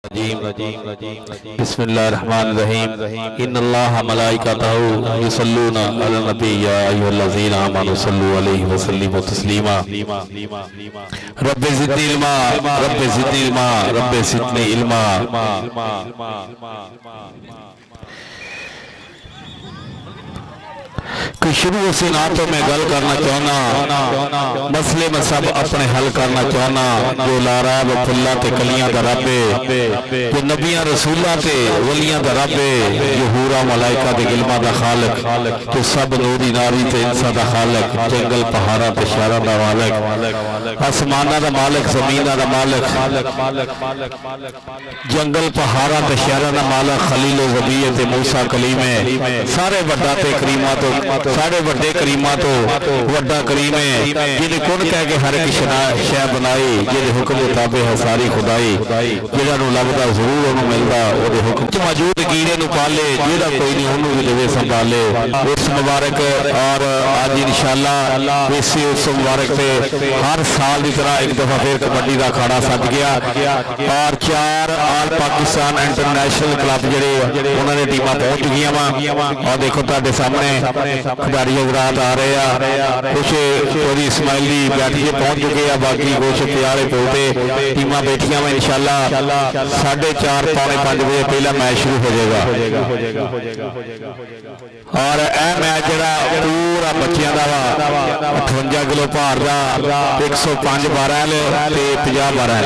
बिस्मिल्लाहिर्रहमानिर्रहीम इन्नल्लाह मलाइकतहु युसल्लूना अलन नबी या अय्युहल्लज़ीना आमनु सल्लु अलैहि व सल्लिमु तस्लीमा रब्बि ज़िदनी इल्मा रब्बि ज़िदनी इल्मा रब्बि ज़िदनी इल्मा। कि शुरू से ना तो मैं गल करना चाहना मसले में सब अपने हल करना चाहना जो लाराब फुल्ला ते कलियां दा रब्बे जो नबियां रसूलां ते वलियां दा रब्बे जो हूरा मलाइका दे गिलमा दा खालिक जो सब नूरी नारी ते इंसा दा खालिक जंगल पहाड़ा ते शहरां दा मालिक आसमाना दा मालिक जमीना दा मालिक जंगल पहाड़ा ते शहरां दा मालिक खलील वदी ते मूसा कलीमे सारे वड्डा ते करीमा तो साढ़े वड्डे करीमा तो वड्डा करीम है जिन्हें कुन कह के हर एक शह बनाई जिहदे हुक्म मुताबे है सारी खुदाई जिहड़ा लगता जरूर उन्होंने मिलता वो हुक्म च मौजूद कीड़े पाले जिहड़ा कोई नहीं उन्होंने भी देवे संभाले। उस मुबारक और अज इंशाअल्लाह इसी उस मुबारक से हर साल की तरह एक दफा फिर कबड्डी का अखाड़ा सज गया और 4 ऑल पाकिस्तान इंटरनेशनल क्लब जिहड़े उन्होंने टीमां पहुंच गई और देखो तुहाडे सामने खिडारी हजरात आ रहे हैं कुछ चौधरी इस्माइली बैठिए पहुंच चुके हैं बाकी कुछ प्यारे पोते टीमां बैठिया में इंशाअल्लाह 4:30 पौने 5 बजे पहला मैच शुरू हो जाएगा और यह मैच जरा पूरा बच्चों का वा 58 किलो भार का 105 बारह 50 बारह।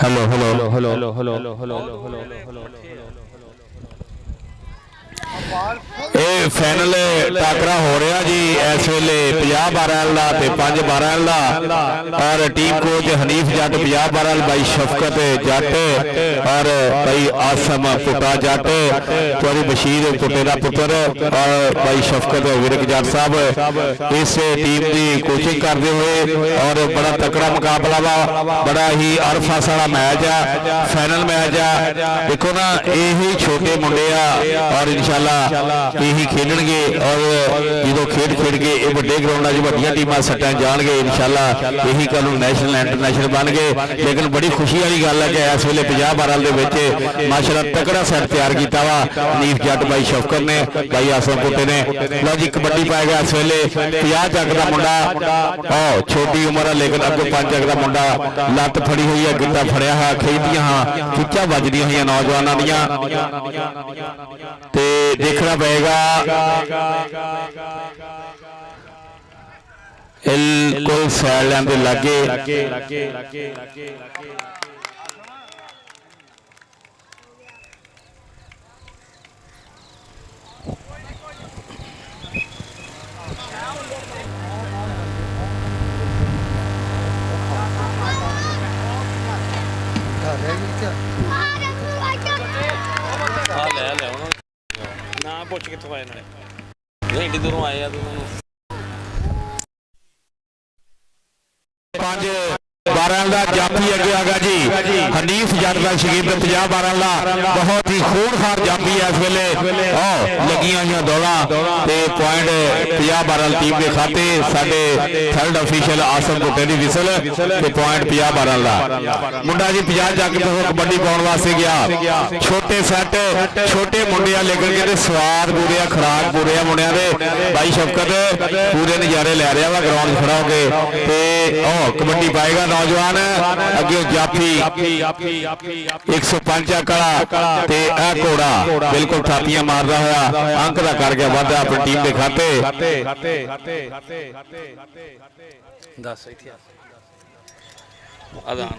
Hello hello hello hello hello hello hello ਇਹ फाइनल टाकरा हो रहा जी इस वेले 50 12 का 5 12 का और टीम कोच हनीफ जट 50 12 भाई शफकत जट और भाई आसम पुटा जट चौधरी बशीर पुटे का पुत्र और भाई शफकत विरक जट साहब इस टीम की कोचिंग करते हुए और बड़ा तकड़ा मुकाबला वा बड़ा ही अरफास वाला मैच है फाइनल मैच है। देखो ना यही छोटे मुंडे और इंशाल्लाह यही खेलणगे और जो खेड खेड के ये बड़े ग्राउंड वड्डियां टीमां सट्टां जाणगे इंशाल्लाह यही कल नैशनल इंटरनेशनल बन गए। लेकिन बड़ी खुशी वाली गल है कि इस वेले 50 12 दे विच माशाअल्लाह तकड़ा सेट तैयार किया वा नीफ जट भाई शफकत ने भाई आसम पुटे ने। लो जी कबड्डी पाया गया इस वेले 50 जग का मुंडा छोटी उम्र है लेकिन अगों 5 जग का मुंडा लत्त फड़ी हुई है गिट्टा फड़िया है खेदियां हाँ खिच्चा वजदियां हुई नौजवानों दियां ते देखना पड़ेगा बिल्कुल सैड लाइन के लागे ना पुछ कितों आए नाले एडी दूरों आए आ 5 12 का जाफी अगे आ गया जी हनीफ जट का शकीब 50 12 का बहुत ही खूनखार जाफी है इस वेले लगियां हुई दौड़ा पॉइंट 50 12 टीम के खाते साडे थर्ड ऑफिशियल आसम पुटे की विसल पॉइंट 50 12 का मुंडा जी 50 जग कबड्डी पाने वास्ते गया छोटे सैट छोटे मुंडे लेकिन कहते स्वाद पूरे खुराक पूरे मुंडिया के भाई शफकत पूरे नज़ारे लै रहा वा ग्राउंड खड़ा होके कबड्डी पाएगा नौजवान अगे जाफी 105 कड़ा घोड़ा बिल्कुल थापियां मारदा होया अंक दा कर गया वाधा अपनी टीम के खाते 10 अदान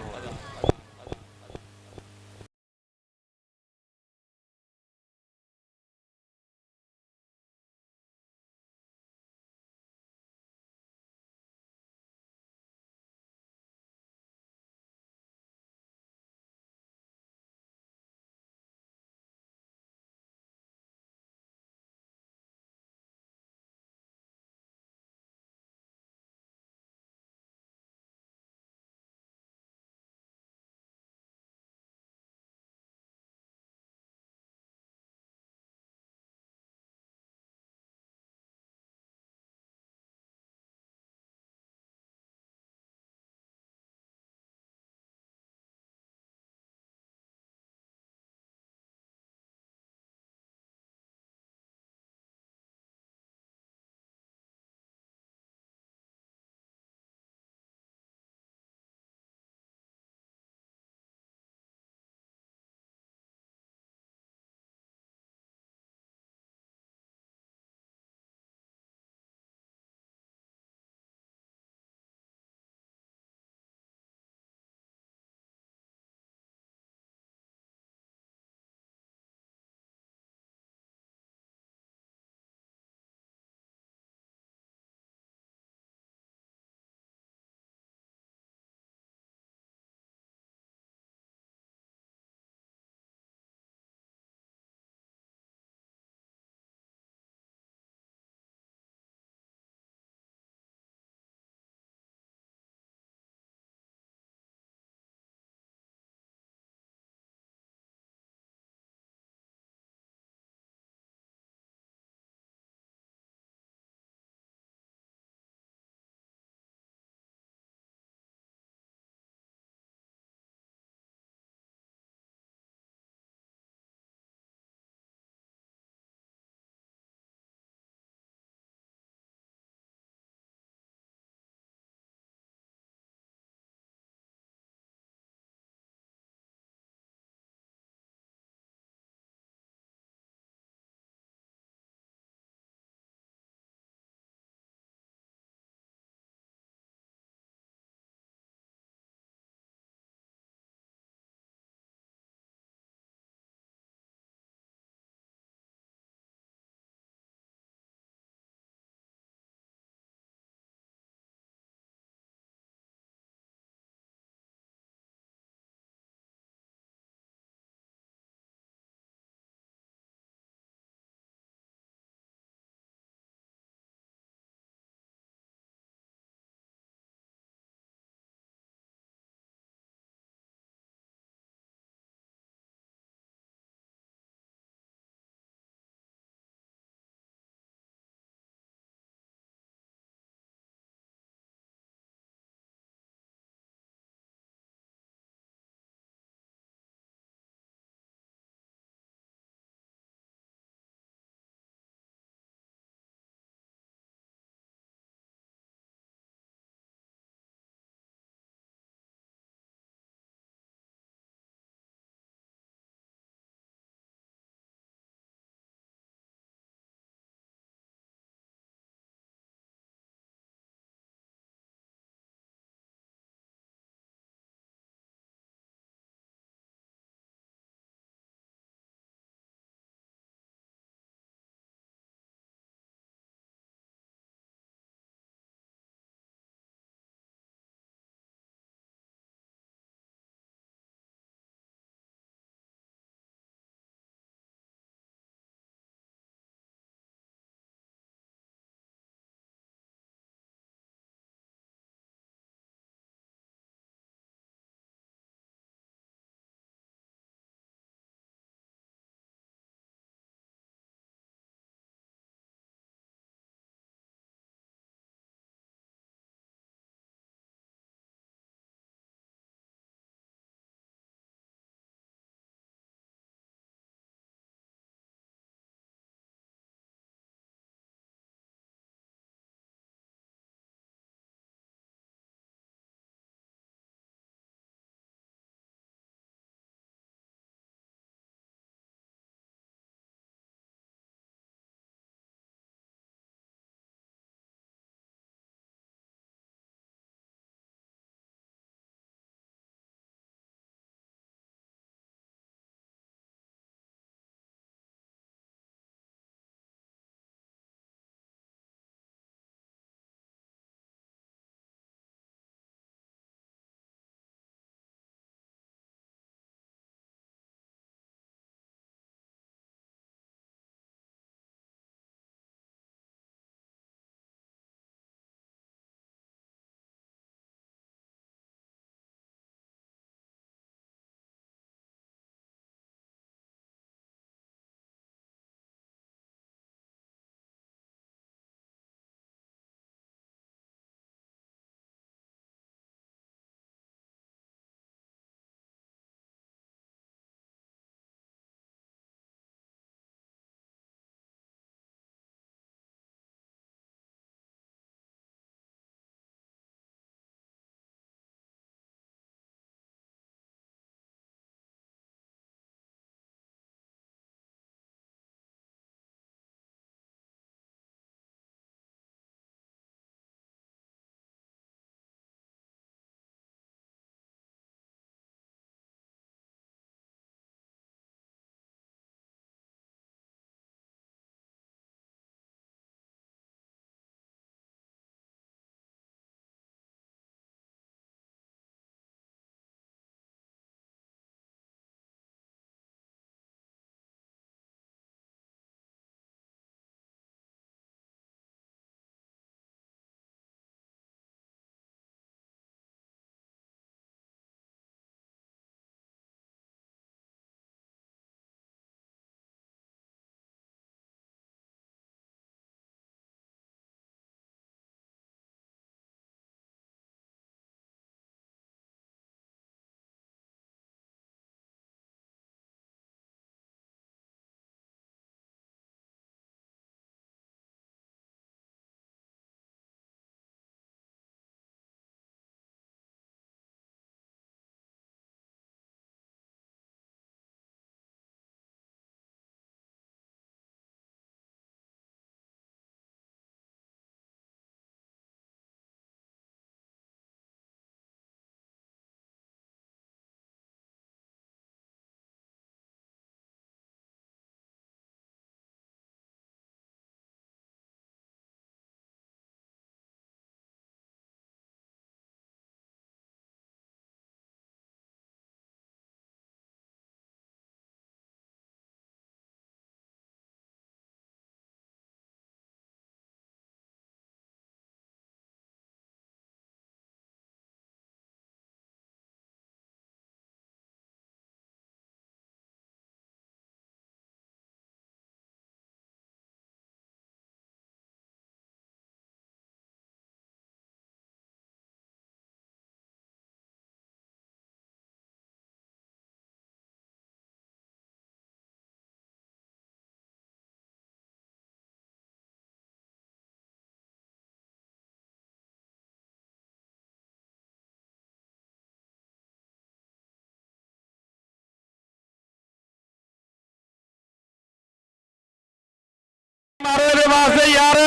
से यार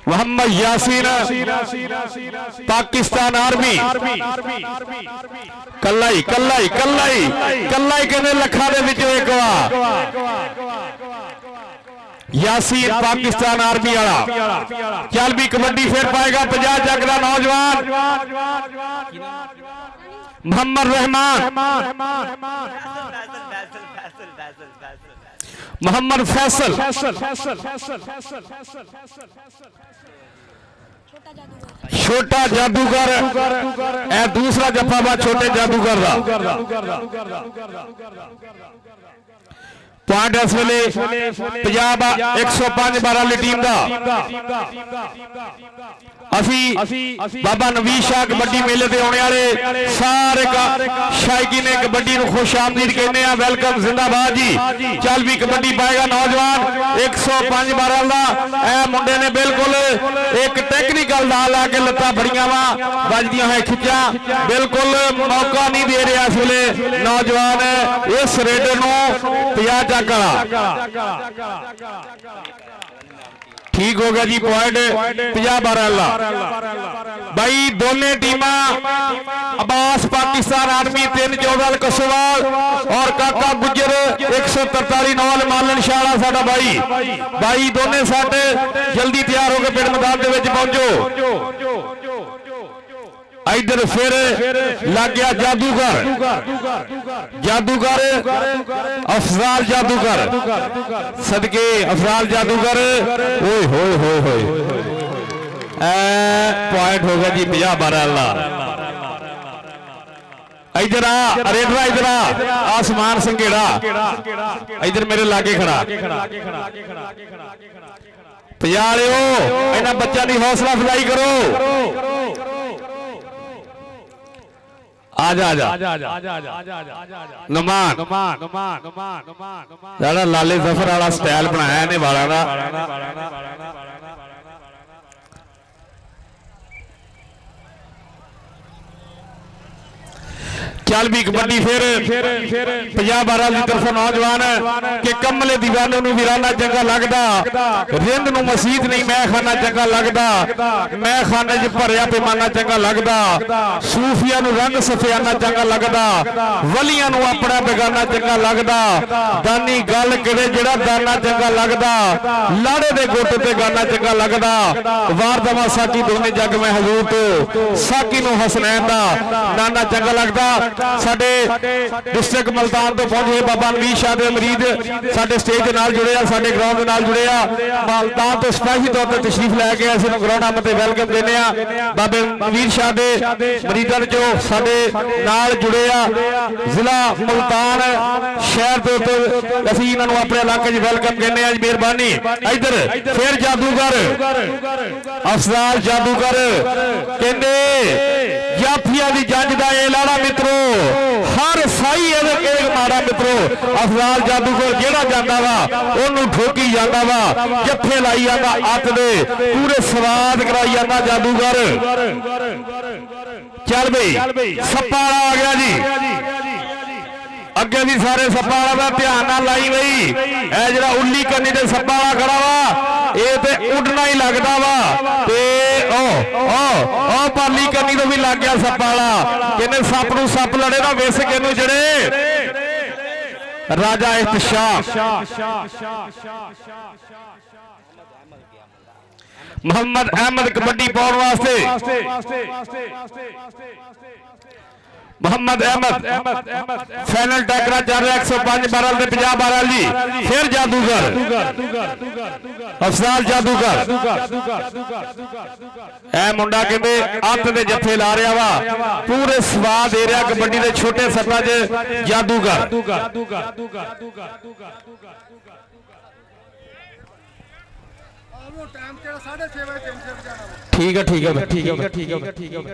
मोहम्मद यासीन पाकिस्तान आर्मी कल्ला ही कहने लखा दे विचों एक यासीन पाकिस्तान आर्मी वाला चल भी कबड्डी फिर पाएगा 50 जग का नौजवान मोहम्मद रहमान मोहम्मद फैसल छोटा जादूगर ए दूसरा जफाबाद छोटे जादूगर पॉइंट इस वेले पंजाब 105 बाराली टीम का बाबा नवीद शाह कबड्डी मेले से आने वाले सारे शायकी ने कबड्डी खुश आमदीद कहने वेलकम जिंदाबाद जी चल भी कबड्डी पाएगा नौजवान 105 बाराल का मुंडे ने बिल्कुल एक टेक्निकल ला ला के लत्ता फड़िया वा बजदियां है खिंचा बिल्कुल मौका नहीं दे रहा इस वेले नौजवान इस रेडर को 50 ठीक हो गया जी पॉइंट 50 12 भाई दोनों टीमां अब्बास पाकिस्तान आर्मी 314 कसोवाल और काका गुजर 143 नौल मालन शाला साडा भाई दोनों साडे जल्दी तैयार होकर पिंड मैदान दे विच पहुंचो इधर फिर लग गया जादूगर अफजाल जादूगर सदके अफजाल जादूगर ओए होए होए होए पॉइंट हो गया जी 50 12 इधर आ रेडरा इधर आसमान संघेड़ा इधर मेरे लागे खड़ा 50 इन्हां बच्चों की हौसला अफजाई करो आजा नमान लाले जफर वाला स्टाइल बनाया ने वाला ना चल भी कबड्डी फिर 50 12 की तरफ नौजवान के कमले दीवाने नूं वीराना चंगा लगदा रिंद नूं मसीत नहीं मैं खाना चंगा लगदा मैं खाने च भरिया पैमाना चंगा लगदा सूफिया नूं रंग सफियाना चंगा लगदा वलियां नूं अपना बेगाना चंगा लगदा दानी गल करे जेड़ा दाना चंगा लगदा लाड़े दे गोटे ते गाना चंगा लगदा वार दवा साकी दोने जग में हजूर तो साकी नूं हसनैन दा नाना चंगा लगदा साडे डिस्ट्रिक्ट मुल्तान तो पहुंचे बाबा नवीद शाह दे मरीद साडे स्टेज के नाल जुड़े साडे ग्राउंड के नाल जुड़े मुल्तान तो स्पेशल तौर पर तशरीफ लैके असीं ग्राउंड आम ते वेलकम देने बाबे नवीद शाह दे मरीदां जो साडे नाल जुड़े जिला मुल्तान शहर तो असीं इन्हां नूं अपने इलाके च वेलकम कहने मेहरबानी इधर फिर जादूगर अफजाल जादूगर कहंदे जाफिया दी जंज दा ए लाड़ा मित्रो हर साई एक माड़ा मित्रो अफजाल जादूगर जेड़ा जांदा वा ओनू ठोकी जांदा वा जफे लाई जांदा अत दे पूरे स्वाद कराई जांदा जादूगर चल बई सप्पा आ गया जी अगे भी सारे सप्पा वाला ध्यान ना लाई बई ए जरा उल्ली कन्नी ते सप्पा वाला खड़ा वा ये ते उड़ना ही लगता वा ते ओ पाली कन्नी तो भी लग गया सप्पा वाला कहने सप नूं सप लड़े ना विस किनू जड़े राजा इफ्तिशाह मोहम्मद अहमद कबड्डी पाउण वास्ते मोहम्मद अहमद फाइनल टैकरा चल रहा 105 बारल 50 बारल जी फिर जादूगर अफजाल जादूगर ए मुंडा कहते हथ दे जत्थे ला रहा वा पूरे स्वाद दे रहा कबड्डी के छोटे सत्ता च जादूगर ठीक है ठीक है ठीक है ठीक है ठीक है ठीक है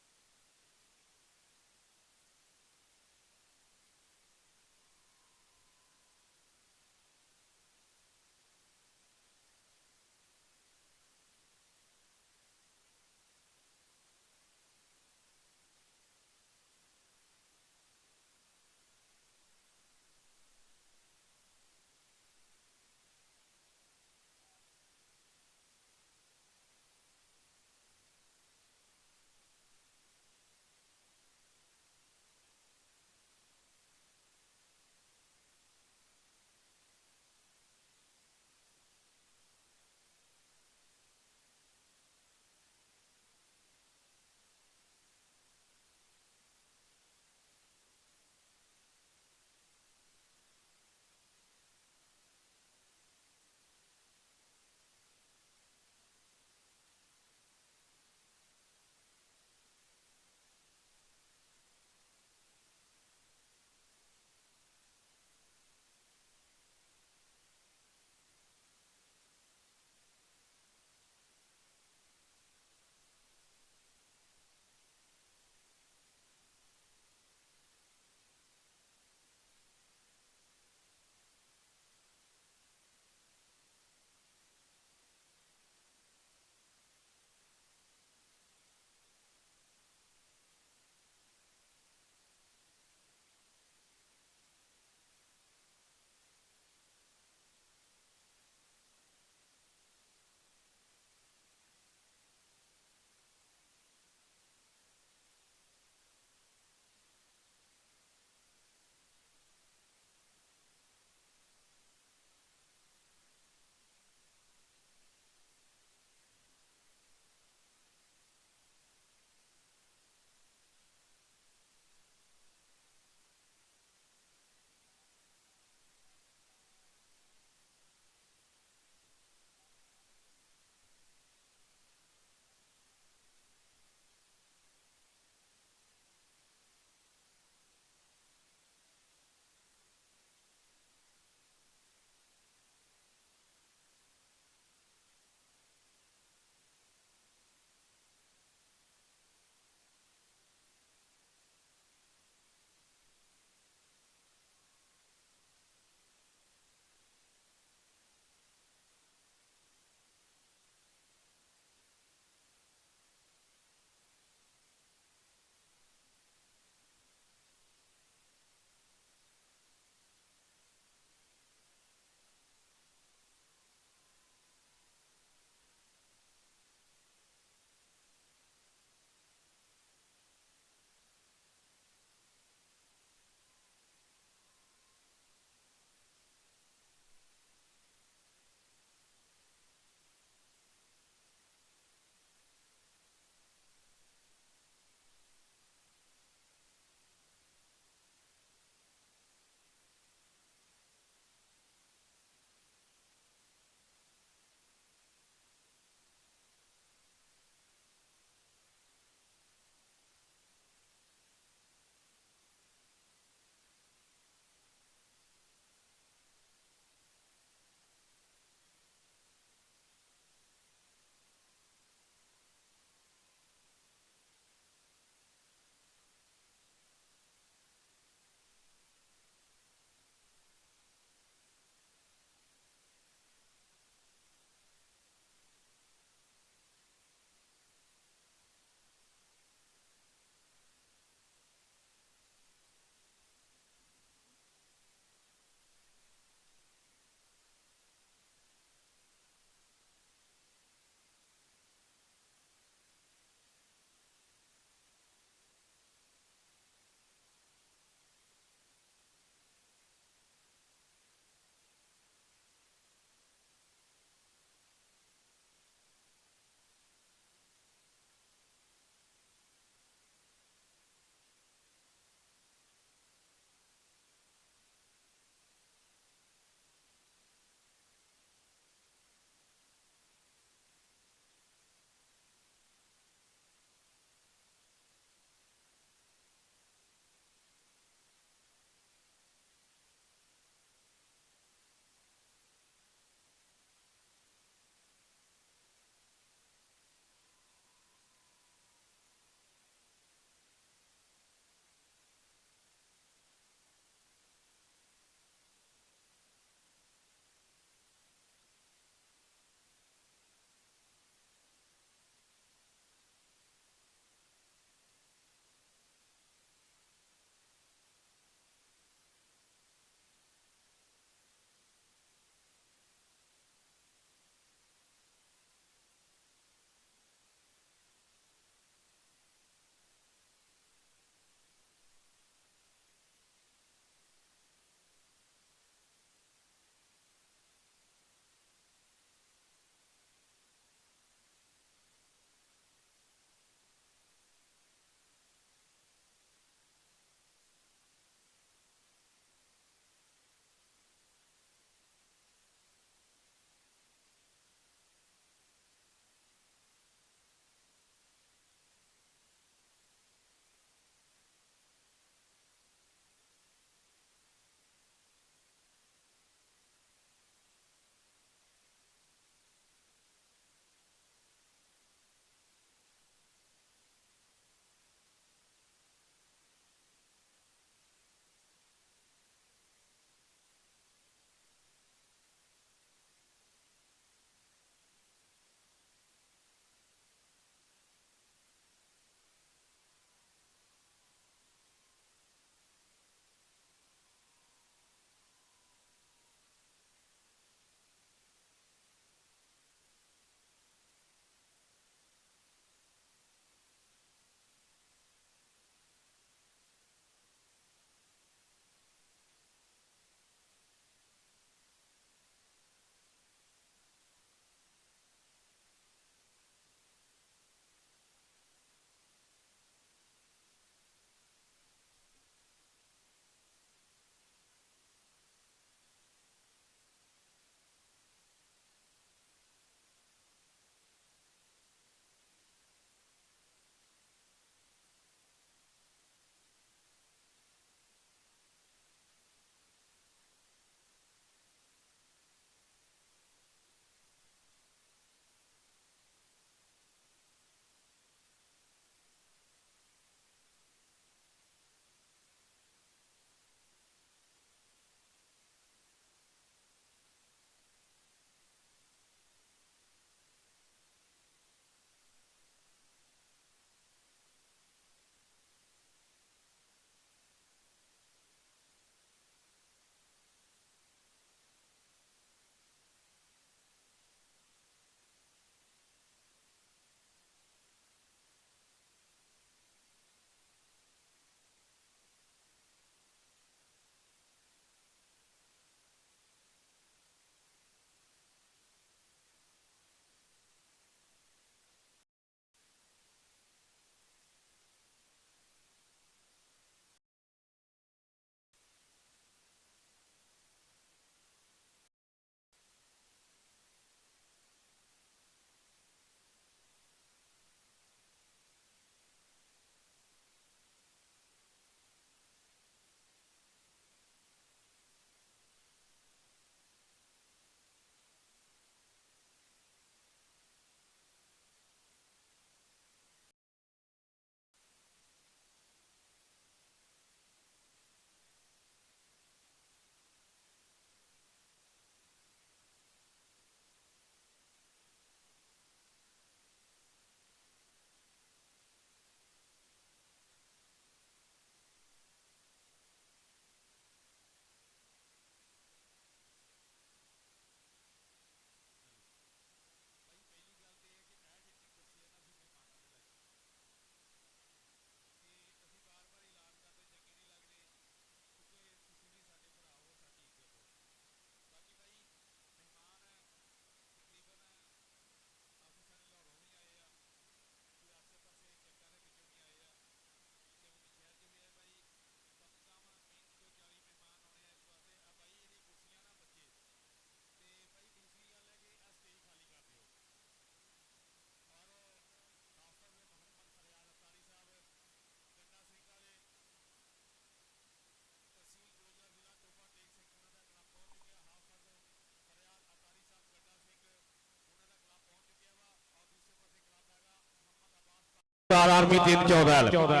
ਸਰਦਾਰ ਆਰਮੀ 314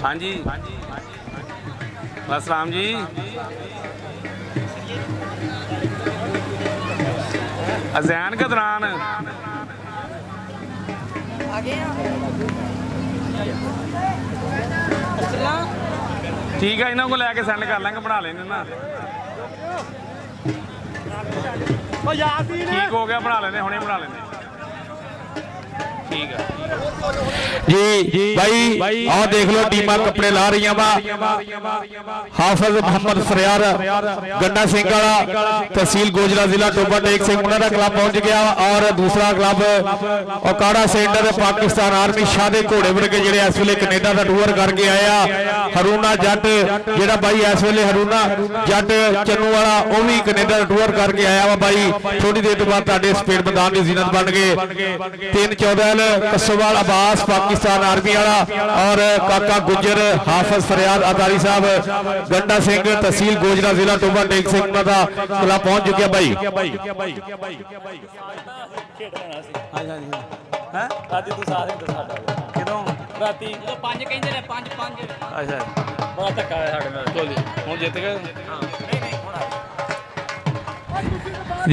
हाँ जी असलाम जी अजैन के दौरान ठीक है इन्हों को लैके सेंड कर लेंगे बना लेंगे ना ठीक हो गया बना लेने हुणे बना लेने ठीक है जी भाई आओ देख लो टीमां कपड़े ला रही वा हाफिज मोहम्मद फरियाद गन्ना सिंह वाला तहसील गोजरा जिला टोबा टेक सिंह उन्होंने क्लब पहुंच गया और दूसरा club Okara centre Pakistan army Shah घोड़े वर्गे ਜਿਹੜੇ ਇਸ ਵੇਲੇ ਕੈਨੇਡਾ ਦਾ ਟੂਰ ਕਰਕੇ ਆਇਆ ਹਰੂਨਾ ਜੱਟ ਜਿਹੜਾ ਬਾਈ ਇਸ ਵੇਲੇ ਹਰੂਨਾ ਜੱਟ ਚੰਨੂ ਵਾਲਾ ਉਹ ਵੀ ਕੈਨੇਡਾ ਦਾ ਟੂਰ ਕਰਕੇ ਆਇਆ ਵਾ ਬਾਈ ਥੋੜੀ ਦੇਰ ਤੋਂ ਬਾਅਦ ਤੁਹਾਡੇ ਸਪੀਡ ਮੈਦਾਨ ਦੀ ਜ਼ੀਨਤ ਬਣ ਗਏ 314 कसोवाल अब्बास पाकिस्तान आर्मी वाला और काका गुजर हाफिज फरियाद अतारी साहब गंडा सिंह तहसील गोजरा जिला टोबा टेक सिंह का क्लब पहुंच चुके भाई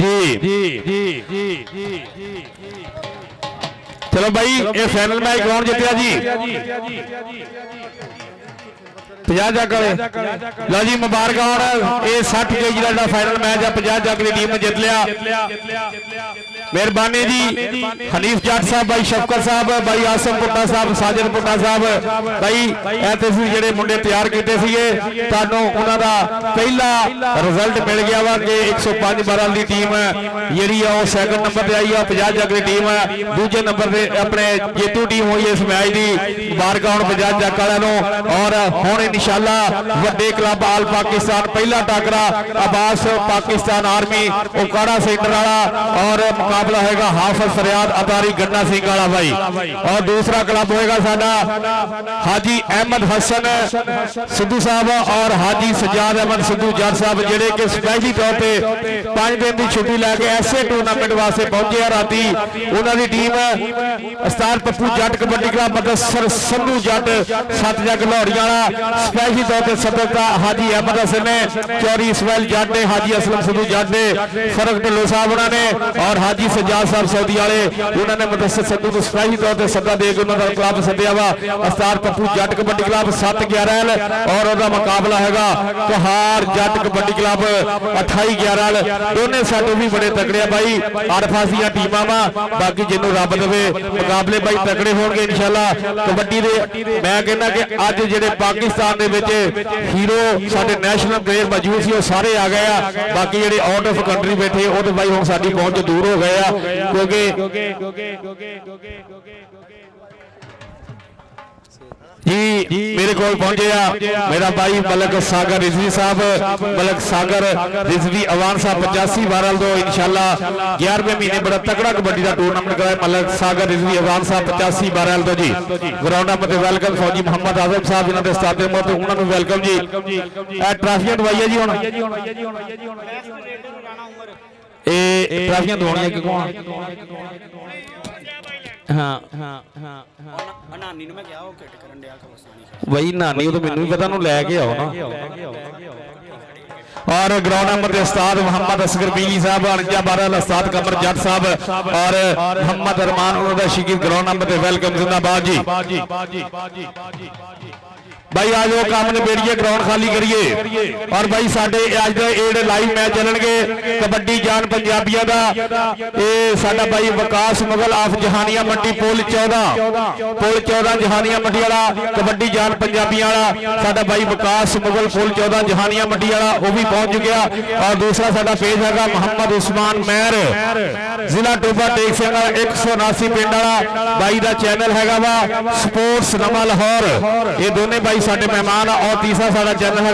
जी जी जी जी जी जी चलो भाई ये फाइनल मैच कौन जितया जी 50 जग लो जी मुबारक और ये 60 केजी का फाइनल मैच है 50 जग की टीम ने जित लिया मेहरबानी जी हनीफ जट साहब भाई शफकत साहब भाई आसम पुट्टा साहब साजिद पुट्टा साहब भाई जो मुंडे तैयार किए पहला रिजल्ट मिल गया वा कि 105 बारह की टीम जी सैकंड नंबर पर आई है 50 जग की टीम दूजे नंबर पर अपने जेतू टीम हुई इस मैच की मुबारक हूँ 50 जग वालों और हूँ इंशाअल्लाह वड्डे क्लब आल पाकिस्तान पहला टाकरा अब्बास पाकिस्तान आर्मी ओकाड़ा सेंटर वाला और मुकाबला होगा हाफिज फरियाद अतारी गन्ना सिंह वाला भाई और दूसरा क्लब होगा साडा हाजी अहमद हसन सिद्धू साहब और हाजी सजाद अहमद सिद्धू जट साहब जेडे कि स्पेशली तौर पर 5 दिन की छुट्टी लैके ऐसे टूर्नामेंट वास्ते पहुंचे राती उन्होंने टीम उस्ताद पप्पू जट कबड्डी क्लब मदसर संधू जट 7 जग लाहौरी वाला स्पेशली तौर पर सदरता हाजी अहमद हसन ने चौरी इसमाइल जट ने हाजी असलम सिद्धू जट ने फरक ढिल्लो साहब उन्होंने और हाजी सजाद साहब सऊदी वाले उन्होंने मुदस्सिर संधू को स्पेशली तौर पर सदा दे के उन्होंने क्लब सद्या वा उस्ताद पप्पू जट कबड्डी क्लब 7-11 और उसका मुकाबला है कहार जट कबड्डी क्लब 28-11 दोनों साडे भी बड़े तगड़े भाई 8 फासियां टीमां वा बाकी जिन्हों रब देवे मुकाबले भाई तगड़े होंगे इंशाअल्लाह कबड्डी दे मैं कहना कि अज जिहड़े पाकिस्तान दे विच हीरो साडे नेशनल प्लेयर मौजूद सी सारे आ गए बाकी जिहड़े आउट ऑफ कंट्री बैठे वो तो भाई हुण साडी पहुंच दूर हो गए जी मेरे को पहुंचे मेरा भाई मलक सागर रिजवी साहब मलक सागर रिजवी अवान साहब 85-12 तो इंशाल्लाह 11वें महीने बड़ा तगड़ा कबड्डी का टूर्नामेंट कराया मलक सागर रिजवी अवान साहब 85-12 तो जी ग्राउंड पर वेलकम फौजी मोहम्मद आजम साहब जिन्होंने उस्ताद मौत उन्होंने वेलकम जी ट्राफियां दवाइया जी हुण ट्राफियां दवाइयां कितों हाँ हाँ हाँ नानी ने मैं क्या वो किट करन दिया वही नानी तो मैनू भी पता लैके आओ ना और ग्राउंड नंबर के उस्ताद मोहम्मद असगर बीली साहब 49-12 उस्ताद कमर जट साहब और मोहम्मद अरमान उन्होंने शिकीर ग्राउंड नंबर पे वेलकम जिंदाबाद जी भाई आज वो काम निबेड़िए ग्राउंड खाली करिए और भाई साडे अज दे लाइव मैच चलणगे कबड्डी जान पंजाबियों का साडा भाई वकास मुगल आफ जहानिया मंडी पुल 14 जहानिया मंडी वाला कबड्डी जान पंजाबियों वाला साडा भाई वकास मुगल पुल 14 जहानिया मंडी वाला वो भी पहुंच गया और दूसरा साडा पेज है मोहम्मद उस्मान मेहर जिला टोबा टेक सिंह 179 पिंड वाला भाई का चैनल है वा स्पोर्ट्स नवा लाहौर ये दोनों भाई साडे मेहमान और तीसरा साडा चैनल है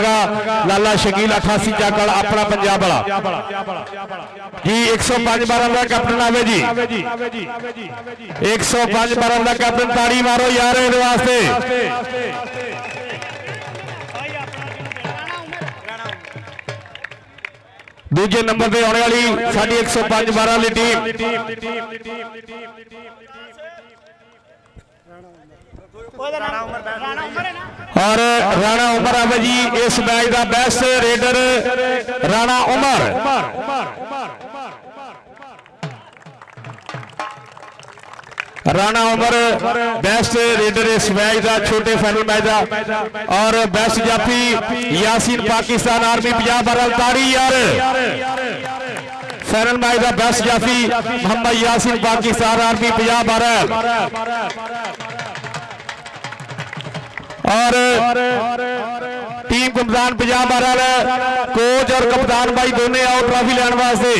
लाला शकील 88 चाकड़ अपना पंजाब वाला जी 105-12 का कैप्टन आवे जी 105-12 का कैप्टन ताड़ी मारो यार इहदे वास्ते दूजे नंबर पे आने वाली साडी 105-12 वाली टीम ਔਰ ਰਾਣਾ ਉਮਰ ਆਵੇ ਜੀ ਇਸ ਮੈਚ ਦਾ ਬੈਸਟ ਰੇਡਰ ਰਾਣਾ ਉਮਰ। ਰਾਣਾ ਉਮਰ ਬੈਸਟ ਰੇਡਰ ਇਸ ਮੈਚ ਦਾ ਛੋਟੇ ਫਾਈਨਲ ਮੈਚ ਦਾ। ਔਰ ਬੈਸਟ ਜਾਫੀ ਯਾਸੀਨ ਪਾਕਿਸਤਾਨ ਆਰਮੀ 50-12 ਤਾੜੀ ਯਾਰ। फाइनल मैच का बेस्ट जाफी मोहम्मद यासीन पाकिस्तान आर्मी 50-12 और टीम कप्तान 50-12 कोच और कप्तान भाई दोनों आओ ट्रॉफी लैन वास्ते।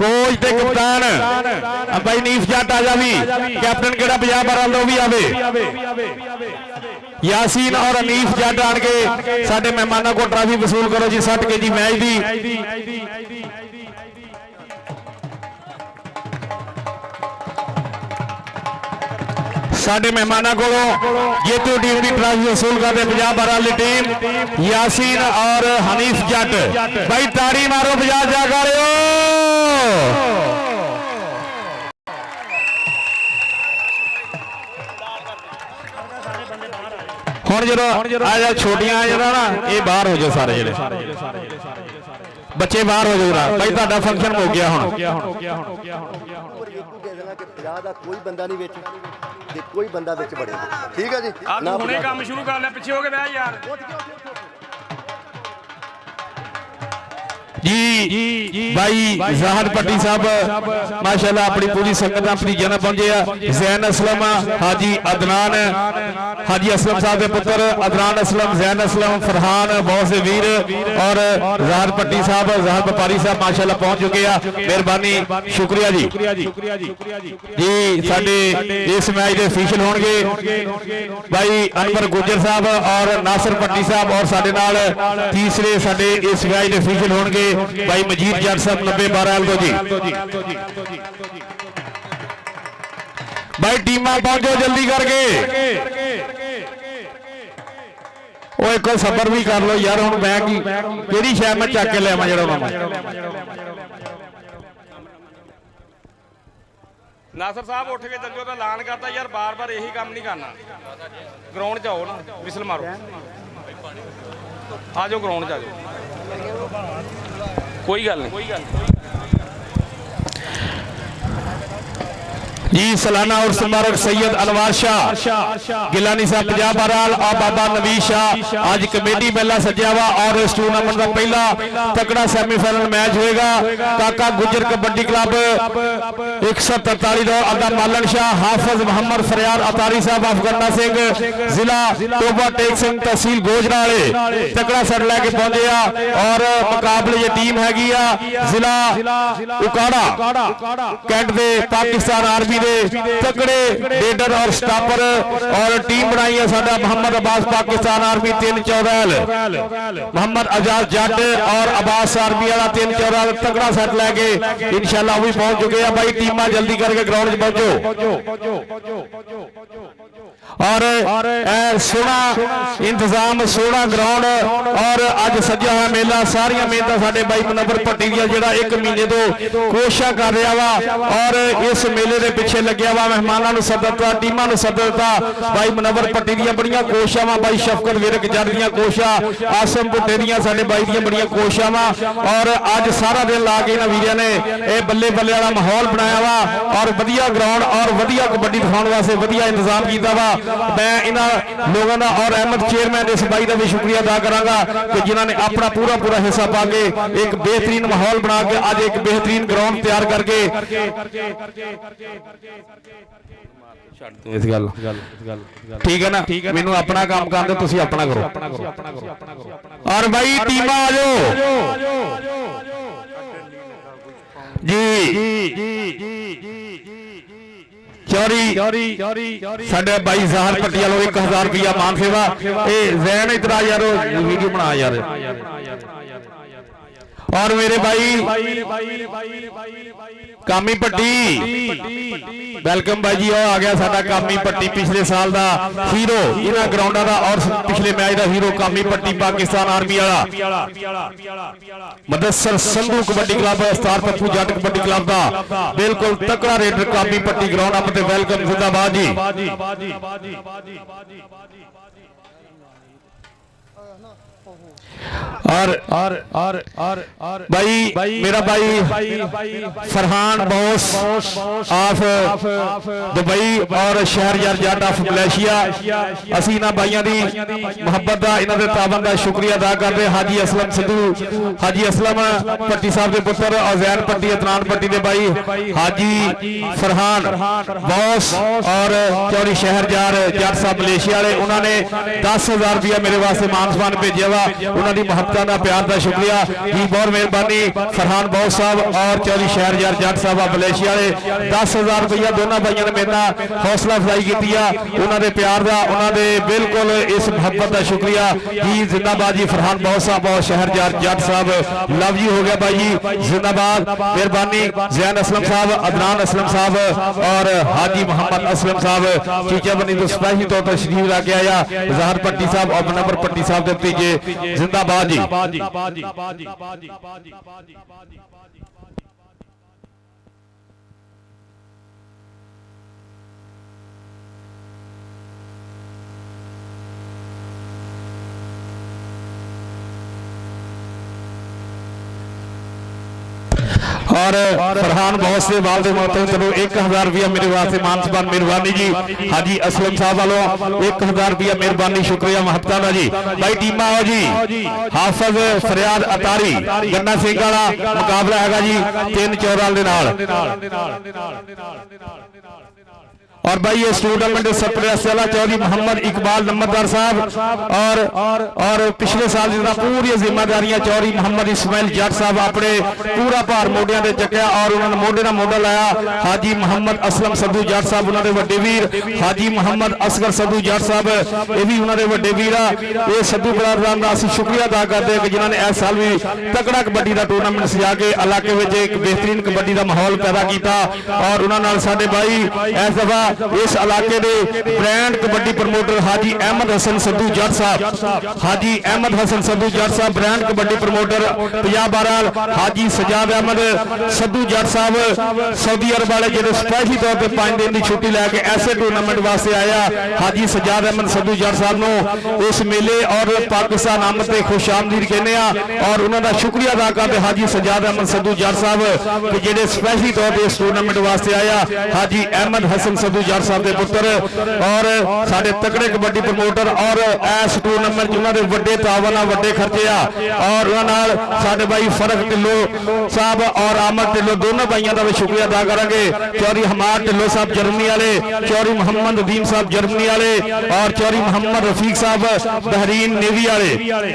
कोच ते कप्तान भाई नीफ जट आ जा भी कैप्टन केड़ा 50-12 दा भी आवे। यासीन और अनीफ जट आन के साडे मेहमानों को ट्रॉफी वसूल करो जी 60 kg मैच दी। साडे मेहमानों को जेतू टीम की ट्रॉफी वसूल करते 50-12 वाली टीम यासीन और हनीफ जट। भाई ताड़ी मारो 50 जा कर ਹੁਣ ਜਦੋਂ ਆ ਜਾ ਛੋਟੀਆਂ ਆ ਜਿਹੜਾ ਨਾ ਇਹ ਬਾਹਰ ਹੋ ਜਾਓ ਸਾਰੇ ਜਿਹੜੇ ਬੱਚੇ ਬਾਹਰ ਹੋ ਜਾਓ ਭਾਈ ਤੁਹਾਡਾ ਫੰਕਸ਼ਨ ਹੋ ਗਿਆ ਹੁਣ। ਦਾ ਕੋਈ ਬੰਦਾ ਨਹੀਂ ਵਿੱਚ ਤੇ ਕੋਈ ਬੰਦਾ ਵਿੱਚ ਬੜੇ ਠੀਕ ਹੈ ਜੀ। ਨਾ ਹੁਣੇ ਕੰਮ ਸ਼ੁਰੂ ਕਰ ਲੈ ਪਿੱਛੇ ਹੋ ਕੇ ਬਹਿ ਯਾਰ जी भाई ज़ाहिर पट्टी साहब माशाल्लाह अपनी पूरी संगत अपनी जन्म पहुंचे। जैन असलम हाजी अदनान हाजी असलम साहब के पुत्र अदनान असलम जैन असलम फरहान बहुत से वीर और ज़ाहिर पट्टी साहब ज़ाहिर व्यापारी साहब माशाल्लाह पहुंच चुके हैं। मेहरबानी शुक्रिया जी जी साडे इस मैच के ऑफिशियल होंगे भाई अनवर गुजर साहब और नासिर पट्टी साहब और साडे नाल तीसरे साडे इस मैच के ऑफिशियल होंगे भाई मजीद जट साहब 90-12 जी। भाई टीमां पहुंचो जल्दी करके वो एक सबर भी कर लो यार। हुण मैं केड़ी शै मैं चक के लिया जरा नासर साहब उठ के चलो तो ऐलान करता यार बार बार यही काम नहीं करना। ग्राउंड जाओ ना विसल मारो आ जाओ ग्राउंड जा जाओ कोई गल नहीं जी। सालाना और मुबारक सैयद अनवार शाह गिलानी साहब 50-12 और बाबा नवीश शाह आज कमेटी मेला सजा हुआ और इस टूर्नामेंट का पहला तकड़ा सेमीफाइनल मैच होएगा। काका गुजर कबड्डी क्लब 143 दौर अड्डा मालन शाह हाफिज मोहम्मद फरियाद अतारी साहब अफगन्ना सिंह जिला टोबा टेक सिंह तहसील गोजरा वाले तकड़ा सेट लैके पहुंचे और मुकाबले ये टीम हैगी जिला उकाड़ा कैंट दे पाकिस्तान आर्मी तकड़े रेडर और स्टापर और टीम बनाई है साडा मोहम्मद अब्बास पाकिस्तान आर्मी 3-14 मोहम्मद आजाद जट और अब्बास आर्मी वाला 3-14 तकड़ा सेट लैके इंशाल्लाह भी पहुंच चुके हैं। भाई टीमां जल्दी करके ग्राउंड में पहुंचो और सोना इंतजाम सोना ग्राउंड और अज सजा हुआ मेला सारिया मेहनत साडे भाई मुनव्वर भट्टी दी जिहड़ा 1 महीने तो कोशिश कर रहा वा और इस मेले के पिछे लग्या वा मेहमानों को सदता टीमां को सदता भाई मुनव्वर भट्टी दी बड़ियां कोशिशां वा भाई शफकत विरक जट दी कोशिशां आसम भुट्टे दी साडे भाई दी बड़ियां कोशिशां वा और अज सारा दिन ला के इन्हां वीरां ने यह बल्ले बल्ले वाला माहौल बनाया वा और वधिया ग्राउंड और वधिया कबड्डी दिखाने वास्ते वधिया इंतजाम किया वा। मैं इन्हां लोगों का और अहमद चेयरमैन इस भाई का भी शुक्रिया अदा करांगा कि जिन्होंने अपना पूरा हिस्सा पा के एक बेहतरीन माहौल बना के आज एक बेहतरीन ग्राउंड तैयार करके ठीक है ना मैनू अपना काम कर दो तुसी अपना करो और भाई टीम आ जाओ जी चौरी साडे भाई ज़ाहिर पट्टी वालों 1000 रुपया मान सेवा। जैन इधर आ यार वीडियो बना यार और मेरे भाई कामी पट्टी वेलकम भाई जी। आ गया साडा कामी पट्टी पिछले साल दा हीरो इन्हां ग्राउंडां दा और पिछले मैच दा हीरो कामी पट्टी पाकिस्तान आर्मी वाला मदसर संधू कबड्डी क्लब स्टार पप्पू जट कबड्डी क्लब दा बिल्कुल तकड़ा रेडर कामी पट्टी ग्राउंड अप ते वेलकम जिंदाबाद जी। और भाई मेरा भाई फरहान बॉस ऑफ दुबई और शहरयार जट ऑफ मलेशिया असी इन्हां भाइयों की मुहब्बत का इन्हां दे ताबन का शुक्रिया अदा करते। हाजी असलम सिद्धू हाजी असलम पट्टी साहब के पुत्र अजैन पट्टी अदनान पट्टी के भाई हाजी फरहान बॉस और चौरी शहरयार जट साहब मलेशिया वाले उन्होंने 10,000 रुपया मेरे वास्ते मान सम्मान भेजा वा। उन्होंने महत्ता का प्यार का शुक्रिया जी, बहुत मेहरबानी फरहान बॉस साहब और चौधरी शहरयार जट साहब मलेशिया वाले 10,000 रुपया दोनों भाइयों ने मेरे नाल हौसला अफजाई की उन्होंने प्यार का उन्होंने बिल्कुल इस मुहब्बत का शुक्रिया जी। जिंदाबाद जी फरहान बॉस साहब और शहरयार जट साहब लव जी हो गया भाई जी जिंदाबाद। मेहरबानी जैन असलम साहब अदनान असलम साहब और हाजी मोहम्मद असलम साहब चीचा बनी तो स्पेशली तौर पर तशरीफ लाके आया। जहर पट्टी साहब और मनवर पट्टी साहब के भतीजे जिंदाबाद जी। और फरहान बहुत से वाल दे मौत चलो 1000 रुपया मेरे वास्ते मान सम्मान मेहरबानी जी। हाजी असलम साहब वालों 1000 रुपया मेहरबानी शुक्रिया महत्ता जी। भाई टीम आओ जी। हाफिज फरियाद अतारी गन्ना सिंह वाला मुकाबला है जी 3 चौराल दे नाल। और भाई ये टूर्नामेंट सरपरस्त वाला चौधरी मोहम्मद इकबाल नंबरदार साहब और पिछले साल जितना पूरी जिम्मेदारियां चौधरी मोहम्मद इस्माइल जट साहब अपने पूरा भार मोडिया से चुकया और उन्होंने मोढे ना मोढा लाया। हाजी मोहम्मद असलम सद्धू जट साहब उन्होंने वड्डे वीर हाजी मोहम्मद असगर सद्धू जट साहब ये भी उन्होंने वड्डे वीर आ। ये सद्धू बरादरान का असं शुक्रिया अदा करते हैं कि जिन्होंने इस साल भी तकड़ा कबड्डी का टूर्नामेंट सजा के इलाके में एक बेहतरीन कबड्डी का माहौल पैदा किया। और उन्होंने साडे भाई इस दफा इस इलाके के ब्रांड कबड्डी प्रमोटर हाजी अहमद हसन सद्धू जट साहब हाजी अहमद हसन सद्धू जट साहब ब्रांड कबड्डी प्रमोटर पंजाब बहरहाल हाजी सजाद अहमद सद्धू जट साहब सऊदी अरब वाले जो स्पेशली तौर पर 5 दिन की छुट्टी लैके ऐसे टूर्नामेंट वास्ते आया। हाजी सजाद अहमद सद्धू जट साहब को इस मेले और पाकिस्तान आमद से खुश आमदीद कहने और उन्होंने शुक्रिया अदा करते हाजी सजाद अहमद सद्धू जट साहब कि जेडे स्पेशली तौर पर इस टूर्नामेंट वास्ते आया। हाजी अहमद हसन सद्धू जट साहब के पुत्र और साडे तकड़े कबड्डी प्रमोटर और इस टूर्नामेंट उन्होंने वड्डे तावन वड्डे खर्चे और उन्होंने साडे भाई फरक ढिल्लो साहब और आमद ढिल्लो दोनों भाइयों का भी शुक्रिया अदा करेंगे। चौधरी हमाद ढिल्लो साहब जर्मनी वाले चौधरी मोहम्मद नदीम साहब जर्मनी वाले और चौधरी मोहम्मद रफीक साहब बहरीन नेवी वाले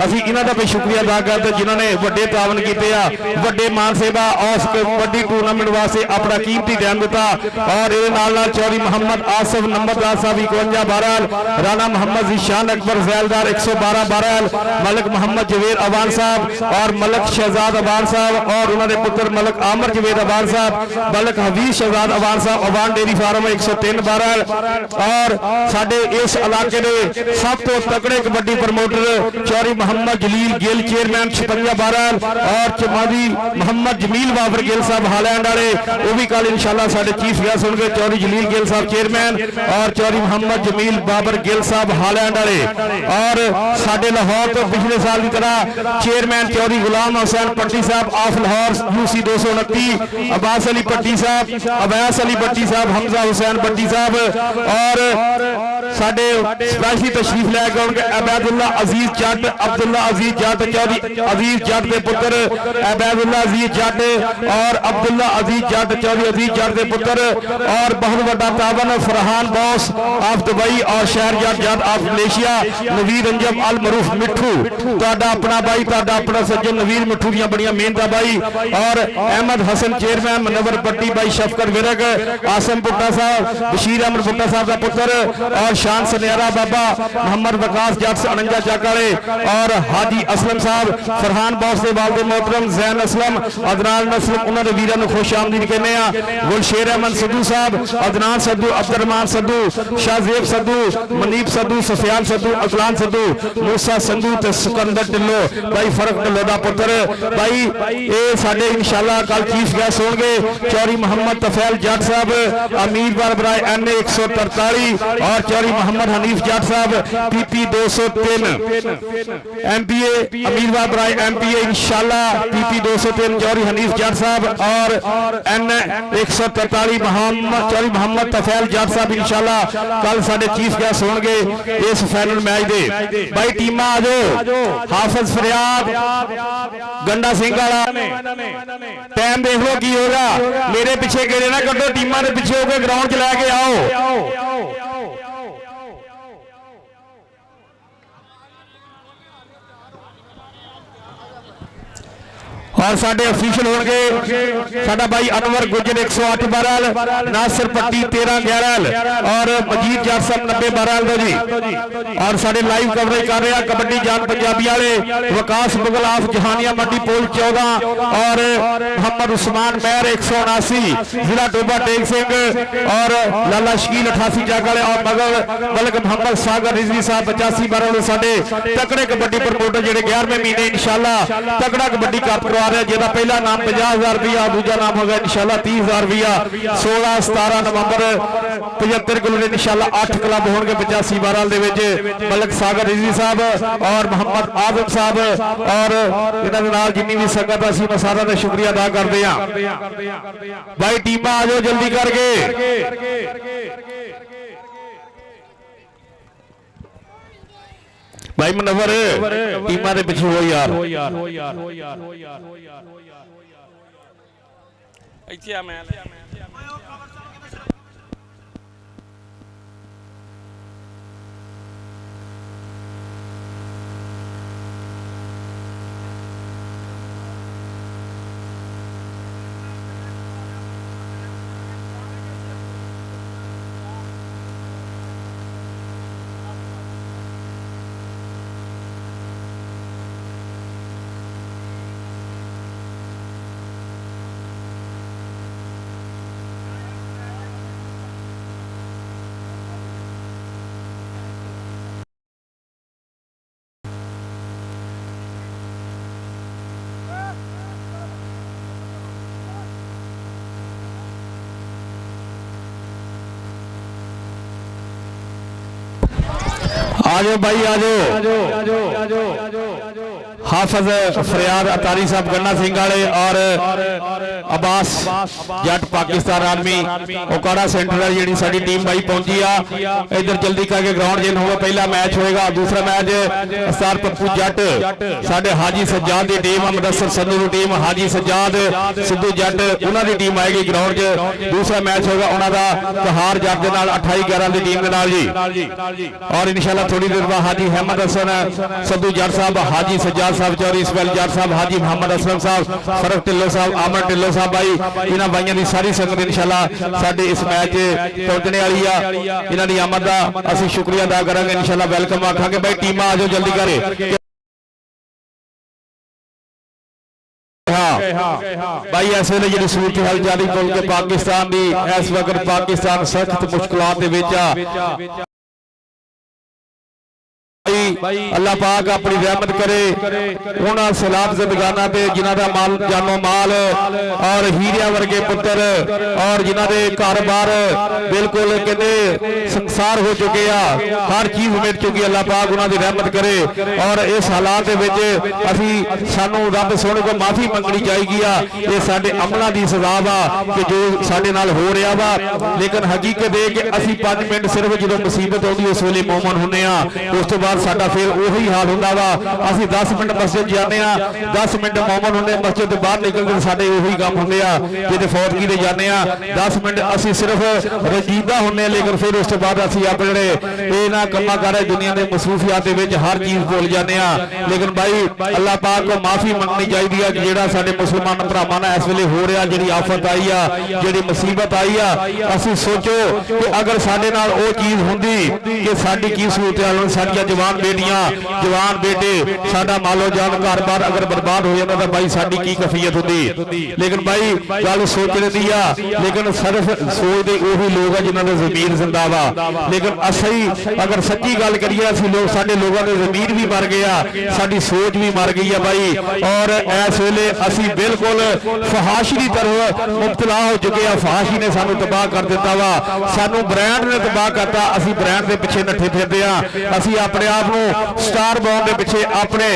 असी इन्हों का भी शुक्रिया अदा करते जिन्होंने वड्डे तावन किए वड्डे मान सेवा और कबड्डी टूर्नामेंट वास्ते अपना कीमती टाइम दिता। और ये चौधरी मोहम्मद आसिफ नंबरदार साहब 51 बहरहाल राना मोहम्मद जीशान अकबर जैलदार 112 बहरहाल मलक मोहम्मद जवेर अवान साहब और मलक शहजाद अवान साहब और उन्होंने पुत्र मलक आमर जवेर अवान साहब मलक हबीब शहजाद अवान साहब अवान डेयरी फार्म 103 बहरहाल और साडे इस इलाके के सब तो तकड़े कबड्डी प्रमोटर चौधरी मोहम्मद जलील गिल चेयरमैन 56 बहरहाल और चौधरी मोहम्मद जमील बाबर गिल साहब हालैंड वाले वो भी कल इंशाल्लाह साडे चीफ गेस्ट होंगे। चौधरी जलील गिल साहब चेयरमैन और चौधरी मोहम्मद जमील बाबर गिल साहब हालैंड वाले और साडे लाहौर तो पिछले साल की तरह चेयरमैन चौधरी गुलाम हुसैन पट्टी साहब ऑफ लाहौर UC 229 अब्बास अली पट्टी साहब अब्बास अली पट्टी साहब हमजा हुसैन पट्टी साहब और साडे स्पेशली तशरीफ लैके आउणगे अबैदुल्ला अजीज जट अब्दुल्ला अजीज जट चौधरी अजीज जट के पुत्र अबैदुल्ला अजीज जट और अब्दुल्ला अजीज जट चौधरी अजीज जट के पुत्र और बहुत बड़ा बावन फरहान बॉस ऑफ दुबई और शहरजाद जाद ऑफ मलेशिया नवीर रंजम अल मरूफ मिठू तुहाडा अपना भाई तुहाडा अपना सज्जन नवीर मिठू दी बड़ियां मेहनत भाई और अहमद हसन चेयरमैन मनवर पट्टी भाई शफकत विरक आसम भुट्टा साहब बशीर अहमद भुट्टा साहब का पुत्र और शान सनियारा बाबा मोहम्मद वकास जट 49 चक वाले और हाजी असलम साहब फरहान बॉस के वालद मोहतरम जैन असलम अदनान असलम उन्होंने वीरों को खुश आमदीद कहने गुलशेर अहमद सद्दू साहब अदनान सद्दू अब्दुलरहमान सद्दू शाहजेब सद्दू मनीप सद्दू सफियान सद्दू अफलान सद्दू मूसा संधू ते सिकंदर ढिल्लो भाई फरक ढिल्लो दा पुत्र भाई ये साडे इंशाअल्लाह कल चीफ गेस्ट होंगे चौरी मोहम्मद तफैल जट साहब अमीर बरबराय NA 143 और चौरी मोहम्मद हनीफ जट साहब PP 203 MPA अमीर बरबराय MPA इंशाअल्लाह PP 203 चौरी हनीफ जट साहब और NA 143 चौरी मोहम्मद तफैल जट साहब इंशाअल्लाह कल साडे चीफ गेस्ट होंगे इस फाइनल मैच दे भाई टीमां आ जाओ हाफिज फरियाद गंडा सिंह वाला टाइम देख लो की होगा मेरे पिछे गेड़े ना कटो टीमां दे पिछे होकर ग्राउंड च लैके आओ और साडे ऑफिशियल होंगे साडा भाई अनवर गुजर 108 बरल नासिर पट्टी 13 11 और मजीद जट साहब 90 बरल दो जी और साडे लाइव कवरेज कर रहे हैं कबड्डी जान पंजाबी वाले वकास मुगल ऑफ जहानिया मंडी पोल 14 और मोहम्मद उस्मान मेहर 179 जिला डोबा टेक सिंह और लाला शकील 88 चक वाले और मलक मोहम्मद सागर रिजवी साहब 85 बरल साडे तकड़े कबड्डी प्रमोटर जेडे 11वें महीने इंशाअल्लाह तकड़ा कबड्डी कप करवा जिहदा पहला नाम 50,000 रुपया दूजा नाम होगा इंशाअल्लाह 30,000 रुपया 16-17 नवंबर 75 किलो इंशाअल्लाह 8 क्लब होंगे 85 बरल दे विच मलक सागर रिजवी साहब और मोहम्मद आजम साहब और इन्हां दे नाल जिन्नी भी संगत असीं सारा दा शुक्रिया अदा करदे हां भाई टीमां आ जाओ जल्दी करके भाई मनवर टीमां दे पिछे हो यार ਇੱਥੇ ਆ ਮੈਂ आजो भाई आजो हाफिज फरियाद अतारी साहब गन्ना सिंह वाले और अब्बास जट पाकिस्तान आर्मी ओकाड़ा सेंटर जी साडी टीम भाई पहुंची आ इधर जल्दी करके ग्राउंड जिन होगा पहला मैच होएगा दूसरा मैच अस्तार पप्पू जट साडे हाजी सज्जाद की टीम मुदस्सर संधू की टीम हाजी सज्जाद सिद्धू जट उन्हां दी टीम आएगी ग्राउंड च दूसरा मैच होगा उन्हां दा कहार जट दे नाल 28-11 की टीम दे नाल जी और इंशाल्लाह थोड़ी देर बाद हाजी अहमद हसन सिद्धू जट साहब हाजी सज्जाद साहब चौरी इसमाइल जट साहब हाजी मोहम्मद असलम साहब फरक ढिल्लो साहब आमर ढिल्लो साहब भाई इन्हां भाइयों की सारी संगत इंशाल्लाह साडे इस मैच पहुंचने वाली आ इन्हां दी आमद दा असीं शुक्रिया अदा करांगे इंशाल्लाह वेलकम आखांगे भाई टीमां आ जाओ जल्दी करे भाई इस वे जी सूरत हाल जारी बोल के पाकिस्तान की इस वक्त पाकिस्तान सख्त मुश्किलात अल्लाह पाक अपनी रहमत करे उन्होंने सलाब जिंदगाना पे जिन्हों का माल जानो माल और हीरिया वर्गे पुत्र और जिन्हों के कारोबार बिल्कुल कहते संसार हो चुके हैं हर चीज मिल चुकी अल्लाह पाक उन्होंने रहमत करे और इस हालात असी सानू रब सोने को माफी मंगनी चाहिए ये साडे अमलों की सजा वा कि जो साडे नाल हो रहा वा लेकिन हकीकत है कि असी 5 मिनट सिर्फ जो मुसीबत आती उस वेले मोमन होने उस तो बाद ਸਾਡਾ ਫਿਰ ਉਹੀ ਹਾਲ ਹੁੰਦਾ ਵਾ। ਅਸੀਂ 10 ਮਿੰਟ ਮਸਜਿਦ ਜਾਂਦੇ ਆ, 10 ਮਿੰਟ ਮੌਮਨ ਹੁੰਦੇ ਮਸਜਿਦ ਤੋਂ ਬਾਹਰ ਨਿਕਲਦੇ ਸਾਡੇ ਉਹੀ ਕੰਮ ਹੁੰਦੇ ਆ। ਜਿਹਦੇ ਫੌਤਗੀ ਦੇ ਜਾਂਦੇ ਆ 10 ਮਿੰਟ ਅਸੀਂ ਸਿਰਫ ਰਜੀਦਾ ਹੁੰਦੇ ਆ, ਲੇਕਿਨ ਫਿਰ ਉਸ ਤੋਂ ਬਾਅਦ ਅਸੀਂ ਆਪਣੇ ਜਿਹੜੇ ਇਹਨਾਂ ਕੰਮਾਂ ਕਾਰਾਂ ਦੁਨੀਆ ਦੇ ਮਸਰੂਫੀਆਤ ਦੇ ਵਿੱਚ ਹਰ ਚੀਜ਼ ਭੁੱਲ ਜਾਂਦੇ ਆ। ਲੇਕਿਨ ਬਾਈ ਅੱਲਾਹ ਪਾਕ ਕੋ ਮਾਫੀ ਮੰਗਣੀ ਚਾਹੀਦੀ ਆ ਕਿ ਜਿਹੜਾ ਸਾਡੇ ਮੁਸਲਮਾਨ ਭਰਾਵਾਂ ਨਾਲ ਇਸ ਵੇਲੇ ਹੋ ਰਿਹਾ, ਜਿਹੜੀ ਆਫਤ ਆਈ ਆ, ਜਿਹੜੀ ਮੁਸੀਬਤ ਆਈ ਆ, ਅਸੀਂ ਸੋਚੋ ਕਿ ਅਗਰ ਸਾਡੇ ਨਾਲ ਉਹ ਚੀਜ਼ ਹੁੰਦੀ ਕਿ ਸਾਡੀ ਕੀ ਸੂਰਤ ਹਾਲ, ਸਾਡੀਆਂ ਜਵਾਨ ਬੇਟੀਆਂ ਜਵਾਨ ਬੇਟੇ, ਸਾਡਾ ਮਾਲੋ ਜਾਨ ਘਰ-ਬਾਰ ਅਗਰ ਬਰਬਾਦ ਹੋ ਜਾਂਦਾ ਤਾਂ ਬਾਈ ਸਾਡੀ ਕੀ ਕਫੀਅਤ ਹੁੰਦੀ। ਲੇਕਿਨ ਬਾਈ ਗੱਲ ਸੋਚਣ ਦੀ ਆ, ਲੇਕਿਨ ਸਿਰਫ ਸੋਚਦੇ ਉਹੀ ਲੋਕ ਆ ਜਿਨ੍ਹਾਂ ਦਾ ਜ਼ਮੀਰ ਜ਼ਿੰਦਾ ਵਾ। ਲੇਕਿਨ ਅਸੀਂ ਅਗਰ ਸੱਚੀ ਗੱਲ ਕਰੀਏ, ਅਸੀਂ ਲੋਕ ਸਾਡੇ ਲੋਕਾਂ ਦੇ ਜ਼ਮੀਰ ਵੀ ਮਰ ਗਏ ਆ, ਸਾਡੀ ਸੋਚ ਵੀ ਮਰ ਗਈ ਆ ਬਾਈ। ਔਰ ਇਸ ਵੇਲੇ ਅਸੀਂ ਬਿਲਕੁਲ ਫਹਾਸ਼ ਦੀ ਤਰ੍ਹਾਂ ਮੁਬਤਲਾ ਹੋ ਚੁੱਕੇ ਆ। ਫਹਾਸ਼ੀ ਨੇ ਸਾਨੂੰ ਤਬਾਹ ਕਰ ਦਿੱਤਾ ਵਾ, ਸਾਨੂੰ ਬ੍ਰਾਂਡ ਨੇ ਤਬਾਹ ਕਰਤਾ। ਅਸੀਂ ਬ੍ਰਾਂਡ ਦੇ ਪਿੱਛੇ ਨੱਠੇ ਫਿਰਦੇ ਆ, ਅਸੀਂ ਆਪਣੇ ਆਪ ਨੂੰ ਸਟਾਰ ਬਣਾਉਣ ਦੇ ਪਿੱਛੇ ਆਪਣੇ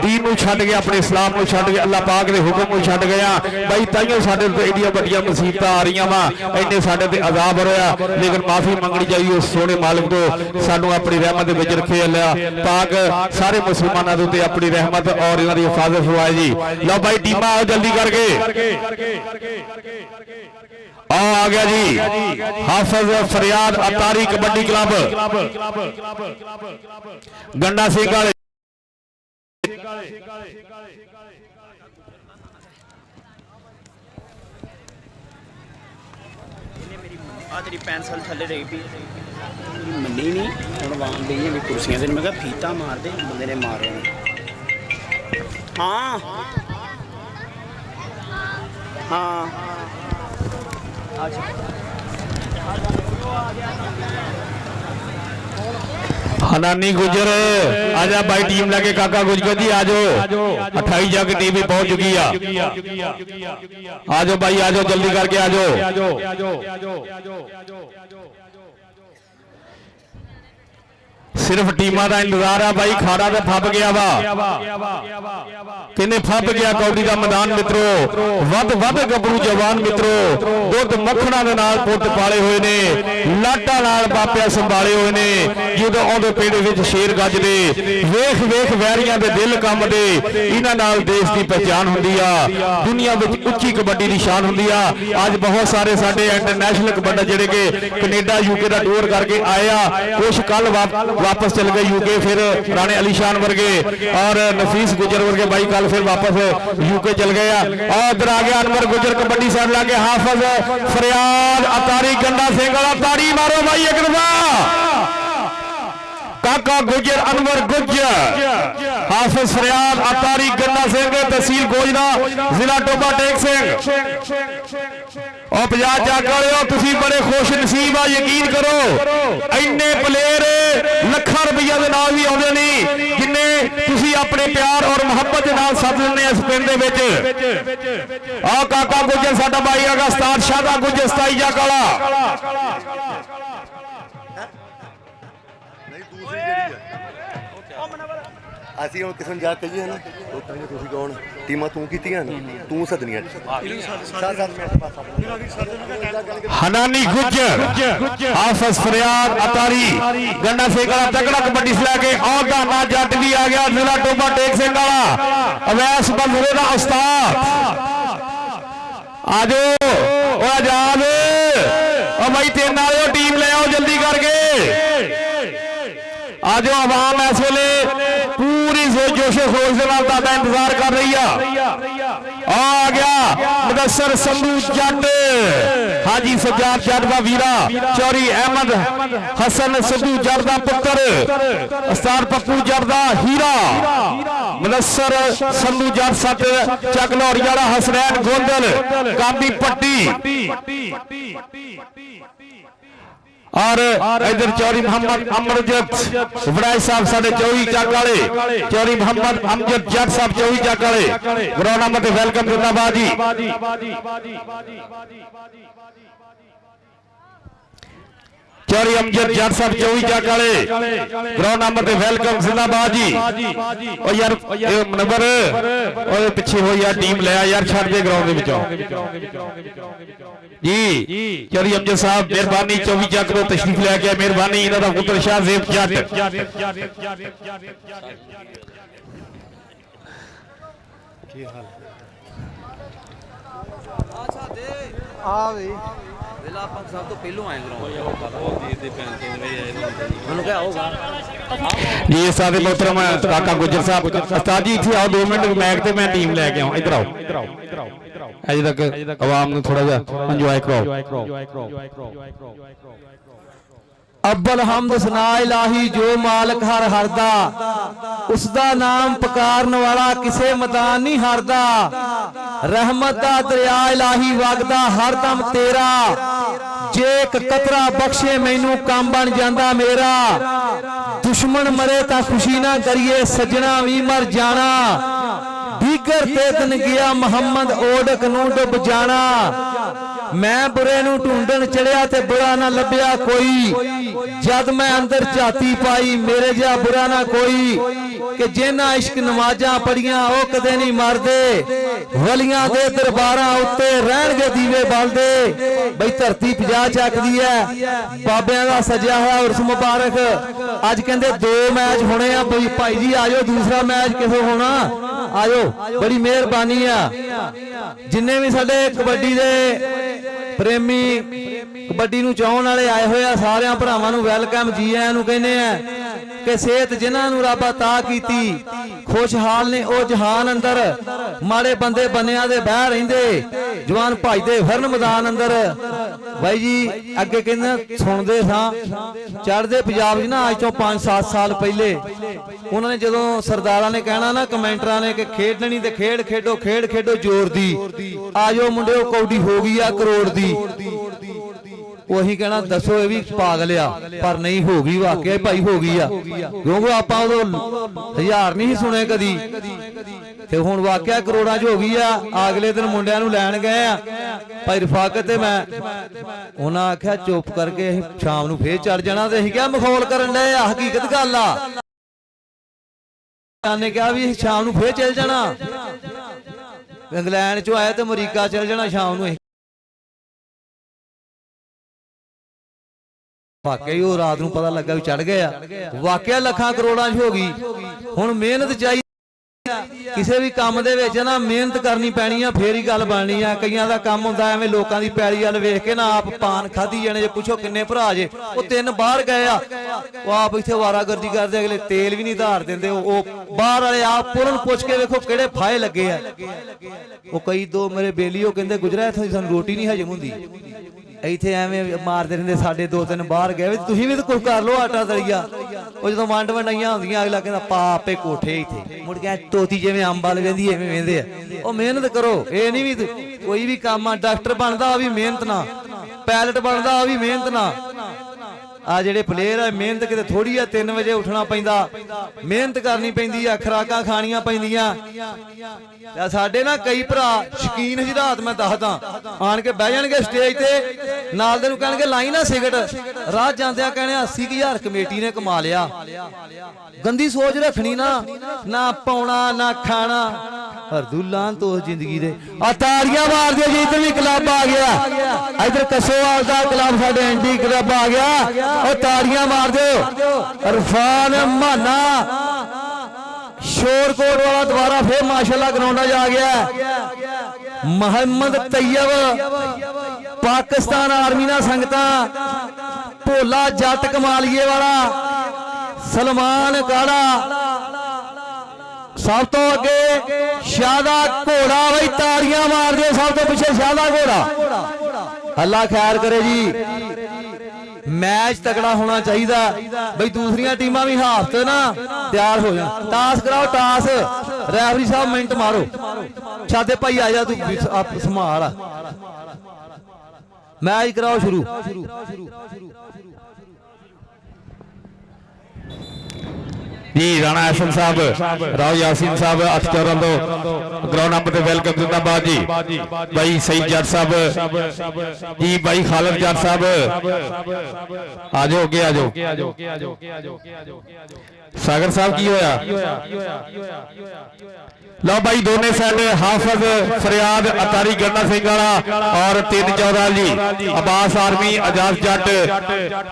ਦੀਨ ਨੂੰ ਛੱਡ ਕੇ, ਆਪਣੇ ਇਸਲਾਮ ਨੂੰ ਛੱਡ ਕੇ, ਅੱਲਾਹ ਪਾਕ ਦੇ ਹੁਕਮ ਨੂੰ ਛੱਡ ਗਏ ਆ ਬਾਈ। ਤਾਈਓ ਸਾਡੇ ਤੇ ਏਡੀਆਂ ਵੱਡੀਆਂ ਮੁਸੀਬਤਾਂ ਆ ਰਹੀਆਂ ਵਾ, ਇੰਨੇ ਸਾਡੇ ਤੇ ਅਜ਼ਾਬ ਹੋ ਰਿਹਾ। ਲੇਕਿਨ ਮਾਫੀ ਮੰਗਣੀ ਚਾਹੀਦੀ ਉਸ ਸੋਹਣੇ ਮਾਲਕ ਤੋਂ, ਸਾਨੂੰ ਆਪਣੀ ਰਹਿਮਤ ਦੇ ਵਿੱਚ ਰੱਖੇ। ਅੱਲਾਹ ਪਾਕ ਸਾਰੇ ਮੁਸਲਮਾਨਾਂ ਦੇ ਉੱਤੇ ਆਪਣੀ ਰਹਿਮਤ ਔਰ ਇਹਨਾਂ ਦੀ ਹਿਫਾਜ਼ਤ ਫਰਮਾਏ ਜੀ। ਲਓ ਬਾਈ ਟੀਮਾਂ ਆਓ ਜਲਦੀ ਕਰਕੇ, आ गया जी हाफिज फरियाद अतारी कबड्डी क्लब गंडा सिंह वाले। तेरी पेंसिल थले रही भी मनी नहीं हम वाम दी भी कुर्सियां से मैं फीता मार दे बंदे ने मारे हाँ हाँ हनानी गुजर आजा भाई टीम लगे काका गुजर जी आजो 28 जग टीवी पहुंच चुकी है। आजो भाई आजो जल्दी करके आजो। सिर्फ टीमां का इंतजार है भाई। खाड़ा तो फब गया वा किने फब गया कौडी का मैदान मित्रों। वध वध गबरू जवान मित्रों दुध मखणा दे नाल पुੱਤ पाले हुए ने लाटा नाल बापिया संभाले हुए ने। ਜਦੋਂ ਉਹਦੇ ਪਿੰਡ ਵਿੱਚ ਸ਼ੇਰ ਗੱਜਦੇ ਵੇਖ ਵੇਖ ਵੈਰੀਆਂ ਦੇ ਦਿਲ ਕੰਬਦੇ। ਇਹਨਾਂ ਨਾਲ ਦੇਸ਼ ਦੀ ਪਛਾਣ ਹੁੰਦੀ ਆ, ਦੁਨੀਆ ਵਿੱਚ ਉੱਚੀ ਕਬੱਡੀ ਦੀ ਸ਼ਾਨ ਹੁੰਦੀ ਆ। ਅੱਜ ਬਹੁਤ ਸਾਰੇ ਸਾਡੇ ਇੰਟਰਨੈਸ਼ਨਲ ਕਬੱਡੀ ਜਿਹੜੇ ਕਿ ਕੈਨੇਡਾ ਯੂਕੇ ਦਾ ਟੂਰ ਕਰਕੇ ਆਏ ਆ, ਕੁਝ ਕੱਲ वापस चल गए यूके, फिर राणे अलीशान वर्गे और नफीस गुजर वर्गे भाई कल फिर वापस यूके चल गए। और इधर आ गया अनवर गुजर कबड्डी साइड लाके हाफिज फरियाद अतारी गंडा सिंह वाला। ताड़ी मारो भाई एक दफा। काका गुजर अनवर गुजर हाफिज फरियाद अतारी गंडा सिंह तहसील गोजना जिला टोबा टेक सिंह और 50 ਚੱਕ ਵਾਲਿਓ ਤੁਸੀਂ ਬੜੇ ਖੁਸ਼ ਨਸੀਬ ਆ। ਯਕੀਨ ਕਰੋ ਇੰਨੇ ਪਲੇਅਰ ਲੱਖਾਂ ਰੁਪਈਆ ਦੇ ਨਾਲ ਵੀ ਆਉਂਦੇ ਨਹੀਂ ਜਿੰਨੇ ਤੁਸੀਂ ਆਪਣੇ ਪਿਆਰ ਔਰ ਮੁਹੱਬਤ ਦੇ ਨਾਲ ਸੱਦ ਲੈਂਦੇ ਇਸ ਪਿੰਡ ਦੇ ਵਿੱਚ। ਆ ਕਾਕਾ ਗੁੱਜਰ ਸਾਡਾ ਭਾਈ ਹੈਗਾ ਉਸਤਾਦ ਸ਼ਾਹਦਾ ਗੁੱਜਰ 27 ਚੱਕ ਵਾਲਾ। ਨਹੀਂ ਦੂਸਰੀ ਜਿਹੜੀ ਹੈ ਅਸੀਂ ਹੁਣ ਕਿਸੇ ਨੂੰ ਜਾ ਕਹੀਏ ਨਾ ਲੋਕਾਂ ਨੇ ਤੁਸੀਂ ਕੌਣ ਟੀਮਾਂ ਤੂੰ ਕੀਤੀਆਂ ਤੂੰ ਸਦਨੀਆਂ हनानी गुजर हाफिज फरियाद अतारी गंडा सिंह वाला तगड़ा कबड्डी से लैके और दाना जट भी आ गया जिला टोबा टेक सिंह वाला अवैस बंदरे का उस्ताद। आजो आजाद भाई तेरे नाल टीम ले आओ जल्दी करके। आजो आवाम इस वेले पूरी जोशो खरोश के नाल ताड़ा इंतजार कर रही है। आ गया मुदस्सर संधू जट हाजी सज्जाद जट का वीरा चौरी अहमद हसन संधू जट का पुत्र उस्ताद पप्पू जट का हीरा मुदस्सर संधू जट सत चक लाहौरी वाला हसनैन गोंदल काबी पट्टी और इधर चौरी मोहम्मद अमरजत वड़ाई साहब साढ़े 24 चक वाले चौरी मोहम्मद अमजद जट साहब 24 चक वाले ग्राउंड नंबर पे वेलकम जिंदाबाद जी। ਚੌਰੀ ਅਮਜਦ ਜੱਟ ਸਾਹਿਬ 24 ਚੱਕ ਵਾਲੇ ਗਰਾਊਂਡ ਨੰਬਰ ਤੇ ਵੈਲਕਮ ਜ਼ਿੰਦਾਬਾਦ ਜੀ। ਉਹ ਯਾਰ ਇਹ ਨੰਬਰ ਉਹਦੇ ਪਿੱਛੇ ਹੋਈ ਯਾਰ ਟੀਮ ਲਿਆ ਯਾਰ ਛੱਡ ਦੇ ਗਰਾਊਂਡ ਦੇ ਵਿੱਚੋਂ ਜੀ। ਚੌਰੀ ਅਮਜਦ ਸਾਹਿਬ ਮਿਹਰਬਾਨੀ 24 ਚੱਕ ਤੋਂ ਤਸ਼ਰੀਫ ਲੈ ਕੇ ਮਿਹਰਬਾਨੀ। ਇਹਨਾਂ ਦਾ ਪੁੱਤਰ ਸ਼ਾਹਜ਼ੇਬ ਜੱਟ ਕੀ ਹਾਲ ਆ ਵੀ ਵੇਲਾ ਆਪਾਂ ਸਭ ਤੋਂ ਪਹਿਲੋਂ ਆਏ ਗਰਾਊਂਡ ਦੇ ਮੈਨੂੰ ਕਿਹਾ ਹੋਗਾ ਜੀ। ਸਾਡੇ ਮੁਹਤਰਮ ਕਾਕਾ ਗੁੱਜਰ ਸਾਹਿਬ ਉਸਤਾਦ ਜੀ ਇੱਥੇ ਆਓ 2 ਮਿੰਟ ਮੈਕ ਤੇ ਮੈਂ ਟੀਮ ਲੈ ਕੇ ਆਉਂ। ਇੱਧਰ ਆਓ ਅਜੇ ਤੱਕ ਆਵਾਮ ਨੂੰ ਥੋੜਾ ਜਿਹਾ ਇੰਜੋਏ ਕਰਾਓ। अव्वल हमद सना इलाही जो मालक हर हरदा उसदा नाम पुकारन वाला किसे मैदान नहीं हारदा। रहमत दा दरिया इलाही वगदा हरदम तेरा जे एक कतरा बख्शे मैनू काम बन जांदा मेरा। दुश्मन मरे तां खुशी ना करिए सजना भी मर जाना। दीगर ते दिन गया मुहम्मद ओडक नूं डुब जाना। मैं बुरे नूं ढूंढण चढ़िया ते बुरा ना लभ्या कोई। जद मैं अंदर झाती पाई मेरे जिहा बुरा ना कोई। कि जिन्हां इश्क नमाज़ां पढ़ियां ओ कदे नहीं मरदे। वलियां दे दरबारां उत्ते रहणगे दीवे बलदे। बई धरती 50 चकदी है बाबियां दा सजिया होया उर्स मुबारक। अज कहंदे 2 मैच होने आ बई भाई जी आजो दूसरा मैच किथों होना आजो। बड़ी मेहरबानी आ जिन्ने भी साडे कबड्डी दे प्रेमी कबड्डी नूं चाहण वाले आए होए आ सारियां भरावां नूं वैलकम जी आयां नूं कहने आ कि सेहत जिन्हां नूं रब अता कीती खुशहाल ने ओ जहान अंदर। माड़े बंदे बनिया दे बह रहिंदे जवान भजदे फिरन मैदान अंदर। भाई जी अगे कहंदे सुणदे सां चढ़दे पंजाब च ना अज तो 5-7 साल पहले उन्होंने जदों सरदारां ने कहना ना कमेंटरां ने कि खेडनी ते खेड खेडो खेड खेडो जोर दी आजो मुंडिओ कौडी हो गई आ करोड़ दी। ਉਹੀ ਕਹਿਣਾ ਦੱਸੋ ਇਹ ਵੀ ਪਾਗਲ ਆ ਪਰ ਨਹੀਂ ਹੋ ਗਈ ਵਾਕਿਆ ਭਾਈ ਹੋ ਗਈ ਆ ਕਿਉਂਕਿ ਆਪਾਂ ਉਦੋਂ 1000 ਨਹੀਂ ਸੁਣੇ ਕਦੀ ਤੇ ਹੁਣ ਵਾਕਿਆ ਕਰੋੜਾਂ 'ਚ ਹੋ ਗਈ ਆ। ਅਗਲੇ ਦਿਨ ਮੁੰਡਿਆਂ ਨੂੰ ਲੈਣ ਗਏ ਆ ਭਾਈ ਰਫਾਕਤ ਤੇ ਮੈਂ ਉਹਨਾਂ ਆਖਿਆ ਚੁੱਪ ਕਰਕੇ ਅਸੀਂ ਸ਼ਾਮ ਨੂੰ ਫੇਰ ਚੜ ਜਾਣਾ ਤੇ ਅਸੀਂ ਕਿਹਾ ਮਖੌਲ ਕਰਨ ਡਏ ਆ ਹਕੀਕਤ ਗੱਲ ਆ। ਨੇ ਕਿਹਾ ਵੀ ਸ਼ਾਮ ਨੂੰ ਫੇਰ ਚੱਲ ਜਾਣਾ ਇੰਗਲੈਂਡ 'ਚੋਂ ਆਏ ਤੇ ਅਮਰੀਕਾ ਚੱਲ ਜਾਣਾ ਸ਼ਾਮ ਨੂੰ। वाकई वो रात नूं पता लगा भी चढ़ गया वाकया लखां करोड़ां च हो गई। हुण मेहनत चाहिए किसी भी काम दे विच ना मेहनत करनी पैनी आ फिर ही गल बननी आ। कईयां दा काम हुंदा एवें लोकां दी पैली वाल वेख के ना आप पान खाधी जाने। जे पुछो किन्ने भरा जे वो 3 बाहर गए आ वो आप इत्थे वारागर्दी करदे अगले तेल भी नहीं धार दिंदे। वो बाहर वाले आप पुरन पुछ के वेखो किहड़े फाहे लगे आ। वो कई 2 मेरे बेली वो कहंदे गुजरा इत्थों सानूं रोटी नहीं हजम हुंदी ਇੱਥੇ ਐਵੇਂ ਮਾਰਦੇ ਰਹਿੰਦੇ। ਸਾਡੇ 2-3 ਬਾਹਰ ਗਏ ਤੁਸੀਂ ਵੀ ਤਾਂ ਕੁਝ ਕਰ ਲਓ ਆਟਾ ਦਲੀਆ। ਉਹ ਜਦੋਂ ਵੰਡ ਵੰਡਾਈਆਂ ਹੁੰਦੀਆਂ ਅਗਲਾ ਕਹਿੰਦਾ ਪਾ ਆਪੇ ਕੋਠੇ ਇੱਥੇ ਮੁੜ ਕੇ ਤੋਤੀ ਜਿਵੇਂ ਅੰਬ ਵਾਲ ਵੇਂਦੀ ਐਵੇਂ ਵੇਂਦੇ ਆ। ਉਹ ਮਿਹਨਤ ਕਰੋ ਇਹ ਨਹੀਂ ਵੀ ਕੋਈ ਵੀ ਕੰਮ ਆ। ਡਾਕਟਰ ਬਣਦਾ ਉਹ ਵੀ ਮਿਹਨਤ ਨਾਲ, ਪਾਇਲਟ ਬਣਦਾ ਉਹ ਵੀ ਮਿਹਨਤ ਨਾਲ। ਆ ਜਿਹੜੇ ਪਲੇਅਰ ਆ ਮਿਹਨਤ ਕਿਤੇ ਥੋੜੀ ਆ। 3 ਵਜੇ ਉੱਠਣਾ ਪੈਂਦਾ ਮਿਹਨਤ ਕਰਨੀ ਪੈਂਦੀ ਆ ਖੁਰਾਕਾਂ ਖਾਣੀਆਂ ਪੈਂਦੀਆਂ। ਸਾਡੇ ਨਾ ਕਈ ਭਰਾ ਸ਼ਕੀਨ ਹਜ਼ਰਾਤ ਮੈਂ ਦੱਸਦਾ ਆਣ ਕੇ ਬਹਿ ਜਾਣਗੇ ਸਟੇਜ ਤੇ ਨਾਲ ਦੇ ਨੂੰ ਕਹਿਣਗੇ ਲਾਈ ਨਾ ਸਿਗਰਟ ਰਾਹ ਜਾਂਦਿਆਂ ਕਹਿਣੇ 80,000 ਕਮੇਟੀ ਨੇ ਕਮਾ ਲਿਆ। ਗੰਦੀ ਸੋਚ ਰੱਖਣੀ ਨਾ ਪਾਉਣਾ ਨਾ ਖਾਣਾ ਹਰਦੁੱਲਾਂ ਤੋਂ ਜ਼ਿੰਦਗੀ ਦੇ। ਆ ਤਾੜੀਆਂ ਮਾਰ ਦਿਓ ਜੀ ਇੱਧਰ ਵੀ ਕਲੱਬ ਆ ਗਿਆ। ਇੱਧਰ ਕਸੋਵਾਲ ਦਾ ਕਲੱਬ ਸਾਡੇ ਐਂਟੀ ਕਲੱਬ ਆ ਗਿਆ। ਉਹ ਤਾੜੀਆਂ ਮਾਰ ਦਿਓ। ਇਰਫਾਨ ਮਾਨਾ शोरकोट वाला दोबारा फिर माशाल्लाह ग्राउंडा जा गया। मोहम्मद तैयब पाकिस्तान आर्मी ना संगता भोला जट कमालिए वाला सलमान काड़ा सब तो अगे शादा घोड़ा। बई ताड़ियां मार दो सब तो पिछे शादा घोड़ा। अल्लाह खैर करे जी। मैच तगड़ा होना चाहिए बई दूसरिया टीमां भी हाफ ना तैयार हो जाए। टास कराओ टास रैफरी साहब मिनट मारो शादे भाई आ जा तू संभाल मैच कराओ शुरू। जी राणा एसएम साहब, राव यासीन साहब अखतौर तो ग्राउंड नंबर पे वेलकम जिंदाबाद जी। भाई सईद जट साहब जी, भाई खालिद जट साहब आज हो गया, सागर साहब की होया लो भाई दोने साइड हाफिज फरियाद अतारी गन्ना सिंह वाला और 3-14 जी अब्बास आर्मी आजाद जट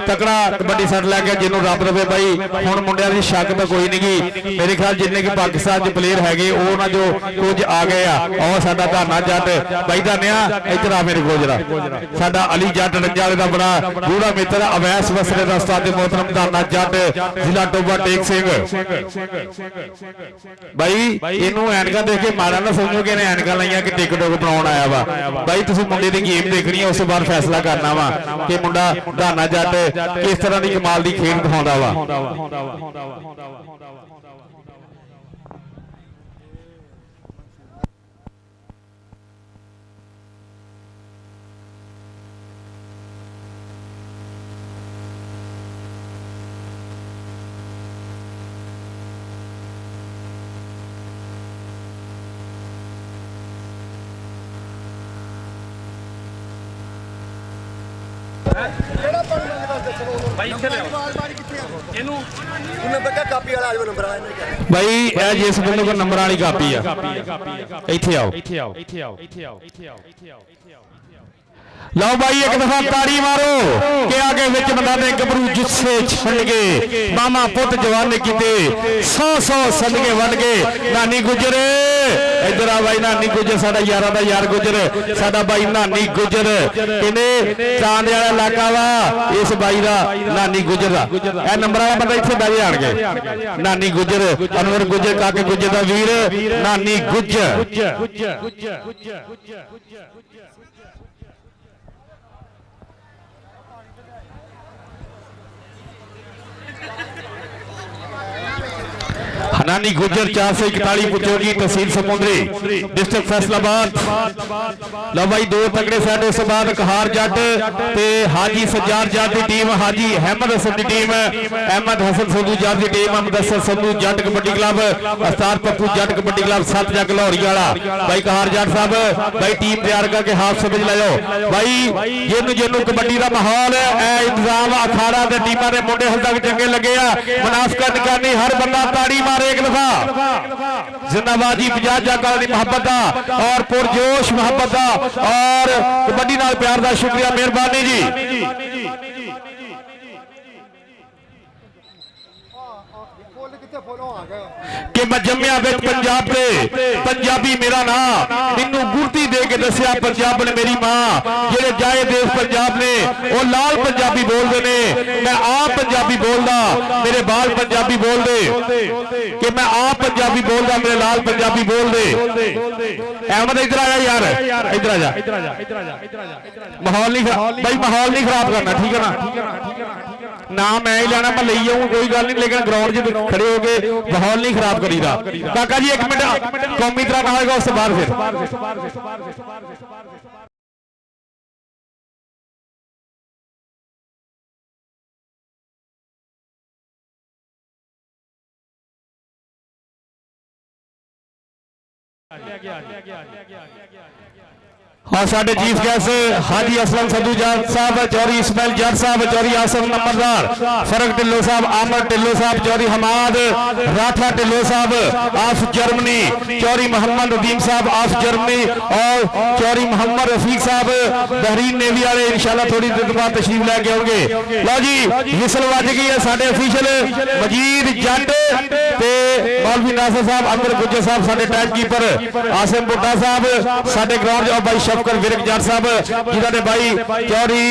तकड़ा कबड्डी सैट लैके जिन्होंने रब दे भाई हुण मुंडियां दी शक तो कोई नहीं गी। मेरे ख्याल जिन्ने कि पाकिस्तान च प्लेयर हैगे वो ना जो कुछ आ गए और साडा धाना जट भाई धानिया इधर आ मेरे गोजरा साडा अली जट रंजा वाले दा बड़ा गूढ़ा मित्र अवैस वसरे दा उस्ताद मोहतरम धाना जट जिला टोबा टेक सिंह भाई इनू ਐਨਕਾਂ देख के मारा ना समझो कि ਐਨਕਾਂ ਲਾਈਆਂ कि टिकटॉक बनाउण आया वा। भाई तुसीं मुंडे दी गेम देखनी है, उस बाद फैसला करना वा कि मुंडा धाना जट किस तरह की कमाल की खेल दिखाउंदा वा। भाई इत्थे ले ਇਹਨੂੰ ਉਹਨੇ ਬੱਕਾ ਕਾਪੀ ਵਾਲਾ ਆਜੋ ਨੰਬਰ ਆ ਇਹਨੇ ਕਿਹਾ भाई ਇਹ ਜਿਸ ਬੰਦੇ ਕੋਲ ਨੰਬਰ ਵਾਲੀ ਕਾਪੀ ਆ ਇੱਥੇ ਆਓ लो भाई एक दफा ताड़ी मारो के आगे विच बंदा ने गबरू जुस्से छंड के मामा पुत जवान किते 100 सदके वंड के नानी गुजर इधर आ भाई नानी गुजर साडा यारा दा यार गुजर साडा भाई नानी गुजर कहने चांद वाला इलाका वा इस भाई दा नानी गुजर दा ए नंबर वाला बंदा इत्थे बैठ जाणगे नानी गुजर अनवर गुजर काके गुजर दा वीर नानी गुजर नानी गुजर 441 पुचोगी तहसील समुंदरी डिस्ट्रिक्ट फैसलाबाद। लो भाई दो तगड़े साइड उस बाद कहार जट ते हाजी सज्जाद जट की टीम, हाजी अहमद हसन की टीम, अहमद हसन संधू जट की टीम, मुदस्सर संधू जट कबड्डी क्लब, अस्तार पप्पू जट कबड्डी क्लब 7 जग लाहौरी वाला। भाई कहार जट साहब भाई टीम तैयार करके हाफ समझ लो भाई जिन्हों कबड्डी का माहौल इंतजाम अखाड़ा के टीमां के मुंडे हल तक चंगे लगे आ मुनाफकत करनी हर बंदा ताड़ी मारे एक दफा जिंदाबाद जी 50 जगह की मोहब्बत का और पुरजोश मोहब्बत का और कबड्डी नाल प्यार का शुक्रिया मेहरबानी जी। कि मैं जम्मिया पंजाब दे पंजाबी मेरा ना मैनू गुरती दे के दसिया पंजाब ने मेरी मां जेड़े जाए देश पंजाब ने वो लाल पंजाबी बोलते ने मैं आप पंजाबी बोलदा मेरे बाल पंजाबी बोल दे कि मैं आप पंजाबी बोलदा मेरे लाल पंजाबी बोल दे। अहमद इधर आया यार इधर आजा माहौल नहीं भाई माहौल नहीं खराब करना ठीक है ना मैं ही लेना मैं ले आऊँ कोई गल नहीं लेकिन ग्राउंड च खड़े हो गए माहौल नहीं खराब करीदा। काका जी एक मिनट कौमी तरह ना होगा उससे बाहर फिर और साडे चीफ गेस्ट हाजी असलम संधू जट साहब, चौरी इस्माइल जट साहब, चौरी आसम नंबरदार फरक टिल्लो साहब, आमर टिल्लो साहब, चौरी हमाद राठा टिल्लो साहब ऑफ जर्मनी, चौरी मोहम्मद रदीम साहब ऑफ जर्मनी और चौरी मोहम्मद रफीक साहब बहरीन नेवी वाले इंशाल्लाह थोड़ी देर बाद तशरीफ लेके आएंगे। लो जी विसल बज गई है साडे ऑफिशियल मजीद जट ते मौलवी नासर साहब, अमर गुज्जर साहब साडे टाइम कीपर, आसिम बुड्ढा साहब साडे ग्राउंड भाई शफकर विरक जट साहब जिन्हों ने भाई चौरी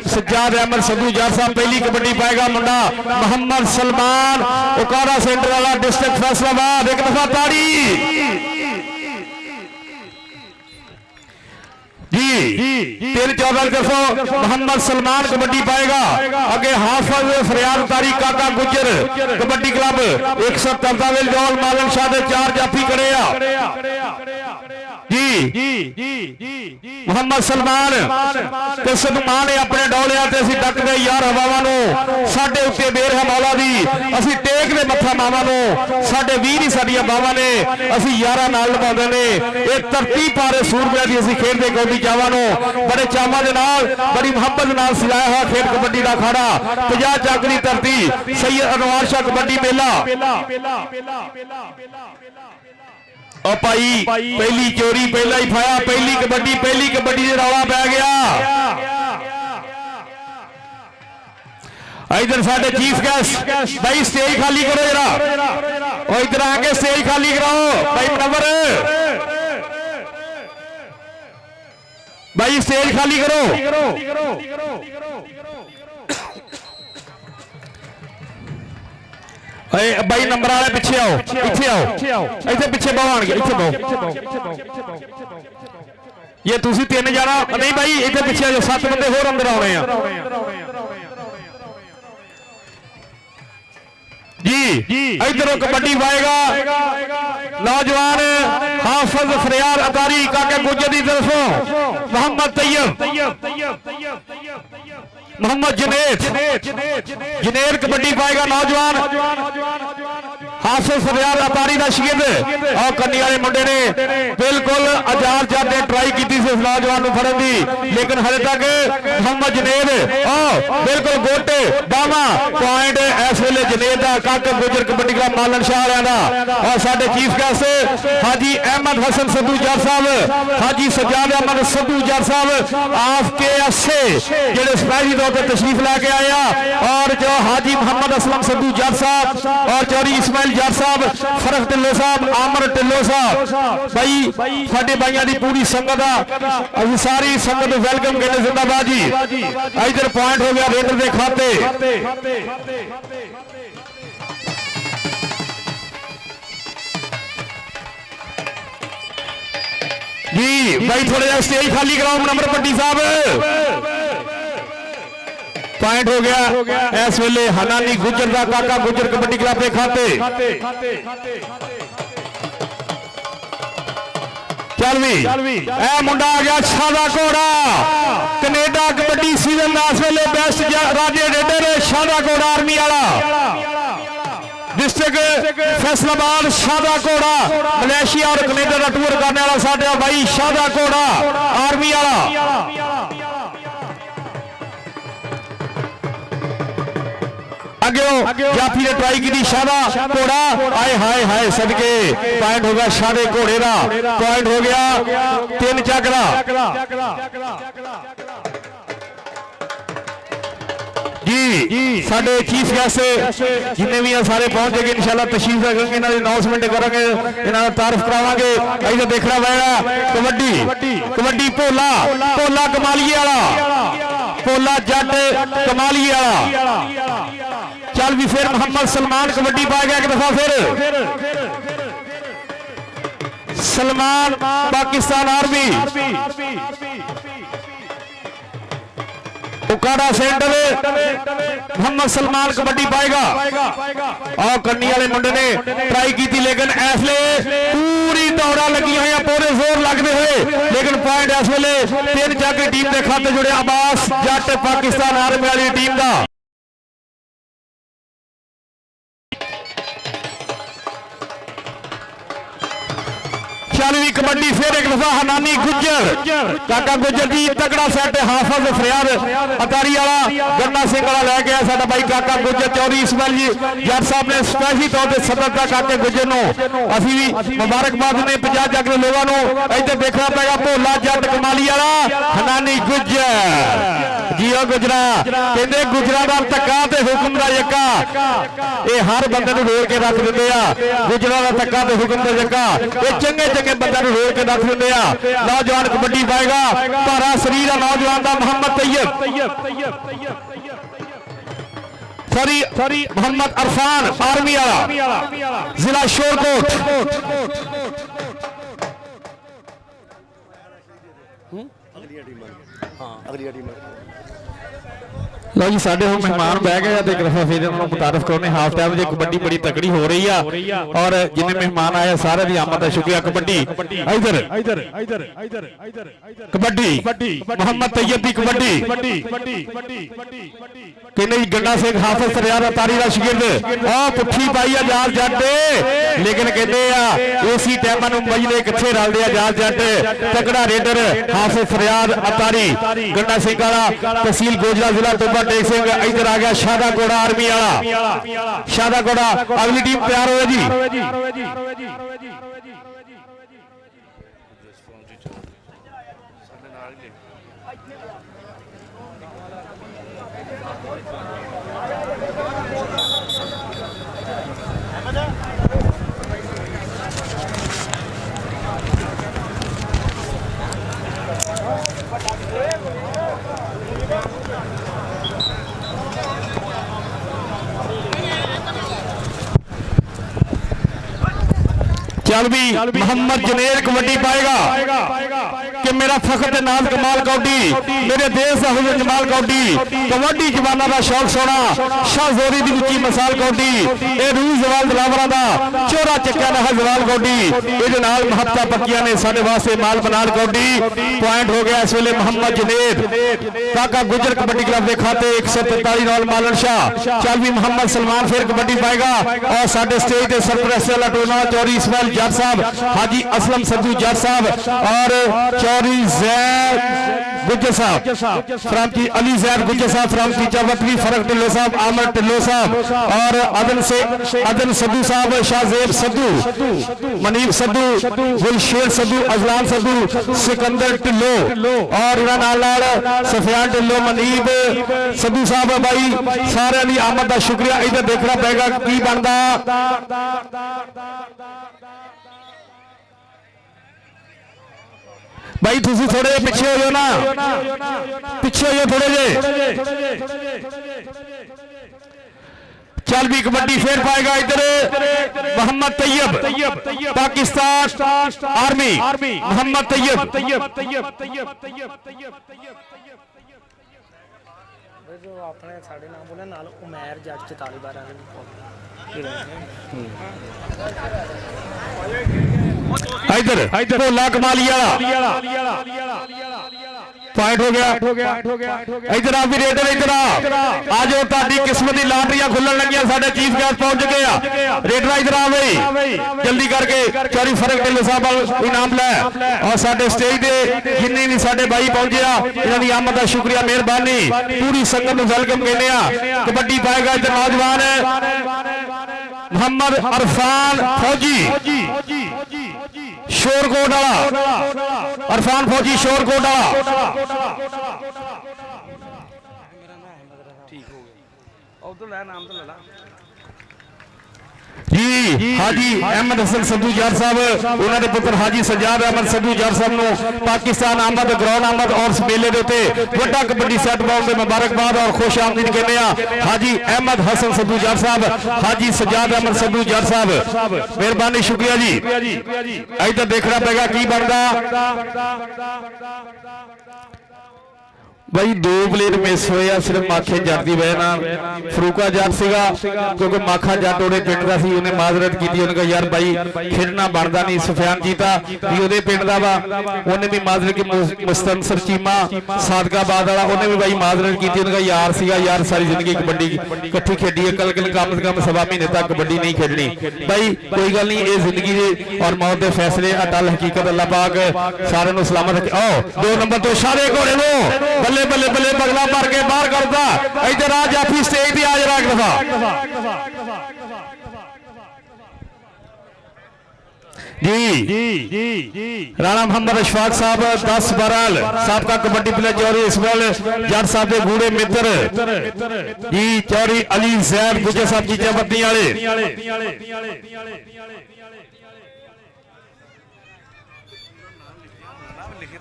सज्जाद अहमद संधू जट साहब पहली कबड्डी पाएगा मुंडा मोहम्मद सलमान उकाड़ा सेंटर वाला डिस्ट्रिक्ट फैसलाबाद एक दफा ताड़ी जी 13-14 दफो मोहम्मद सलमान कबड्डी पाएगा। आगे हाफिज फरियाद तारी काका गुजर कबड्डी क्लब 143 जौल मालन शाह 4 जाफी करे जी ਮੁਹੰਮਦ ਸਲਮਾਨ ਤੇ ਸਦਮਾਨ ਨੇ ਆਪਣੇ ਡੋਲਿਆਂ ਤੇ ਅਸੀਂ ਡੱਕਦੇ ਯਾਰ ਹਵਾਵਾਂ ਨੂੰ ਸਾਡੇ ਉੱਤੇ ਬੇਰ ਹੈ ਮੌਲਾ ਦੀ ਅਸੀਂ ਟੇਕਦੇ ਮੱਥਾ ਮਾਵਾਂ ਨੂੰ ਸਾਡੇ ਵੀਰ ਹੀ ਸਾਡੀਆਂ ਬਾਵਾਂ ਨੇ ਅਸੀਂ ਯਾਰਾਂ ਨਾਲ ਨਿਭਾਉਂਦੇ ਨੇ ਇਹ ਧਰਤੀ ਪਾਰੇ ਸੂਰਮਿਆਂ ਦੀ ਅਸੀਂ ਖੇਡਦੇ ਕੌਡੀ ਚਾਵਾਂ ਨੂੰ ਬੜੇ ਚਾਵਾਂ ਦੇ ਨਾਲ ਬੜੀ ਮੁਹੱਬਤ ਨਾਲ ਸਜਾਇਆ ਹੋਇਆ ਖੇਡ ਕਬੱਡੀ ਦਾ ਅਖਾੜਾ 50 ਚੱਕ ਦੀ ਧਰਤੀ ਸੈਯਦ ਅਨਵਾਰ ਸ਼ਾਹ ਕਬੱਡੀ ਮੇਲਾ ਉਹ ਭਾਈ ਪਹਿਲੀ ਚੋਰੀ ਪਹਿਲਾਂ ਹੀ ਫਾਇਆ ਪਹਿਲੀ ਕਬੱਡੀ ਦੇ ਰੌਲਾ ਪੈ ਗਿਆ इधर साढ़े चीफ गेस्ट भाई स्टेज खाली करो जरा और इधर आके स्टेज खाली कराओ भाई नंबर भाई स्टेज खाली करो भाई नंबर वाले पीछे आओ इतने पीछे बहु ये तुसी 3 जाना नहीं भाई इतने पीछे 7 बंदे होर अंदर आने जी इधरों कबड्डी पाएगा नौजवान हाफिज फरियाद अतारी काके गुजर की तरफों मोहम्मद तैयब मोहम्मद जुनेद कबड्डी पाएगा नौजवान हाफिज फरियाद अतारी का शगिर्द और कन्नी वाले मुंडे ने बिल्कुल आजाद जट ने ट्राई की इस नौजवान को फड़न की लेकिन हले तक मोहम्मद जुनेद बिल्कुल गोटे बामा पॉइंट इस वेले जुनेद का काका गुजर कबड्डी का मालन शाह रहना और साडे चीफ गेस्ट हाजी अहमद हसन सद्दू जट साहब हाजी सजाद अहमद सद्दू जट साहब आपके अस्से जेडे स्पेशल तौर पर तशरीफ लेके आया और जो हाजी मोहम्मद असलम सद्दू जट साहब और चौधरी इस्माइल जट साहब फरख ढिल्लो साहब आमर ढिल्लो साहब भाई साडे भाइयों की पूरी संगत अभी सारी संगत वेलकम कहते जिंदाबाद जी इधर पॉइंट हो गया रेडर के खाते जी भाई थोड़ा जा स्टेज खाली कराओ नंबर पट्टी साहब पॉइंट हो गया इस वेले हनानी गुजर का काका गुजर कबड्डी क्लब के खाते चल भी ए मुंडा आ गया शादा घोड़ा कनेडा कबड्डी सीजन का इस वेले बेस्ट राजे रेडर शादा घोड़ा आर्मी वाला डिस्ट्रिक्ट फैसलाबाद शादा घोड़ा मलेशिया और कनेडा का टूर करने वाला साडा भाई शादा घोड़ा आर्मी वाला अगे जाफी ने ट्राई की शादा घोड़ा आए हाय हाय सदके पॉइंट हो गया शादे घोड़े का पॉइंट हो गया 3 जी साडे चीफ गेस्ट जिन्हें भी सारे पहुंचेंगे इंशाल्लाह तशरीफ रखेंगे इन्होंने अनाउंसमेंट करेंगे इन्होंने तारीफ करावांगे इधर देखना पड़ेगा कबड्डी भोला कमालिए वाला भोला जट कमालिए वाला चल भी फिर मोहम्मद सलमान कबड्डी पाएगा एक दफा फिर सलमान पाकिस्तान आर्मी उकाड़ा सेंटर मोहम्मद सलमान कबड्डी पाएगा और कन्नी वाले मुंडे ने ट्राई की थी लेकिन ऐसले पूरी दौड़ा लगी हुई पूरे जोर लगते हुए लेकिन पॉइंट इस वेले 3 जाके टीम के खाते जुड़े अब्बास जट पाकिस्तान आर्मी वाली टीम का कबड्डी फिर एक दफा हनानी गुजर काका गुजर जी तगड़ा सेट हाफिज फरियाद अतारी वाला गन्ना सिंह वाला लैके आया साडा भाई काका गुजर चौधरी इस्माइल जी जट साहब ने स्पेशली तौर पर सदरता काके गुजर नो असी भी मुबारकबाद ने 50 जग के लोगों को इधर देखना पेगा भोला जट कमाली वाला हनानी गुजर जी गुजरा कहते गुजरा का धक्का ते हुक्म का यक्का ये हर बंदे रोड़ के रख देते गुजरा का धक्का ते हुक्म का यक्का ये चंगे चंगे बंदे रोड़ के रख देते नौजवान कबड्डी पाएगा भारा शरीर नौजवान का मोहम्मद तैयब सॉरी मोहम्मद अरफान आर्मी वाला जिला शोरकोट ਅਗਲੀਆਂ ਟੀਮਾਂ ਹਾਂ ਅਗਲੀਆਂ ਟੀਮਾਂ ਲਓ ਜੀ ਸਾਡੇ ਹੁਣ ਮਹਿਮਾਨ ਬਹਿ ਗਏ ਆ ਤੇ ਗ੍ਰਿਫਾ ਫੇਰ ਉਹਨਾਂ ਨੂੰ ਮੁਤਾਰਫ ਕਰਾਉਣੇ ਹਾਫ ਟਾਈਮ ਜੇ ਕਬੱਡੀ ਬੜੀ ਤਕੜੀ ਹੋ ਰਹੀ ਆ ਔਰ ਜਿੰਨੇ ਮਹਿਮਾਨ ਆਏ ਸਾਰੇ ਦੀ ਆਮਦ ਦਾ ਸ਼ੁਕਰੀਆ ਕਬੱਡੀ ਇਧਰ ਕਬੱਡੀ ਮੁਹੰਮਦ ਤੈयब ਦੀ ਕਬੱਡੀ ਕਹਿੰਦੇ ਜੀ ਗੰਡਾ ਸਿੰਘ ਹਾਫਿਜ਼ ਸਰਿਆਰ ਅਤਾਰੀ ਦਾ ਸ਼ਾਗਿਰਦ ਆ ਪੁੱਠੀ ਪਾਈ ਆ ਜਾਲ ਜੱਟ ਲੇਕਿਨ ਕਹਿੰਦੇ ਆ ਏਸੀ ਟਾਈਮਾਂ ਨੂੰ ਮੁੰਬਈ ਦੇ ਕਿੱਥੇ ਰਲਦੇ ਆ ਜਾਲ ਜੱਟ ਤਕੜਾ ਰੇਡਰ ਹਾਫਿਜ਼ ਸਰਿਆਰ ਅਤਾਰੀ ਗੰਡਾ ਸਿੰਘ ਵਾਲਾ ਤਹਿਸੀਲ ਗੋਜਰਾ ਜ਼ਿਲ੍ਹਾ ਟੋਬਾ ਟੇਕ ਸਿੰਘ ਇਧਰ ਆ ਗਿਆ ਸ਼ਾਦਾ ਕੋੜਾ ਆਰਮੀ ਵਾਲਾ ਸ਼ਾਦਾ ਕੋੜਾ ਅਗਲੀ ਟੀਮ ਤਿਆਰ ਹੋਵੇ ਜੀ ਚੱਲ ਵੀ ਮੁਹੰਮਦ ਜਨੇਰ ਕਬੱਡੀ ਪਾਏਗਾ ਕਿ ਮੇਰਾ ਫਖਰ ਤੇ ਨਾਜ਼ ਕਮਾਲ ਕੌਡੀ ਮੇਰੇ ਦੇਸ਼ ਦਾ ਹੁਸਨ ਜਮਾਲ ਕੌਡੀ ਕਬੱਡੀ ਜਵਾਨਾਂ ਦਾ ਸ਼ੌਕ ਸੋਣਾ ਸ਼ਾਹ ਜ਼ੋਰੀ ਦੀ ਉੱਚੀ ਮਿਸਾਲ ਕੌਡੀ ਇਹ ਰੂਹ ਜ਼ਵਾਲ ਦਲਾਵਰਾਂ ਦਾ ਚੋਰਾ ਚੱਕਿਆ ਨਾ ਜ਼ਵਾਲ ਕੌਡੀ ਇਹਦੇ ਨਾਲ ਮਹੱਬਤਾਂ ਪੱਕੀਆਂ ਨੇ ਸਾਡੇ ਵਾਸਤੇ ਮਾਲ ਬਨਾਲ ਕੌਡੀ ਪੁਆਇੰਟ ਹੋ ਗਿਆ ਇਸ ਵੇਲੇ ਮੁਹੰਮਦ ਜਨੇਰ ਕਾਕਾ ਗੁਜਰ ਕਬੱਡੀ ਕਲੱਬ ਦੇ ਖਾਤੇ 143 ਨਾਲ ਮਾਲਨ ਸ਼ਾਹ ਚੱਲ ਵੀ ਮੁਹੰਮਦ ਸਲਮਾਨ ਫਿਰ ਕਬੱਡੀ ਪਾਏਗਾ ਔਰ ਸਾਡੇ ਸਟੇਜ ਤੇ ਸਰਪ੍ਰਸਤ ਵਾਲਾ ਟੂਰਨਾ ਚੌਰੀ ਇਸਮਾइल जट साहब हाजी असलम सद्दू जट साहब और चौरी जैद गुज्जर साहब फ्रॉम की अली जैद गुज्जर साहब फ्रॉम टीचा वतवी फरक टिल्लो साहब आमर टिल्लो साहब और अदन सद्दू साहब शाहजेब सद्दू मनीब सद्दू गुलशेर सद्दू अजलान सद्दू सिकंदर टिल्लो और सफियान टिल्लो मनीब सद्दू साहब भाई सारे की आमद का शुक्रिया इधर देखना पेगा की बनता भाई तुसी थोड़े पिछे हो जाओ ना पिछे हो जाओ थोड़े जे चल भी कबड्डी फेर पाएगा इधर मोहम्मद तैयब पाकिस्तान आर्मी मोहम्मद तैयब जो अपने साढ़े नाम बोले नाल उमैर जट 44 इधर भोला कमाली वाला पॉइंट हो गया इधर आ भी रेडर इधर आ जाओ ताड़ी किस्मत की लाटरियां खुलन लगियां साडे चीफ गेस्ट पहुंच चुके हैं रेडर इधर आ भाई जल्दी करके चौरी फरक टिल्लो साहब इनाम लै और साडे स्टेज दे जिन्ने भी साडे भाई पहुंचे इन्हां दी आमद दा शुक्रिया मेहरबानी पूरी संगत नूं वेलकम कहने आ कबड्डी पाएगा इधर नौजवान मोहम्मद अरफान फौजी शोरकोट वाला अरफान फौजी शोरकोट वाला जी हाजी अहमद हसन सद्दू जट साहब उन्होंने पुत्र हाजी सजाद अहमद सद्दू जट साहब ਨੂੰ पाकिस्तान आमद ग्राउंड आमद और इस मेले के उत्ते ਵੱਡਾ कबड्डी सैट पाउण ਦੇ मुबारकबाद और खुश आमदीद कहने आ हाजी अहमद हसन सद्दू जट साहब हाजी सजाद अहमद सद्दू जट साहब मेहरबानी शुक्रिया जी इधर देखना पेगा की बनता भाई दो प्लेयर मिस होए सिर्फ माखे जट की वजह नाल फरूका जट सीगा क्योंकि माखा जट ਉਹਦੇ ਪਿੰਡ ਦਾ ਸੀ ਉਹਨੇ ਮਾਜ਼ਰਤ ਕੀਤੀ ਉਹਨੇ ਕਿਹਾ ਯਾਰ ਭਾਈ ਖੇਡਣਾ ਬਣਦਾ ਨਹੀਂ ਸੁਫਿਆਨ ਜੀਤਾ ਵੀ ਉਹਦੇ ਪਿੰਡ ਦਾ ਵਾ ਉਹਨੇ ਵੀ ਮਾਜ਼ਰਤ ਕੀ ਮੁਸਤਨਸਰ ਚੀਮਾ ਸਾਦਕਾਬਾਦ ਵਾਲਾ ਉਹਨੇ ਵੀ ਭਾਈ ਮਾਜ਼ਰਤ ਕੀਤੀ ਉਹਨੇ ਕਿਹਾ ਯਾਰ ਸੀਗਾ ਯਾਰ ਸਾਰੀ ਜ਼ਿੰਦਗੀ ਕਬੱਡੀ ਇਕੱਠੀ ਖੇਡੀ ਹੈ ਕਲ ਕਮ ਸੇ ਕਮ ਸਵਾ ਮਹੀਨੇ ਤੱਕ ਕਬੱਡੀ ਨਹੀਂ ਖੇਡਣੀ ਭਾਈ ਕੋਈ ਗੱਲ ਨਹੀਂ ਇਹ ਜ਼ਿੰਦਗੀ ਦੇ ਔਰ ਮੌਤ ਦੇ ਫੈਸਲੇ ਅਟਲ ਹਕੀਕਤ ਅੱਲਾਹ ਪਾਕ ਸਾਰਿਆਂ ਨੂੰ ਸਲਾਮਤ ਰੱਖੇ ਆਓ 2 ਨੰਬਰ ਤੋਂ ਇਸ਼ਾਰੇ ਘੋੜੇ ਨੂੰ बल्ले बल्ले बल्ले बगला भर के बाहर करता इधर आ जाफी स्टेज पे आज राख दफा जी राणा मोहम्मद अशफाक साहब 10 बरल साबका कबड्डी प्लेयर चौरी इसमाइल जट साहब के गूढ़े मित्र जी चौरी अली जैद गुज्जर साहब जी चबत्ती वाले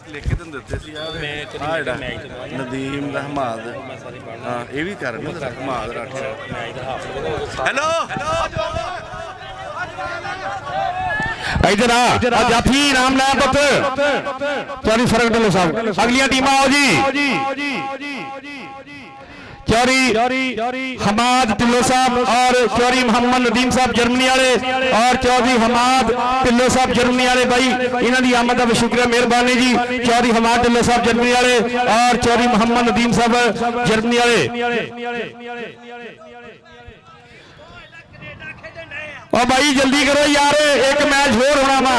लिख के देते सी यार नदीम रहमाद हाँ ये भी कर रहमाद हेलो इधर आ जाफी नाम लाया पुत्र चौरी फरक ढिल्लो साहब अगलियां टीमां आओ जी चौरी हमाद ढिल्लो साहब और चौरी मोहम्मद नदीम साहब जर्मनी वाले और चौधरी हमाद ढिल्लो साहब जर्मनी वाले भाई इन्हां दी आमद दा शुक्रिया मेहरबानी जी चौधरी हमाद ढिल्लो साहब जर्मनी वाले और चौधरी मोहम्मद नदीम साहब जर्मनी वाले और भाई जल्दी करो यार एक मैच होर होना वा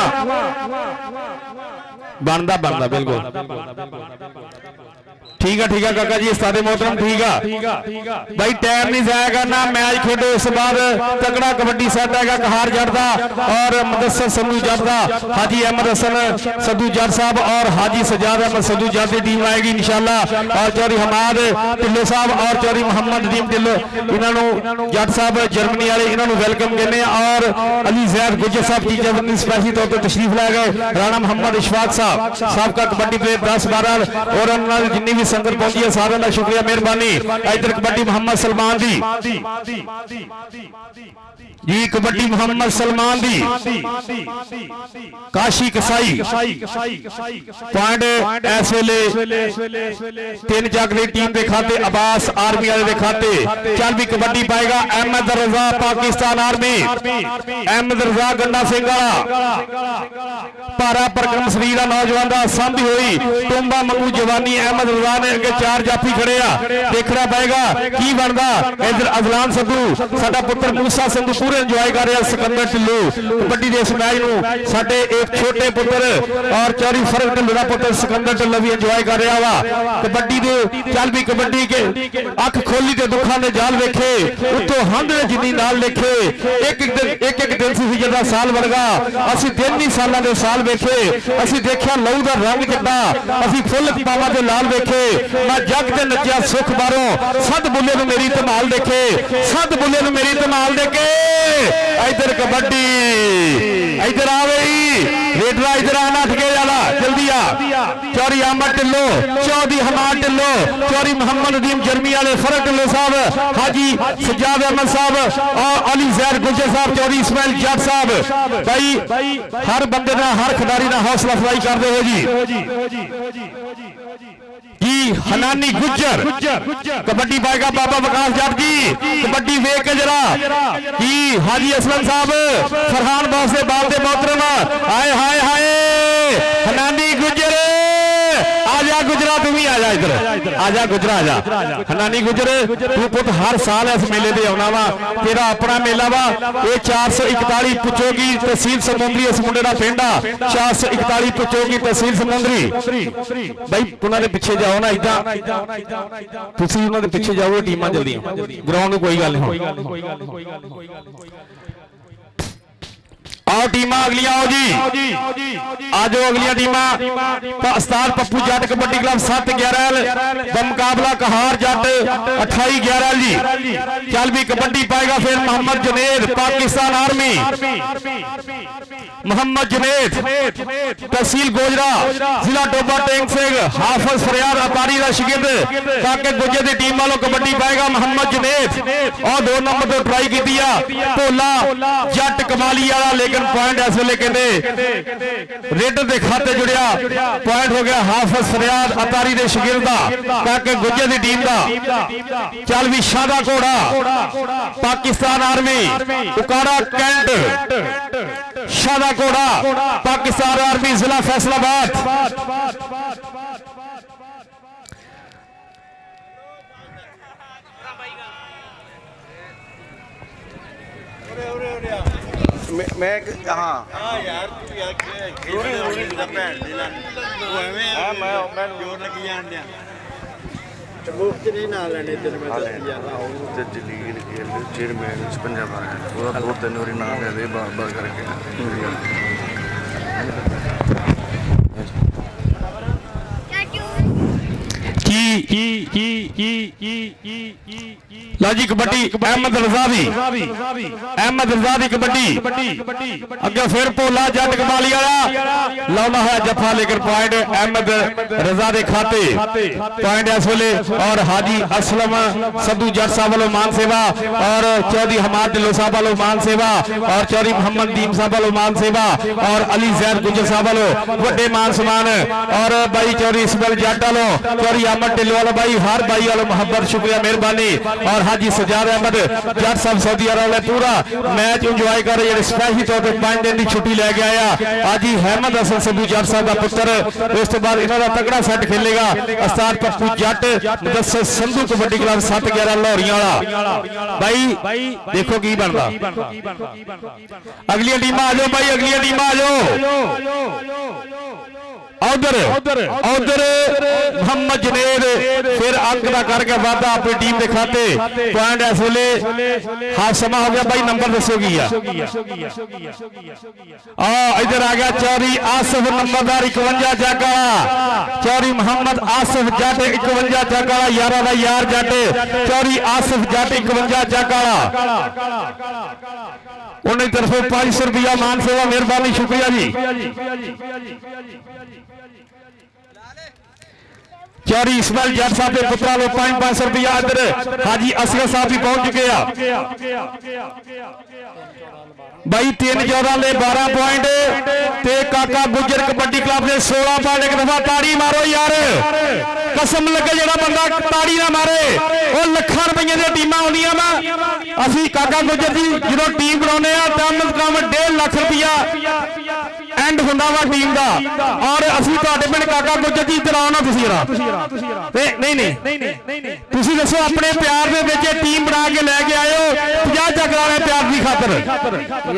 बनदा बिल्कुल ठीक है काका जी उस्तादे मोहतरम ठीक है भाई टाइम नहीं जाया करना मैच खेडो उस बाद तगड़ा कबड्डी सेट है कहार जट दा और मुदस्सर संधू जट दा हाजी अहमद हसन संधू जट साहब और हाजी सजाद अहमद संधू जट की टीम आएगी इंशाल्लाह और चौधरी हमाद ढिल्लो साहब और चौधरी मोहम्मद नदीम ढिल्लो इन्होंने जट साहब जर्मनी वाले इन्होंने वेलकम कहने और अली जैद गुज्जर साहब टीचर बंदी स्पेशली तौर पर तशरीफ ला गए राणा मोहम्मद इशफाक साहब साबका कबड्डी प्लेयर 10-12 और जिन्नी भी संगत पहुंची है सारे का शुक्रिया मेहरबानी इधर कबड्डी मोहम्मद सलमान दी जी कबड्डी मोहम्मद सलमान दी काशी कसाई पॉइंट इस वेले 3 जग की टीम के खाते अब्बास आर्मी वाले खाते चल भी कबड्डी पाएगा अहमद रजा पाकिस्तान आर्मी अहमद रजा गंडा सिंह वाला भारा परक्रम शरीर का नौजवान का सांभी हुई टुंबा मंगू जवानी अहमद रजा ने अगे 4 जाफी खड़े आ देखना पड़ेगा की बनता इधर अजलान संधू साडा पुत्र मूसा संधू पूरे इंजॉय कर रहा सिकंदर ढिल्लो कबड्डी के इस मैच नूं साडे एक छोटे पुत्र और चौरी फरक ढिल्लो दा पुत्र सिकंदर ढिल्लो भी इंजॉय कर रहा वा कबड्डी दे चल भी कबड्डी के अख खोली ते दुखां दे जाल वेखे उत्तों हंध दे जिन्नी नाल लिखे एक दिन सी जदा साल वर्गा असीं दिन नहीं सालां दे साल वेखे असीं देखिया लहू दा रंग चिट्टा असीं फुੱਲ पावां ते लाल वेखे मैं जग ते नचिया सुख बारों सद बुल्ले नूं मेरी धमाल देखे सद बुल्ले नूं मेरी धमाल देखे इधर कबड्डी इधर आ गई रेडरा इधर आना ठगे जाला जल्दी आ चौरी अहमद ढिल्लो चौधरी हमाद ढिल्लो चौरी मोहम्मद नदीम जर्मी वाले फरक ढिल्लो साहब हाजी सजाद अहमद साहब और अली जैद गुज्जर साहब चौधरी इस्माइल जट साहब भाई हर बंदे ना हर खिलाड़ी ना हौसला अफजाई करते हो जी हनानी गुज्जर कबड्डी पाएगा बाबा विकास जट जी कबड्डी वेख के जरा जी हाजी असलम साहब फरहान बॉस के बाल दे मोहतरम हाय हाय हाय हनानी गुज्जर आजा गुजरा तू भी आजा इधर आजा गुजरा आजा हनानी गुजर तू पुत हर साल इस मेले ते आउणा वा तेरा अपना मेला वा ये 441 पुचोगी तहसील समुंदरी इस मुंडे दा पिंड आ 441 पुचोगी तहसील समुंदरी भाई उन्हां दे पिछे जाओ ना इदां तुसीं उन्हां दे पिछे जाओ टीमां जल्दी ग्राउंड में कोई गल नहीं आओ टीमां अगलियां आओ जी आज अगलियां टीमां उस्ताद पप्पू जट कबड्डी क्लब 7-11 मुकाबला कहार जट 28-11 जी चल भी कबड्डी पाएगा फिर मोहम्मद जुनेद पाकिस्तान आर्मी मोहम्मद जुनेद तहसील गोजरा जिला टोबा टैंक सिंह हाफिज फरियाद अतारी का शिगिर्द काके गुज्जर की टीम वालों कबड्डी पाएगा मोहम्मद जुनेद और 2 नंबर तो ट्राई की भोला जट कमाली वाला लेकिन पॉइंट इस वेले कहते रेडर के खाते जुड़िया पॉइंट हो गया हाफिज फरियाद अतारी के शिगिर्द का काके गुज्जर की टीम का चल भी शादा घोड़ा पाकिस्तान आर्मी उकाड़ा कैंट शादा घोड़ा पाकिस्तान आर्मी जिला फैसलाबाद मैं हाँ यार तू यार भैन दी ला मैं जोर लगी जान दिया मुफ्त नहीं ना लेने तेरे में ते जलील गिल चेयरमैन पंजाब आया पूरा 2-3 बारी नाम ले दे बार करके की लो जी कबड्डी अहमद रजा दी कबड्डी अगे फिर भोला जट कबाली वाला लाउंदा होया जफा लेकर पॉइंट अहमद रजा दे खाते पॉइंट इस वेले और हाजी असलम सद्दू जट साहब वालों मान सेवा और चौधरी हमाद ढिल्लों साहब वालों मान सेवा और चौधरी मोहम्मद दीम साहब वालों मान सेवा और अली जैद गुजर साहब वालों वड्डे मान सम्मान और भाई चौधरी इसमाइल जट वालों चौधरी अहमद ढिल्लों वाला भाई हर भाई वालों मोहब्बत शुक्रिया मेहरबानी और हाजी सजाद अहमद जट साहब सऊदी अरब वाले पूरा मैच इंजॉय कर रहे स्पेशली तौर पर 5 दिन की छुट्टी लैके आया हाजी अहमद हसन सद्दू जट साहब का पुत्र उस तो बाद इन्हों का तगड़ा सेट खेलेगा उस्ताद पप्पू जट मुदस्सिर संधू कबड्डी क्लब 7-11 लाहौरियां वाला भाई देखो की बनता अगली टीम आ जाओ भाई अगली टीम आ जाओ उधर मोहम्मद जनेद फिर अंक का करके वादा अपनी टीम के खाते पॉइंट इस वेले हाफ समा हो गया भाई नंबर दसो की इधर आ गया चौधरी आसिफ नंबरदार 51 जग चौधरी मोहम्मद आसिफ जट 51 जग यारा का यार जट चौधरी आसिफ जट 51 जग उन्हें तरफों 500 रुपया मान सेवा मेहरबानी शुक्रिया जी चौधरी इसमाइल जट साहब के पुत्रा लो 500 रुपया इधर हाजी असगर साहब भी पहुंच चुके हैं भाई 3-14 ले 12 पॉइंट ते काका गुजर कबड्डी क्लब ने 16 पॉइंट एक दफा ताड़ी मारो यार कसम लगे जरा बंदा ताड़ी ना मारे वो लाखों रुपये दी टीमां आउंदियां वा असी काका गुजर जी जो टीम बनाने कम से कम 1.5 लाख रुपया एंड हुंदा वा टीम दा और असी तुहाडे पिंड काका गुजर जी इधर आओ ना तुसीं नहीं तुसीं दसो अपने प्यार दे विच टीम बना के लैके आए हो 50 जगरां वाले प्यार दी खातर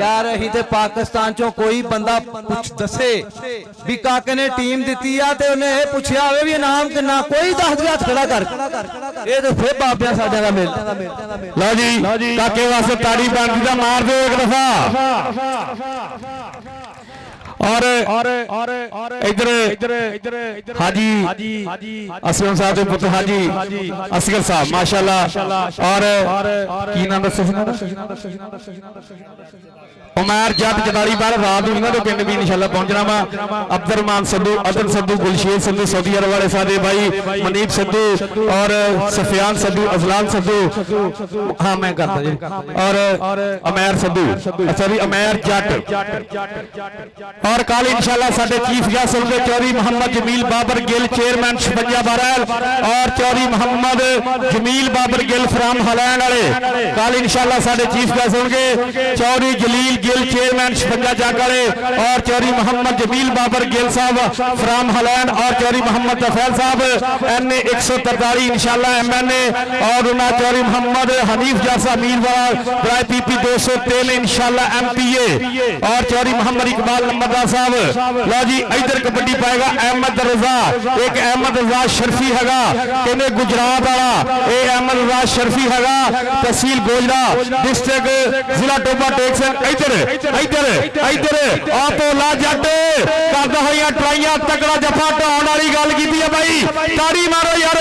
यार अही ते पाकिस्तान चो कोई बंदा कुछ दसे भी काके ने टीम दी ते उन्हें यह पूछया होवे भी इनाम कितना कोई 10 हाथ खड़ा कर ये तो फिर बापिया साडा दा मिल लो जी काके वास्ते ताड़ी बनदी दा मार दो एक दफा और इधर हाजी असलम साहब के पुत्र हाजी असगर साहब माशाल्लाह और की नाम उमैर जट जदाड़ी बार रात इन्होंने पिंड भी इंशाल्लाह पहुंचना वा अब्दुलरहमान सद्दू अदल सद्दू गुलशेर सद्दू सऊदी अरब वाले सादे भाई मनीब सद्दू और सफियान सद्दू अजलान सद्दू हाँ मैं करता जी और उमैर सद्दू सॉरी उमैर जट और कल इंशाल्लाह साडे चीफ गेस्ट होंगे चौधरी मोहम्मद जमील बाबर गिल चेयरमैन 56 और चौधरी मोहम्मद जमील बाबर गिल फ्राम हलैंड वाले कल इंशाल्लाह साडे चीफ गेस्ट होंगे चौधरी जलील गिल चेयरमैन 56 जग वाले और चौधरी मोहम्मद जमील बाबर गिल साहब फ्राम हलैंड और चौधरी मोहम्मद तफैल साहब NA 143 इंशाल्लाह MNA और उन्हें चौधरी मोहम्मद हनीफ जैसा मीरवाला ब्राय PP 203 इंशाल्लाह MPA और चौधरी मोहम्मद इकबाल नंबरदार साहब लो जी इधर कबड्डी पाएगा अहमद रजा एक अहमद रजा शर्फी हैगा कहने गुजरात वाला ये अहमद रजा शर्फी हैगा तहसील गोजरा डिस्ट्रिक्ट जिला टोबा टेक्सन इधर भोला जट करदा होइया ट्राइयां तगड़ा जफा ढाउण वाली गल कीती है भाई ताड़ी मारो यार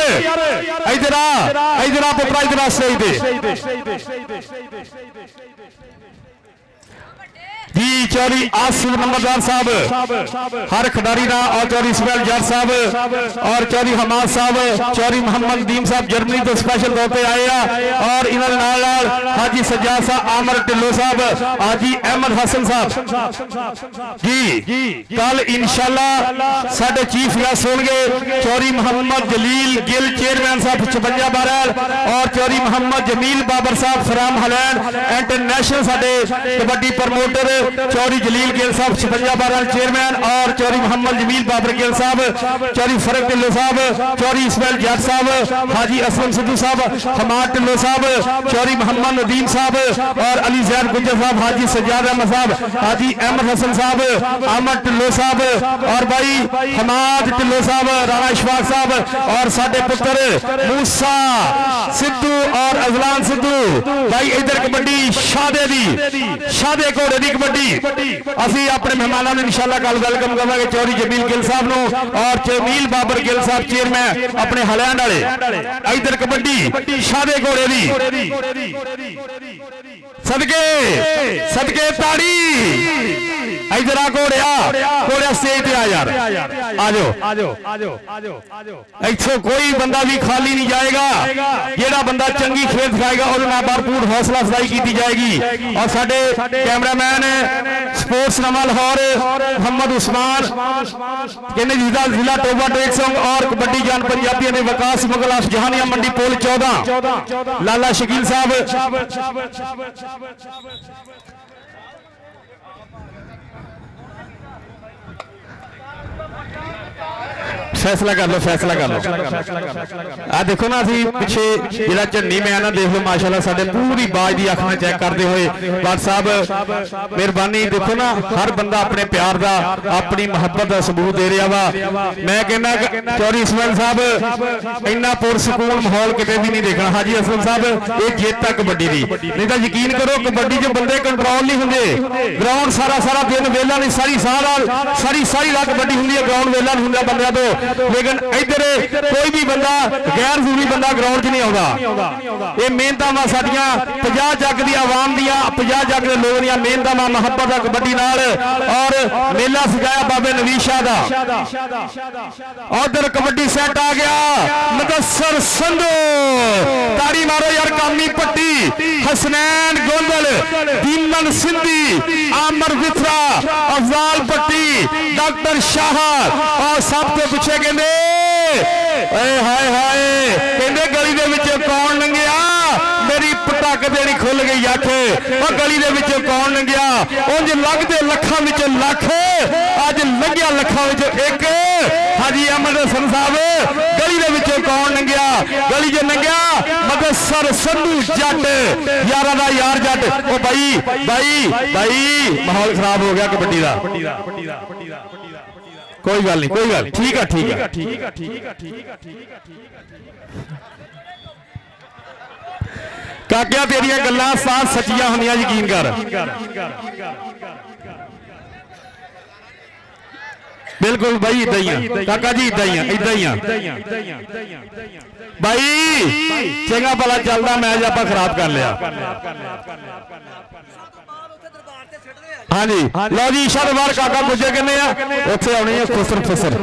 इधर आ पुत्रा इधर आ सही दे जी चौधरी आसिफ नंबरदार साहब हर खिडारी ना और चौधरी इसमाइल जट साहब और चौधरी हमाद साहब चौधरी मोहम्मद दीम साहब जर्मनी तो स्पेशल तौर पर आए हैं और इन्होंने नाल हाजी सज्जाद साहब आमर ढिल्लों साहब हाजी अहमद हसन साहब जी कल इंशाल्लाह साडे चीफ गेस्ट होंगे चौधरी मोहम्मद जलील गिल चेयरमैन साहब 56 बारह और चौधरी मोहम्मद जमील बाबर साहब फ्राम हलैंड इंटरनेशनल साडे कबड्डी प्रमोटर चौधरी जलील गिल साहब 56 बारह चेयरमैन और चौधरी मोहम्मद जमील बाबर गिल साहब चौधरी फरक ढिल्लों साहब चौधरी इसमाइल जट साहब हाजी असलम सिद्धू साहब हमाद ढिल्लों साहब चौधरी मोहम्मद नदीम साहब और अली जैद गुजर साहब हाजी सज्जाद अहमद साहब हाजी अहमद हसन साहब अहमद ढिल्लों साहब और भाई हमाद ढिल्लों साहब राणा इशफाक साहब और साडे पुत्र मूसा सिद्धू और अजलान सिद्धू भाई इधर कबड्डी शादे घोड़े की कबड्डी ਅਸੀਂ ਆਪਣੇ ਮਹਿਮਾਨਾਂ ਨੂੰ ਇਨਸ਼ਾਅੱਲਾ ਕੱਲ ਵੈਲਕਮ ਕਰਾਂਗੇ ਚੌਧਰੀ ਜਮੀਲ ਗਿੱਲ ਸਾਹਿਬ ਨੂੰ ਔਰ ਜਮੀਲ ਬਾਬਰ ਗਿੱਲ ਸਾਹਿਬ ਚੇਅਰਮੈਨ ਆਪਣੇ ਹਲਿਆਣ ਵਾਲੇ। ਇਧਰ ਕਬੱਡੀ ਸ਼ਾਦੇ ਘੋੜੇ ਦੀ ਸਦਕੇ ਤਾੜੀ। ਇਧਰ ਆ ਘੋੜਿਆ ਸਟੇਜ ਤੇ ਆ ਯਾਰ, ਆਜੋ ਇੱਥੋਂ ਕੋਈ ਬੰਦਾ ਵੀ ਖਾਲੀ ਨਹੀਂ ਜਾਏਗਾ। ਜਿਹੜਾ ਬੰਦਾ ਚੰਗੀ ਖੇਡ ਦਿਖਾਏਗਾ ਉਹਦੇ ਨਾਲ ਭਰਪੂਰ ਹੌਸਲਾ ਅਫਜ਼ਾਈ ਕੀਤੀ ਜਾਏਗੀ। ਔਰ ਸਾਡੇ ਕੈਮਰਾਮੈਨ स्पोर्ट्स नमा लाहौर मोहम्मद उस्मान कहने जिला टोबा टेक संघ और कबड्डी जान पंजाबियों ने विकास मुगल जहानिया मंडी पोल 14 लाला शकील साहब। फैसला कर लो आ देखो ना अभी पिछे जिला झन्नी मैं ना देख लो माशाल्लाह साडे पूरी बाज दी अख में चेक करते हुए बाट साहब मेहरबानी। देखो ना हर बंदा अपने प्यार दा अपनी मोहब्बत का सबूत दे रहा वा। मैं कहना चौधरी इस्माइल साहब इन्ना पुरसकून माहौल किते भी नहीं देखना। हाजी असलम साहब ये जीत है कबड्डी दी, नहीं तो यकीन करो कबड्डी च बंदे कंट्रोल नहीं होंगे। ग्राउंड सारा दिन वेला नहीं, सारी रात कबड्डी होंगी है, ग्राउंड वेला नहीं होंगे बंदे तो। लेकिन इधर कोई भी बंदा गैर जरूरी बंदा ग्राउंड च नहीं आता। ये मेहनतां वा साडियां 50 जग दी आवाम दियां 50 जग दे लोग दियां मेहनतां वा मुहब्बत दा कबड्डी नाल और मेला सजाया बाबे नवीश शाह दा। उधर कबड्डी सेट आ गया मुदस्सर संधू, ताड़ी मारो यार कामी पट्टी, हसनैन गोंदल, दीमन सिंधी, आमर विथरा, अफजाल पट्टी, डॉक्टर शाह और सब तो पीछे कहते हाय कहते गली दे विच कौन लंघिया मेरी पटाक देनी खुल गई अख। और गली दे विच कौन लंघिया उंज लगदे लखां विच लख अज लंघिया लखां विच एक। हाजी अहमद हसन साहब गली दे विच कौन लंघिया, गली च लंघिया मुदस्सर संधू जट यारा दा यार जट। ओ भाई माहौल खराब हो गया कबड्डी दा। कोई गल नहीं ठीक है काकिया तेरिया गल्लां साथ सच्चियां होंदियां यकीन कर। बिल्कुल भाई इदा ही काका जी इदा ही भाई चंगा भला चलता मैच आप खराब कर लिया। हाँ जी लो जी ईशा दे बाहर काका पुजे किन्ने आ उत्थे आउणी है खुसर फसर।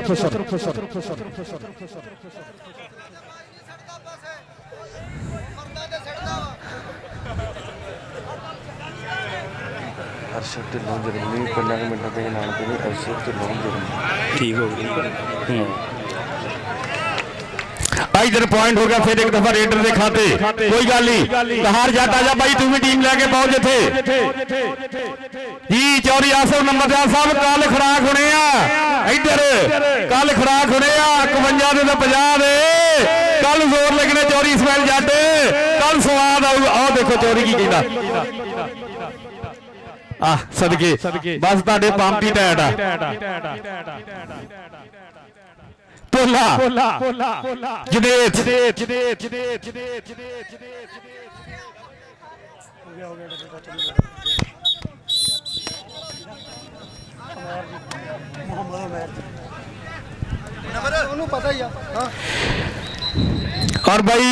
अर्शद ढिल्लों जर्मनी 15 मिनटों के नाम पे अर्शद ढिल्लों जर्मनी ठीक हो गई। इधर पॉइंट हो गया फिर एक दफा रेडर के खाते। कोई गल नहीं हार जाट आ जा भाई तू भी टीम लेके पहुंच थे जी। चौधरी आसफ नंबरदार साहब कल खराक होने इधर कल खराक होने 51 तो 50 दे कल जोर लगने चौधरी इस्माइल जट कल स्वाद आऊ। आओ देखो चौधरी की कहता सदके बस तुहाडे पंप ही टैट आ। पोला जदेत पता ही और भाई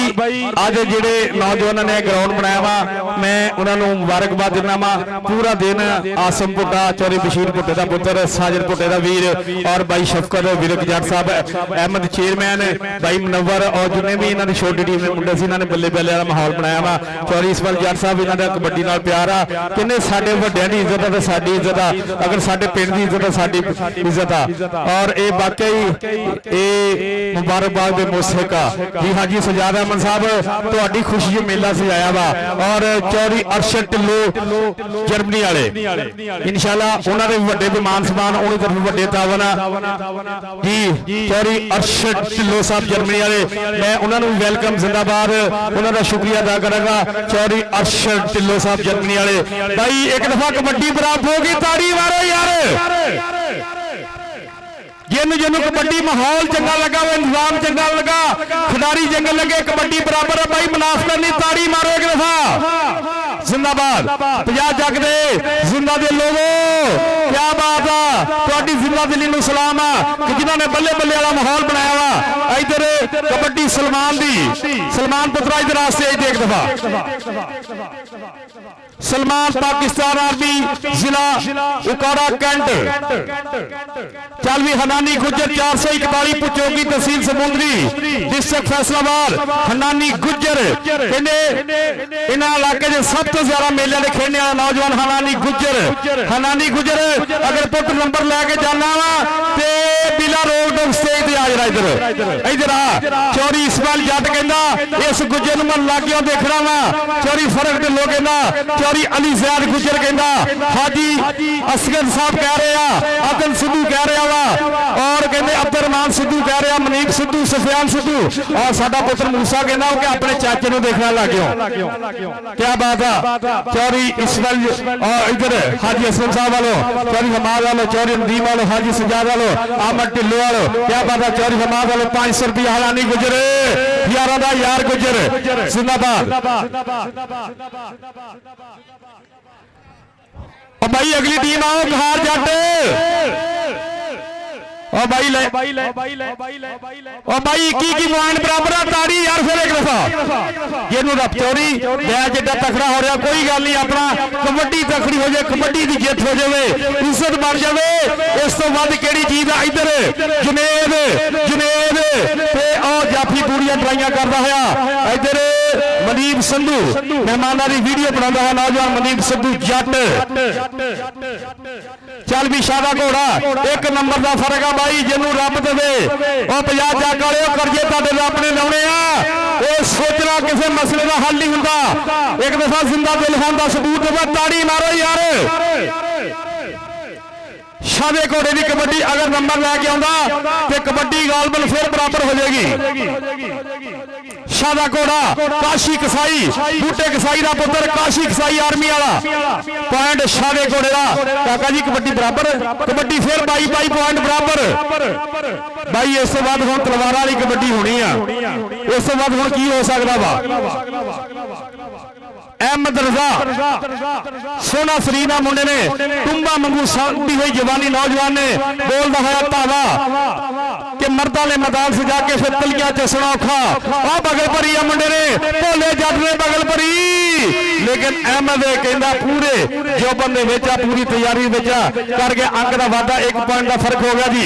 आज जेडे नौजवानों ने ग्राउंड बनाया वा मैं उन्होंने मुबारकबाद देना वा। पूरा दिन आसम पुट्टा चौधरी बशीर पुट्टे का पुत्र साजिद पुट्टे का वीर और भाई शफकत विरक जट साहब अहमद चेयरमैन भाई मुनव्वर और जिन्हें भी इन्होंने छोटी टीम के मुंडे से इन्होंने बल्ले बल्ले वाला माहौल बनाया वा। चौधरी इस्माइल जट साहब इन्होंने कबड्डी नाल प्यार आ कहने साडे वड्डियां दी इज्जत है साडी इज्जत आ, अगर साडे पिंड दी इज्जत है साडी इज्जत आ। और ये वाकई ये मुबारकबाद दे मुस्तहिक आ जी। हाँ जी सजाद अहमद साहब तुहाडी खुशी मेला सजाया वा और चौधरी अरशद ढिल्लों जर्मनी वाले इंशाअल्लाह उन्होंने वड्डे विमान समान उन्होंने तरफ वड्डे तावन जी। चौधरी अरशद ढिल्लों साहब जर्मनी वाले मैं उन्होंने वेलकम जिंदाबाद उन्होंने शुक्रिया अदा करांगा। चौधरी अरशद ढिल्लों साहब जर्मनी वाले भाई एक दफा कबड्डी बराबर होगी ताड़ी मारो यार। जिन्होंने कबड्डी माहौल चंगा लगा इंतजाम चंगा लगा खिडारी चंगे लगे कबड्डी बराबर है भाई मुनाफिक नहीं ताड़ी मारो एक दफा ਜ਼ਿੰਦਾਬਾਦ 50 ਜੱਗ ਦੇ ਜ਼ਿੰਦਾ ਦੇ ਲੋਗੋ ਕੀ ਬਾਤ ਆ ਤੁਹਾਡੀ ਜ਼ਿੰਦਾ ਦਿਲੀ ਨੂੰ ਸਲਾਮ ਆ ਕਿ ਜਿਨ੍ਹਾਂ ਨੇ ਬੱਲੇ ਬੱਲੇ ਵਾਲਾ ਮਾਹੌਲ ਬਣਾਇਆ ਵਾ ਇਧਰ ਕਬੱਡੀ ਸਲਮਾਨ ਦੀ सलमान पुत्रा इधर रास्ते एक दफा सलमान पाकिस्तान आर्मी जिला उकाड़ा कैंट चल भी हनानी गुज्जर 441 पुचौकी तहसील समुंदरी डिस्ट्रिक्ट फैसलाबाद हनानी गुज्जर इन्हां इलाके च सब तो ज्यादा मेले दे खेलने वाला नौजवान हनानी गुज्जर अगर पुट नंबर लैके जाना वा ते बिला रोक टोक स्टेज ते आ जरा इधर आ चौरी इस्माइल जट कहंदा इस गुज्जर नूं मैं लागियों देखना वा चौरी फर्क ते लोग कहंदा चौरी अली ज़ैद गुज्जर कहंदा हाजी असगर साहब कह रहे आ अदल सिद्धू कह रहा वा और कहंदे अब्दुलरहमान सिद्धू कह रहा मनीक सिद्धू सफियान सिद्धू और साडा पुत्र मूसा कहंदा कि अपने चाचे नूं देखना लागियों क्या बात है चौरी इस्माइल और इधर हाजी असलम साहब वालों चौरी हमाद वालों चौरी नदीम वालों हाजी सजाद वालों अहमद ढिल्लो वालों क्या बात है चौरी हमाद वालों 500 रुपया हलानी गुजर यारा दा यार गुजर जिंदाबाद भाई अगली टीम आओ बिहार जट और भाई ले और भाई की पॉइंट बराबर ताड़ी यार फिर एक दफा ये चौरी मैच एडा तकड़ा हो रहा कोई गल नहीं अपना कबड्डी तकड़ी हो जाए कबड्डी की जित हो जाए इज्जत बन जाए इस तो वध केड़ी चीज है इधर जुनेद जाफी पूरियां ट्राइयां करता होया इधर मनीप संधू मेहमाना की वीडियो बनाता है नौजवान मनीप संधू जट चल भी शादा घोड़ा एक नंबर का फर्क है भाई जिन्हों रब दे 50 जग वाले करजे तुहाडे रब ने लाने सोचना किसी मसले का हल नहीं होंदा एक दफा जिंदा दिल होने का सबूत दे ताड़ी मारो यार शादे घोड़े की कबड्डी अगर नंबर लैके आंदा तो कबड्डी गालबन फिर बराबर हो जाएगी शादा घोड़ा काशी कसाई बूटे कसाई का पुत्र काशी कसाई आर्मी वाला पॉइंट शादे घोड़े का काका जी कबड्डी बराबर कबड्डी फिर 22 पॉइंट बराबर भाई इस तो बाद हुण तलवार वाली कबड्डी होनी है इस तो बाद हुण की हो सकता वा अहमद रजा सोना सरीना मुंडे ने टुंबा मंगू शांति हुई जवानी नौजवान ने बोलता है धावा कि मर्दा ने मैदान से जाके फिर तलिया चसना औखा आ बगल भरी है मुंडे ने भोले जट ने बगल भरी लेकिन अहमद कहता पूरे जोबन दे विच पूरी तैयारी करके अंक का वाधा 1 पॉइंट का फर्क हो गया जी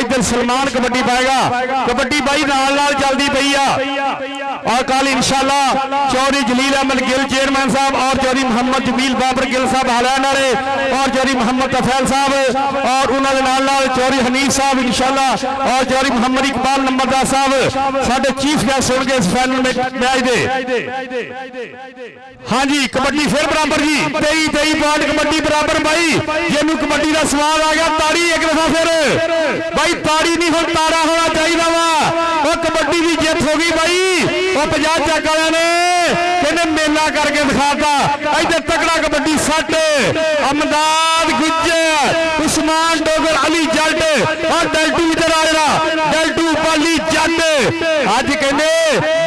इधर सलमान कबड्डी पाएगा कबड्डी भाई नाल नाल चलती पई आ और कल इंशाल्लाह चौधरी जलील अहमद गिल चेयरमैन साहब और चौधरी मोहम्मद जमील बाबर गिल साहब हलैंड वाले और चौधरी मोहम्मद तफैल साहब और उन्होंने नाल चौधरी हनीफ साहब इंशाल्लाह और चौधरी मोहम्मद इकबाल नंबरदार साहब साडे चीफ गेस्ट होंगे इस फाइनल मैच दे हाँ जी कबड्डी फिर बराबर जी 23 पॉइंट कबड्डी बराबर भाई जिन्हों कबड्डी का स्वाद आ गया ताड़ी एक दफा फिर भाई ताड़ी नहीं हो तारा होना चाहिए वा कबड्डी की जित हो गई भाई 50 जग वाले ने कहने मेला करके दिखाता इधर तकड़ा कबड्डी सट अमदाद गुज्जर उस्मान डोगर अली जट और डल्टू इधर आ रहा डल्टू पाली जट अज कहने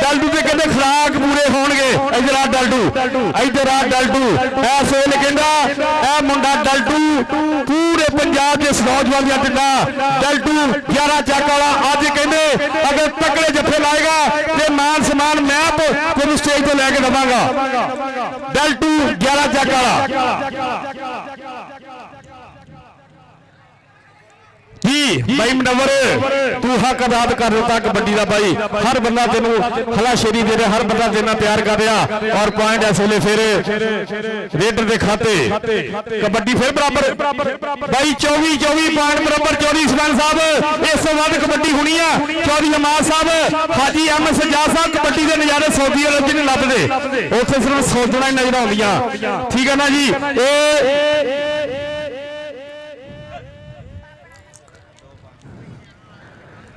डल्टू के कहते खुराक पूरे होंगे इधर आ डल्टू इस वेले कहता यह मुंडा डल्टू पूरे पंजाब के नौजवान टिंडा डल्टू 11 जग वाला अज कहते अगर तकड़े जफे लाएगा तो मान समान मैं तेन स्टेज तो लैके दवांगा डल्टू 11 जग वाला जी भाई मनवर तू हक अदा कर देता कबड्डी का भाई हर बंदा तेन हलाशेरी दे रहा हर बंदा देना तैयार कर रहा और पॉइंट इस वेले फिर रेडर के खाते कबड्डी फिर बराबर भाई 24 पॉइंट बराबर चौधरी इस्माइल साहब इस तो बाद कबड्डी होनी है चौधरी अमाद साहब हाजी अहमद सजाद साहब कबड्डी के नज़ारे सऊदी अरब च नहीं लभदे उत्थे सिर्फ सौदना ही नजर आउंदियां ठीक है ना जी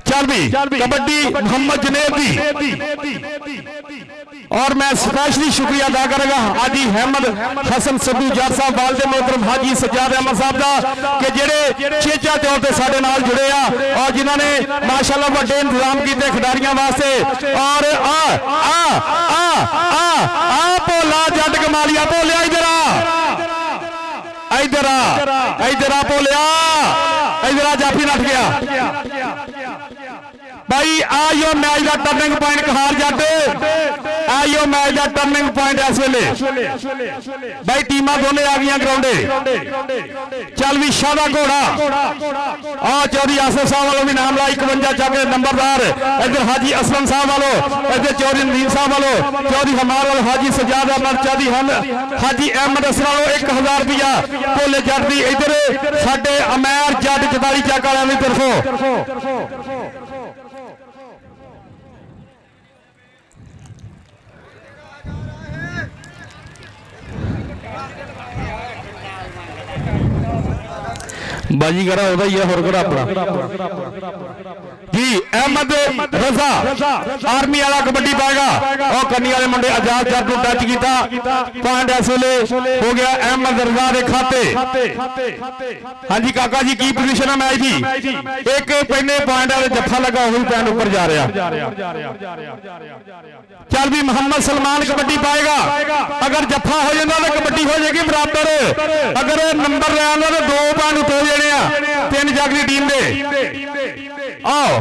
चल भी कबड्डी मोहम्मद जुनेद दी और मैं स्पेशली शुक्रिया अदा करेगा हाजी अहमद हसन सिद्धू जट साहब वालदे मोहतरम हाजी सज्जाद अहमद साहब का कि जेडे चेचा तौर पर साडे नाल जुड़े आ और जिन्होंने माशाअल्लाह बड़े इंतजाम किए खिडारियों वास्ते। और आ आ आ आ आ भोला जट कमालिया भोलिया इधर आ इधर आ इधर आ भोलिया इधर आ जाफी नठ गया भाई आयो मैच का टर्निंग पॉइंट कहार जट आयो मैच का टर्निंग पॉइंट इस वेले भाई टीमां दोने आ गई ग्राउंडे चल भी शाह का घोड़ा आ चौधरी आसिफ साहब वालों भी नाम ला 51 चक नंबरदार इधर हाजी असलम साहब वालों इधर चौधरी नदीम साहब वालों चौधरी हमार वालों हाजी सजाद अहमद चौधरी हाजी अहमद असर वालों 1000 रुपया भोले जट की इधर साडे अमैर जट 44 चक वालों की तरफों बाजीगर होता ही है होर अपना जी अहमद रजा आर्मी वाला कबड्डी पाएगा और कन्नी वाले मुंडे आजाद जट को टच किया पॉइंट इस वेले हो गया अहमद रजा के खाते। हाँ जी काका जी की पोजीशन है मैच की एक पहले पॉइंट वाले जफा लगा वही पॉइंट ऊपर जा रहा चल भी मोहम्मद सलमान कबड्डी पाएगा अगर जफा हो जाता तो कबड्डी हो जाएगी बराबर अगर नंबर ले आंदा तो 2 पॉइंट उठो जाने 3 जग की टीम दे आओ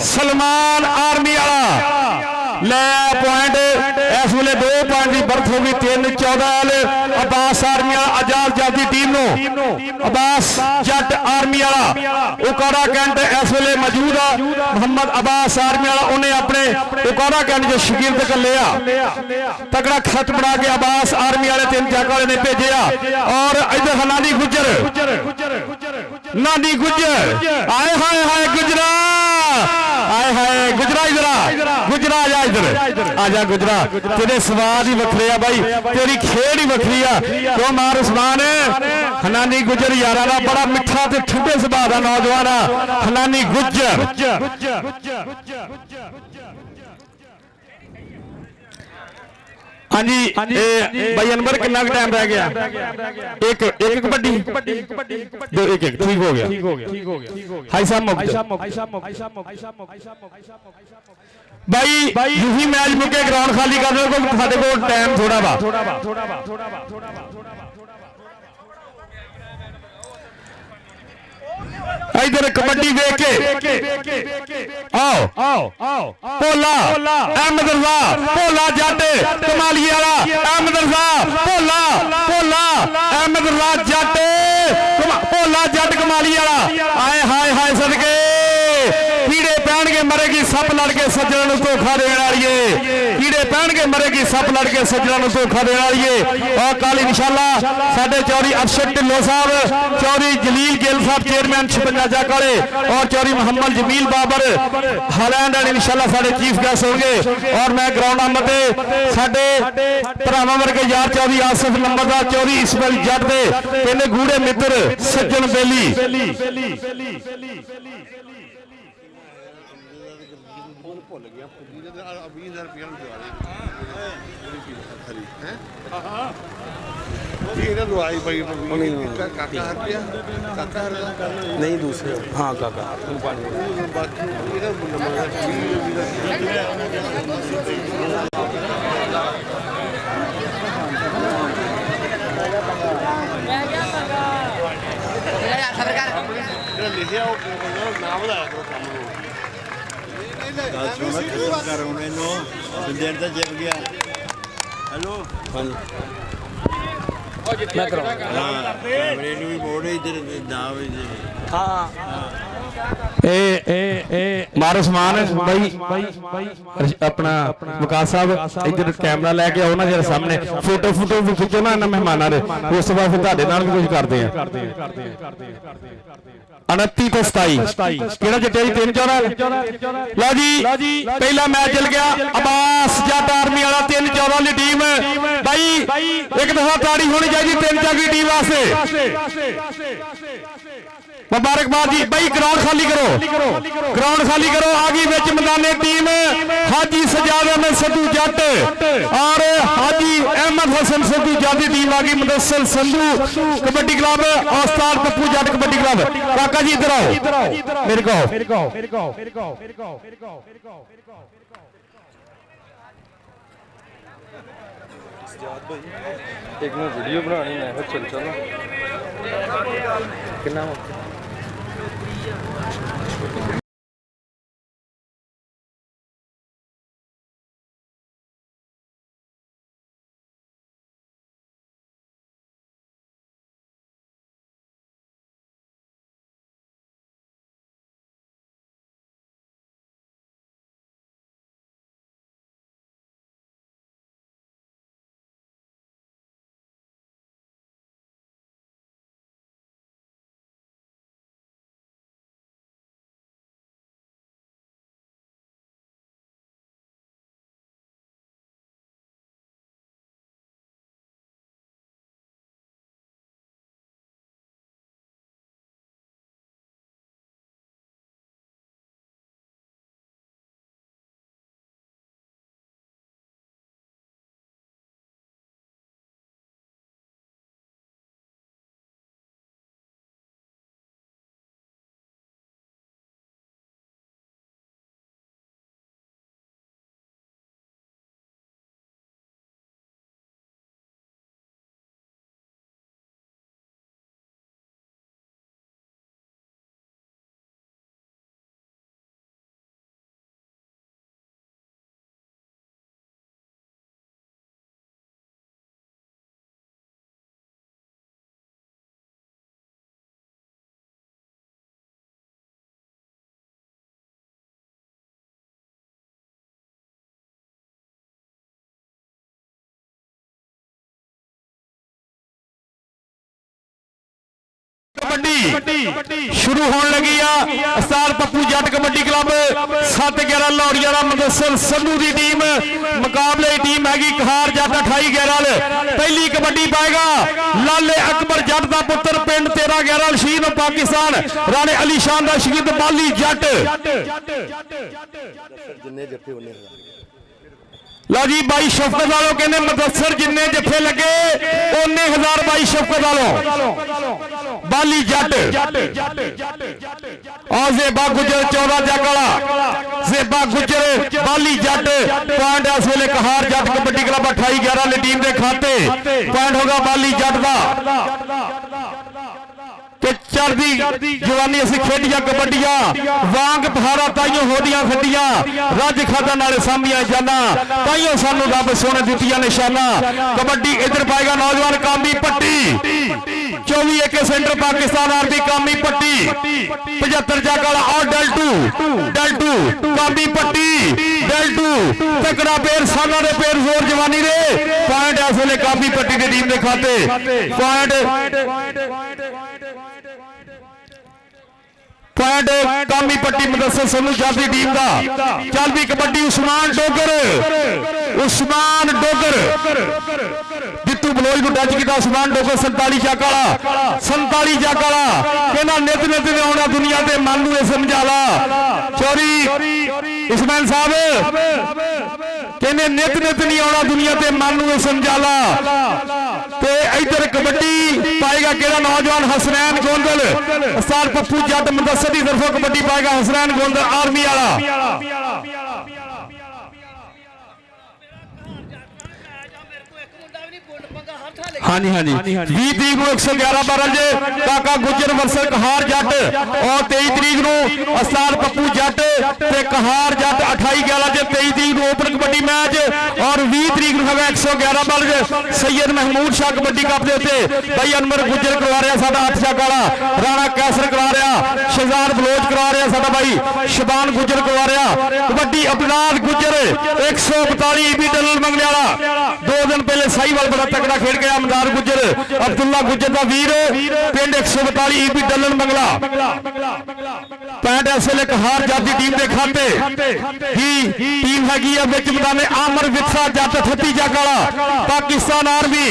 सलमान आर्मी वाला ले पॉइंट इस वे 2 पॉइंट की बर्थ होगी 3-14 अब्बास आर्मी वाला आजाद जट की टीम अब्बास जट आर्मी वाला उकारा कैंट इस वे मौजूद आ मोहम्मद अब्बास आर्मी वाला उन्हें अपने उकारा कैंट जो शगिर्द कर लिया तगड़ा खत बना के अब्बास आर्मी वाले 3 जग वाले ने भेजे और इधर नानी गुजर आए हाय हाय गुजरा आए हाय गुजरा इधर आजा इधर आजा गुजरा तेरे स्वाद ही वखरे आ भाई तेरी खेड ही वखरी आ तो मार उस्मान हनानी गुजर यारा का बड़ा मिठा ते ठंडे सुभाव का नौजवान आ हनानी गुजर हाँ जी भाई अनवर कितना टाइम रह गया एक कबड्डी 2 1 ठीक हो गया हाई साहब भाई यही मैच मुके ग्राउंड खाली कर दो साडे कोल टाइम थोड़ा वा इधर कबड्डी देख के आओ भोला अहमद रजा भोला जट कमाली वाला अहमद रजा भोला अहमद रजा जट भोला जट कमाली वाला आए हाय हाय सदके कीड़े पैणगे मरेगी सप लड़के सज्जन धोखा देने वाली है कीड़े पैणगे मरेगी सप लड़के सज्जन धोखा देने वाली है और कल इंशाअल्लाह साडे चौधरी अरशद ढिल्लों साहब चौधरी जलील गिल साहब चेयरमैन 56 जग वाले और चौधरी मोहम्मद जमील बाबर हालैंड वाले इंशाअल्लाह साडे चीफ गेस्ट होंगे और मैं ग्राउंड नंबर ते साडे भरावां वर्गे यार चौधरी आसिफ नंबरदार चौधरी इस्माइल जट दे कहने गूढ़े मित्र सज्जन बेली भुल गया 20,000 रुपया दवाई पई काका नहीं दूसरे हाँ काका लिखिया नाम बताया जब गया हेलो मारो समान भाई अपना वकास साहब इधर कैमरा लैके आओ ना जरा सामने फोटो भी खिंचो ना मेहमाना दे उस तो बाद फिर तुहाडे नाल भी कुछ करते हैं 29 तो 27 केड़ा जित्तिया जी 3-14 लो जी पहला मैच चल गया अब्बास जट आर्मी वाला 3-14 वाली टीम भाई एक दफा ताड़ी होनी चाहिए 3 जग की टीम वास्ते मुबारकबाद जी भाई ग्राउंड खाली करो आगे विच मैदाने टीम हाजी सजाद अहमद संधू जट और हाजी अहमद हसन संधू जट की टीम आ गई। मुदस्सिर संधू कबड्डी क्लब और उस्ताद पप्पू जट कबड्डी क्लब। काका जी इधर आओ मेरे को। एक मैं वीडियो बनानी मैं चल चलो कितना कबड्डी शुरू होने लगी आ। उस्ताद पप्पू जट कबड्डी क्लब 7-11 लौड़िया का मुदस्सिर संधू की टीम मुकाबले टीम हैगी कहार जट 28-11। पहली कबड्डी पाएगा लाले अकबर जट का पुत्र पिंड 13-11 शहीद पाकिस्तान राणे अली शान का शहीद बाली जट। लो जी बाई शफकत वालों कहने मुदस्सिर जिन्ने जफे लगे उन्ने 1000 बाई शफकत वालों बाली जट और जेबा गुजर 14 जगला जेबा गुजर बाली जट। पॉइंट इस वेले कहार जट कबड्डी क्लब 28-11 टीम के खाते। पॉइंट होगा बाली जट का कि चढ़दी जवानी असी खेडियां कबड्डियां वांग पहाड़ा ताइयों होदियां खड्डियां रज खादा नाले सामियां जाना ताइयों सानू रब सोने दित्तियां निशाना। कबड्डी इधर पाएगा नौजवान कामी पट्टी 24 AK सेंटर पाकिस्तान आरबी कामी पट्टी 75 जागला और डेल्टू कामी पट्टी डेल्टू तकड़ा पेर साना दे पेर जोर जवानी दे। पॉइंट इस वेले कामी पट्टी की टीम के खाते। पॉइंट कामी पट्टी मुदस्सिर संधू जाती टीम का। चल भी कबड्डी उस्मान डोगर जितू बलोच को टच किया। उस्मान डोगर 47 जाकाला कहना नित ने आना दुनिया के मन नूं समझाला। चोरी इस्माइल साहब कहने नित नहीं आना दुनिया के मन नूं समझाला। ते इधर कबड्डी पाएगा केड़ा नौजवान हसनैन गोंदल उस्ताद पप्पू जट मुदस्सिर की तरफों कबड्डी पाएगा हसनैन गोंदल आर्मी वाला। हाँ जी 20 तरीक को 111 बरल काका गुजर वर्सल कहार जट और 23 तरीक को उस्ताद पप्पू जट ते कहार जट 28-11 23 तरीक को ओपन कबड्डी मैच और 20 तरीक को है 111 बरल सैयद महमूद शाह कबड्डी कप के उत्ते भाई अनवर गुजर करवा रहा साडा 8 जाकाला राणा कैसर करवा रहा शहजाद बलोच करवा रहा साडा भाई शबान गुजर करवा रहा कबड्डी अबनाद गुजर 142 ईबी डलल मंगले वाला 2 दिन पहले साहीवाल बड़ा तगड़ा खेल गया। अमदार गुजर अब्दुल्ला गुजर का वीर पिंड 142 ईबी डलन मंगला। पैंट इस वेले कहार जाती टीम के खाते की टीम हैगी मैदान आमर वित्सा जट 38 जग वाला पाकिस्तान आर्मी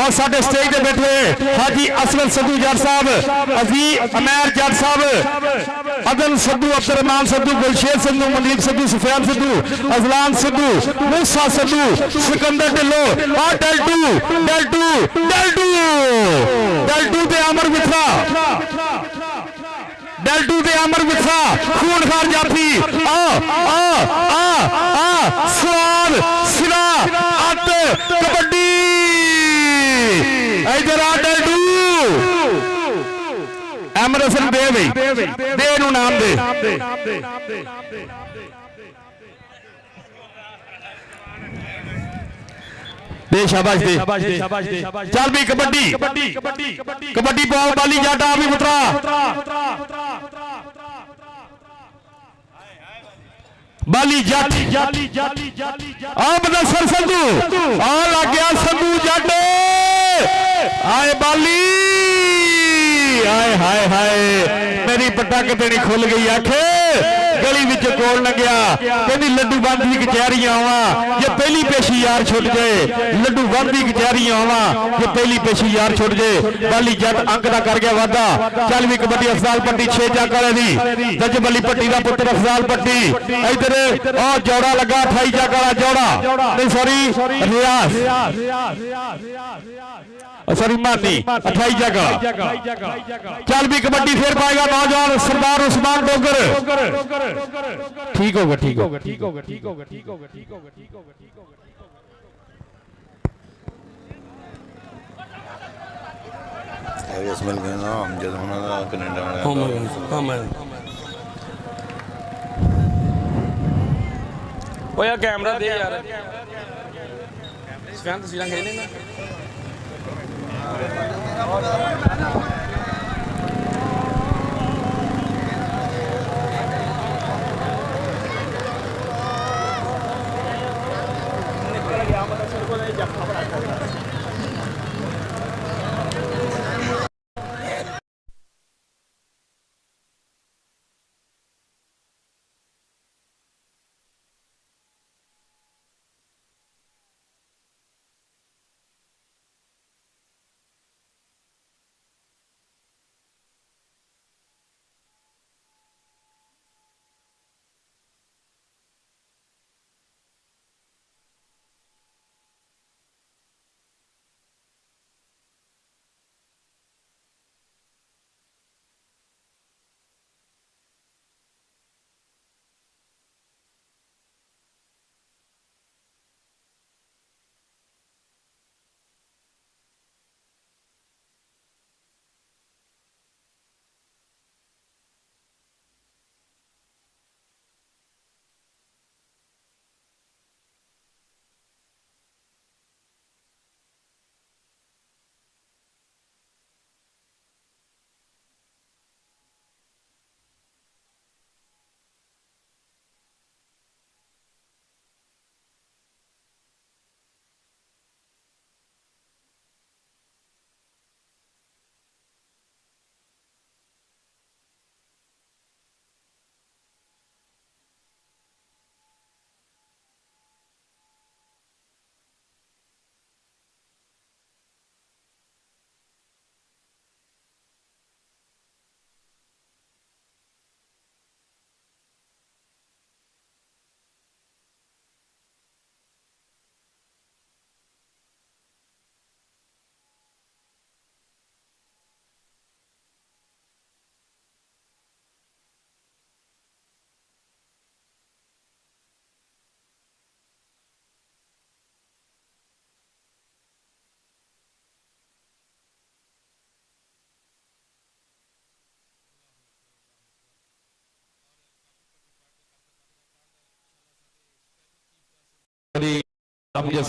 और साडे स्टेज पे बैठे हाजी असलम सद्दू जट साहब, अजीज अमैर जट साहब, अदन सद्दू, अब्दुलरहमान सद्दू, गुलशेर सद्दू, मनदीप सद्दू, सुफियान सद्दू, अजलान सद्दू, मूसा सद्दू, सिकंदर ढिल्लो और डेल्टू ते अमर मित्रा, डेल्टू ते अमर मित्रा खूनखार जाफी स्वाद सिरा अट कबड्डी इधर आ डेल्टू एमरसन दे भाई दे नू नाम दे शाबाश दे चल भी कबड्डी पाओ बाली जट आ भी पुत्रा बाली जट आ मुदस्सिर संधू आ लग गया संधू जट आए बाली हाय हाय हाय मेरी पटक तेरी खुल गई आखे गली विच कोल लग्या कहंदी लड्डू बंद दी कचहरियां आवा जे पहली पेशी यार छुट जाए लड्डू बंद दी कचहरियां आवा जे पहली पेशी यार छुट जाए बाली जट अंक दा कर गया वादा चल भी कबड्डी अफजाल पट्टी 6 जग वाले दी जज बली पट्टी दा पुत्र अफजाल पट्टी इधर और जोड़ा लगा 28 जग वाला जोड़ा नहीं सॉरी रियाज सॉरी मानी 28 जग चल भी कबड्डी फिर पाएगा नौजवान सरदार उस्मान डोगर ठीक होगा ठीक होगा ठीक होगा ठीक होगा ठीक होगा ठीक होगा ठीक होगा ठीक होगा इसमें कहना हम जब होना कनाडा में हाँ मैं ओ यार कैमरा दे यार स्कैन तस्वीरां खींचने ना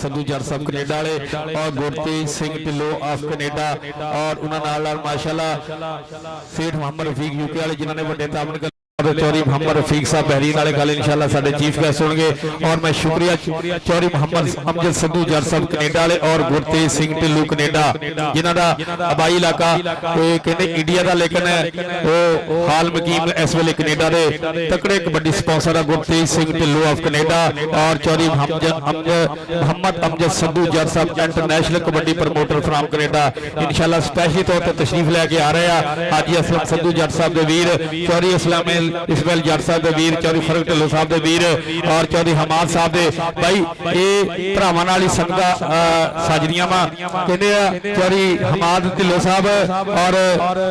संधू जट साहब कनेडा वाले और गुरतेज सिंह ढिल्लो ऑफ कनेडा और उन्होंने माशाल्लाह सेठ मोहम्मद रफीक यूके वाले जिन्होंने बड़े तामन चौधरी मोहम्मद रफीक साहब बहरीन वाले कल इंशाल्लाह साडे चीफ गेस्ट होंगे। और मैं शुक्रिया चौधरी मोहम्मद अमजद संधू जट साहब कनेडा वाले और गुरतेज सिंह ढिल्लू कनेडा जिन्हां दा आबाई इलाका कहते इंडिया का, लेकिन वो हाल मकीम इस वेले कनेडा दे तकड़े कबड्डी स्पॉन्सर है गुरतेज सिंह ढिल्लू ऑफ कनेडा और चौधरी मोहम्मद अमजद संधू जट साहब international kabaddi promoter from Canada इंशाल्लाह स्पैशली तौर पर तशरीफ लैके आ रहे हैं। हाजी असलम संधू जट साहब के वीर, चौधरी इसमाइल जट साहब के वीर, चौधरी फरक ढिल्लो साहब के वीर और चौधरी हमाद साहब के भाई ये भरावां नाल ही संगत साजरियां वा कहते हैं। चौधरी हमाद ढिल्लो साहब और